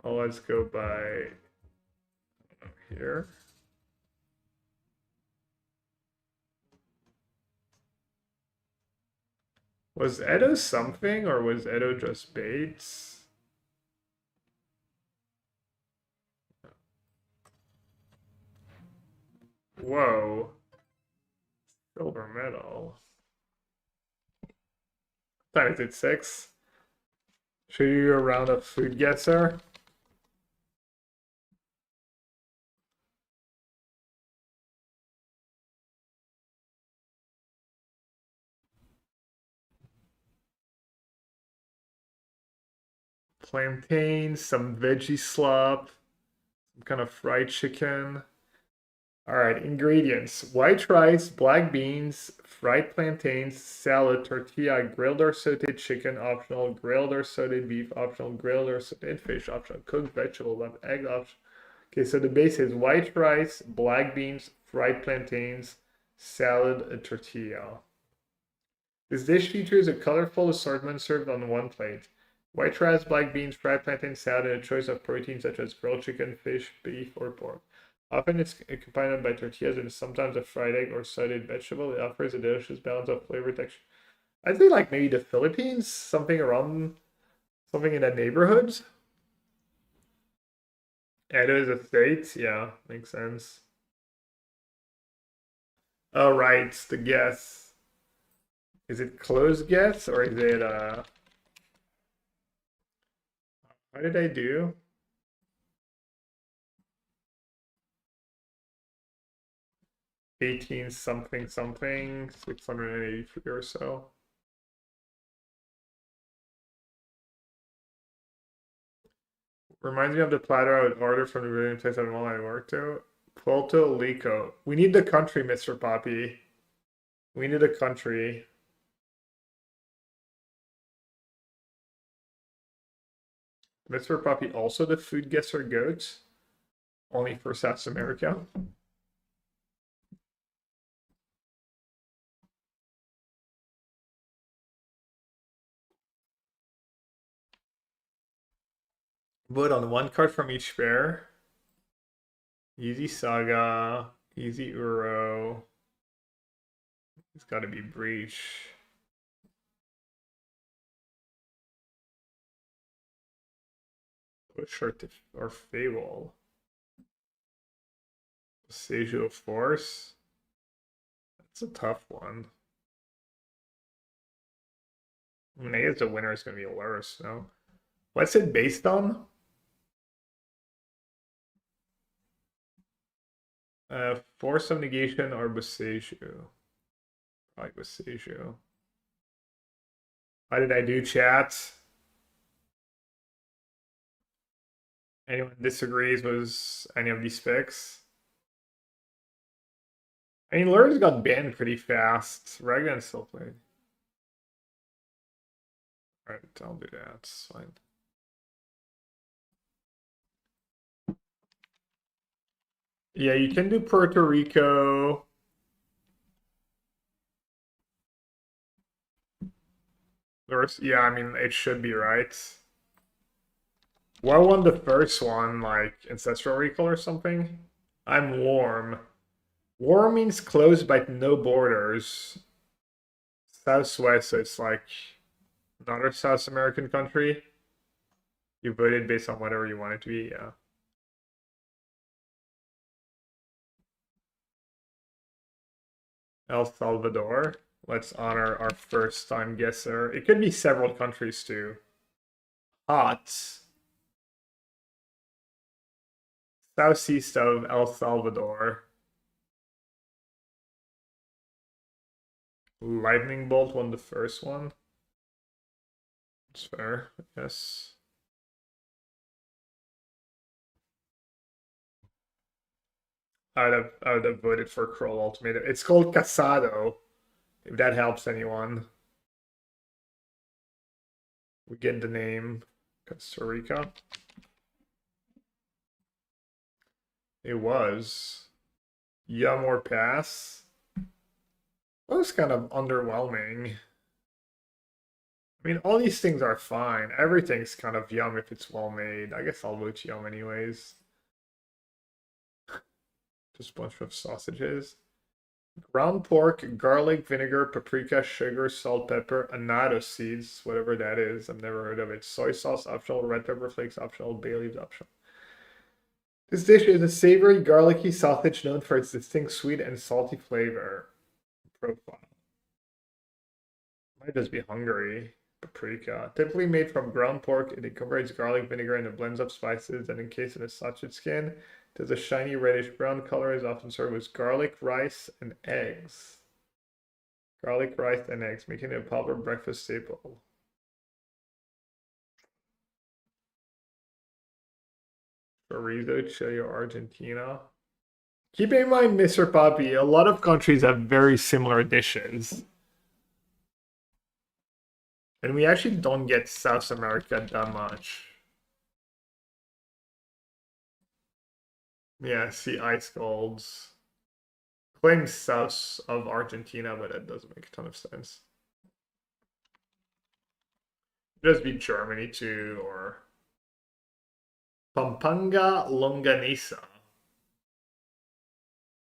Oh, let's go by here. Was Edo something, or was Edo just Bates? Whoa. Silver medal. Time is it 6? Show you a round of food guesser. Plantains, some veggie slop, some kind of fried chicken. All right, ingredients: white rice, black beans, fried plantains, salad, tortilla, grilled or sauteed chicken, optional, grilled or sauteed beef, optional, grilled or sauteed fish, optional, cooked vegetable, egg, optional. Okay, so the base is white rice, black beans, fried plantains, salad, and tortilla. This dish features a colorful assortment served on one plate. White rice, black beans, fried plantain salad, and a choice of proteins such as grilled chicken, fish, beef, or pork. Often it's accompanied by tortillas and sometimes a fried egg or sauteed vegetable. It offers a delicious balance of flavor texture. I'd say like maybe the Philippines, something in that neighborhood. Edo is a state, yeah, makes sense. Oh right, the guess. Is it closed guess or is it how did I do? 18 something something, 683 or so. Reminds me of the platter I would order from the Brazilian place at the mall I worked at. Puerto Rico. We need the country, Mr. Poppy. We need a country. Mr. Poppy also the food guesser goat? Only for South America. Vote on one card from each pair. Easy Saga, Easy Uro. It's got to be Breach. Push or Fable. Seiju Force. That's a tough one. I mean, I guess the winner is going to be Lurus, no? What's it based on? Force of Negation or Boseiju? Probably Boseiju. How did I do, chat? Anyone disagrees with any of these picks? I mean, Lurus got banned pretty fast. Raglan still played. Alright, I'll do that. It's fine. Yeah, you can do Puerto Rico. Or first? Yeah, I mean, it should be right. What won the first one? Like Ancestral Recall or something? I'm warm. Warm means close but no borders. Southwest, so it's like another South American country. You voted based on whatever you want it to be, yeah. El Salvador. Let's honor our first time guesser. It could be several countries too. Hot. Southeast of El Salvador. Lightning Bolt won the first one. It's fair, I guess. I would have voted for Kroll Ultimatum. It's called Casado, if that helps anyone. We get the name Costa Rica. It was Yum or Pass. That was kind of underwhelming. I mean, all these things are fine. Everything's kind of yum if it's well made. I guess I'll vote yum anyways. Just a bunch of sausages. Ground pork, garlic, vinegar, paprika, sugar, salt, pepper, annatto seeds, whatever that is. I've never heard of it. Soy sauce optional, red pepper flakes optional, bay leaves optional. This dish is a savory, garlicky sausage known for its distinct sweet and salty flavor profile. Might just be Hungary. Paprika. Typically made from ground pork, it incorporates garlic, vinegar, and a blend of spices and encased in a sausage skin. It has a shiny reddish brown color, is often served with garlic, rice, and eggs. Garlic, rice, and eggs, making it a popular breakfast staple. Chorizo, Chile, or Argentina. Keep in mind, Mr. Poppy, a lot of countries have very similar dishes. And we actually don't get South America that much. Yeah, see ice golds. Claims south of Argentina, but that doesn't make a ton of sense. Just be Germany too, or Pampanga Longanisa.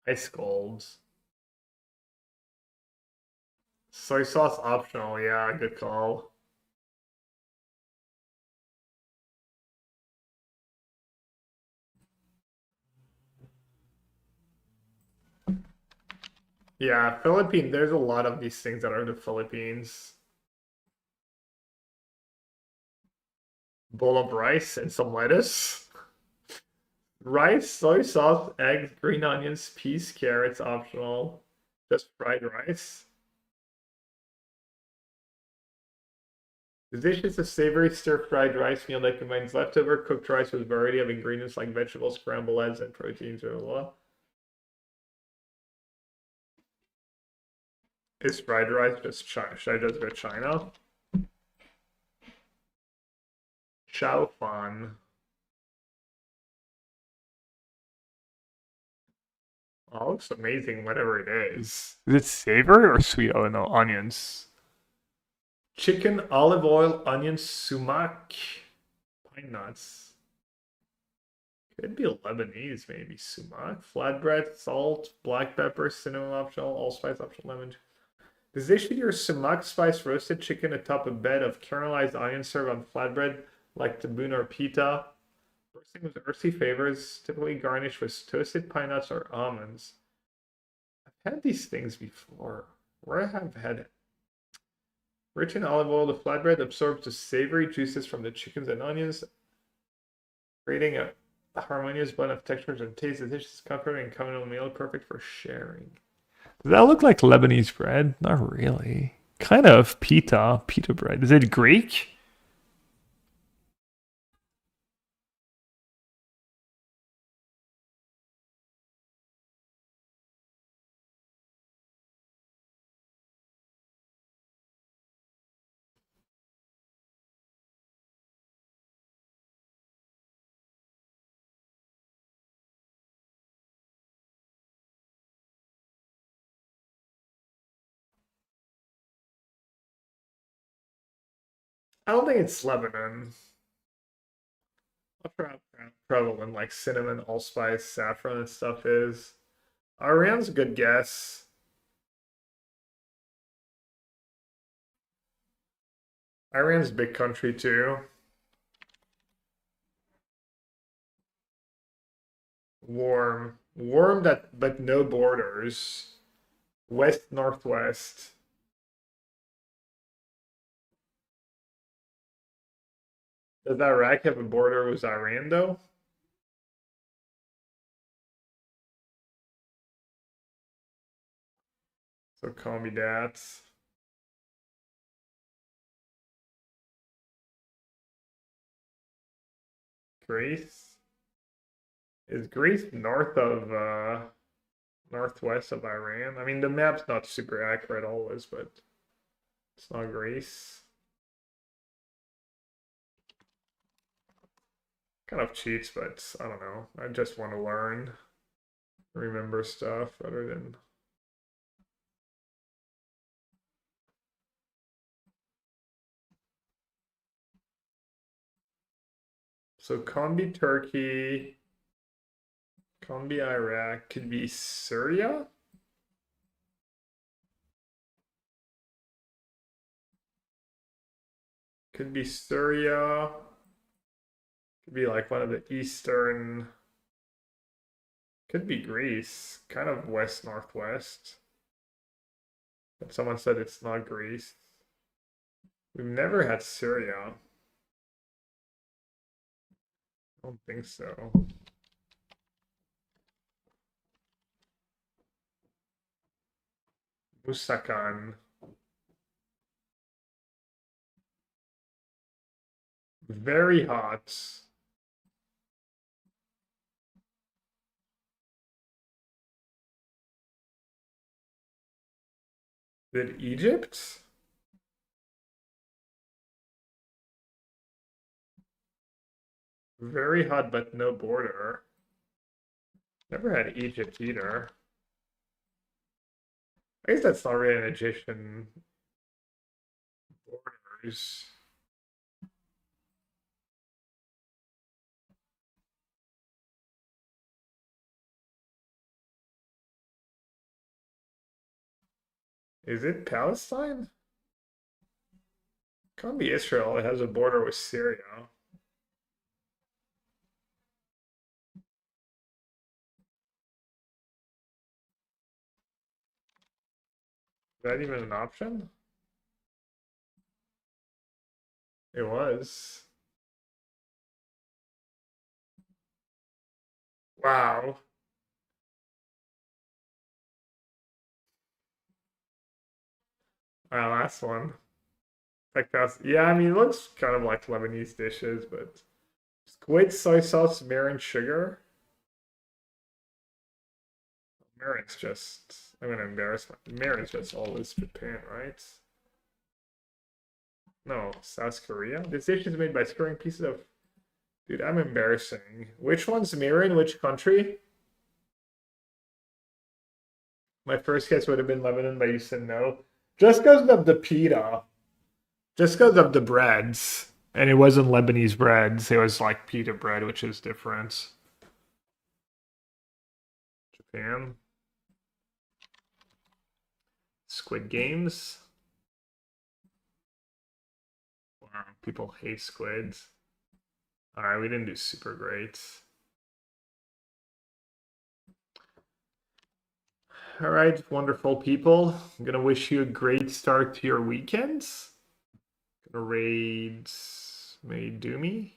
Ice golds. Soy sauce optional, yeah, good call. Yeah, Philippines, there's a lot of these things that are the Philippines. Bowl of rice and some lettuce. Rice, soy sauce, eggs, green onions, peas, carrots, optional. Just fried rice. The dish is a savory stir-fried rice meal that combines leftover cooked rice with a variety of ingredients like vegetables, scrambled eggs, and proteins. Blah, blah, blah. Is fried rice just China? Should I just go China? Chow Fan. Oh, looks amazing, whatever it is. Is it savory or sweet? Oh no, onions. Chicken, olive oil, onions, sumac, pine nuts. Could be Lebanese, maybe. Sumac, flatbread, salt, black pepper, cinnamon optional, allspice optional, lemon. This dish features sumac spice roasted chicken atop a bed of caramelized onions served on flatbread like tabbouleh or pita. Bursting with earthy flavors, typically garnished with toasted pine nuts or almonds. I've had these things before. Where I have had it. Rich in olive oil, the flatbread absorbs the savory juices from the chickens and onions, creating a harmonious blend of textures and tastes. The dish is comforting and communal meal, perfect for sharing. Does that look like Lebanese bread? Not really. Kind of pita bread. Is it Greek? I don't think it's Lebanon. Not sure how prevalent like cinnamon, allspice, saffron and stuff is. Iran's a good guess. Iran's a big country too. Warm. Warm that but no borders. West northwest. Does Iraq have a border with Iran though? So call me that. Greece? Is Greece north of northwest of Iran? I mean the map's not super accurate always, but it's not Greece. Kind of cheats, but I don't know. I just want to learn, remember stuff rather than. So can't be Turkey, can't be Iraq, could be Syria? Could be Syria. Could be like one of the eastern. Could be Greece, kind of west northwest. But someone said it's not Greece. We've never had Syria. I don't think so. Musakan. Very hot. Did Egypt? Very hot, but no border. Never had Egypt either. I guess that's not really an Egyptian borders. Is it Palestine? Can't be Israel. It has a border with Syria. Is that even an option? It was. Wow. Our last one. Like that's yeah, I mean it looks kind of like Lebanese dishes, but squid, soy sauce, mirin, sugar. Mirin's just I'm gonna embarrass my Mirin's just always Japan, right? No, South Korea. This dish is made by screwing pieces of dude, I'm embarrassing. Which one's mirin? Which country? My first guess would have been Lebanon, but you said no. Just because of the pita. Just because of the breads. And it wasn't Lebanese breads. It was like pita bread, which is different. Japan. Squid Games. Wow, people hate squids. Alright, we didn't do super great. Alright, wonderful people. I'm gonna wish you a great start to your weekends. Gonna raid Maydoomy.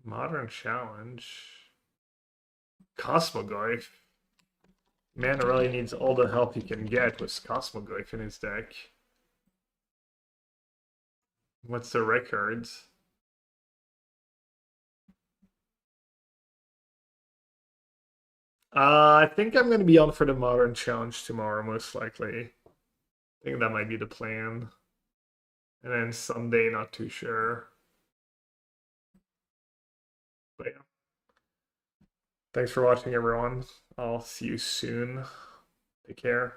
Modern Challenge. Cosmogoyf. Man really needs all the help he can get with Cosmogoyf in his deck. What's the records? I think I'm going to be on for the Modern Challenge tomorrow, most likely. I think that might be the plan. And then Sunday, not too sure. But yeah. Thanks for watching, everyone. I'll see you soon. Take care.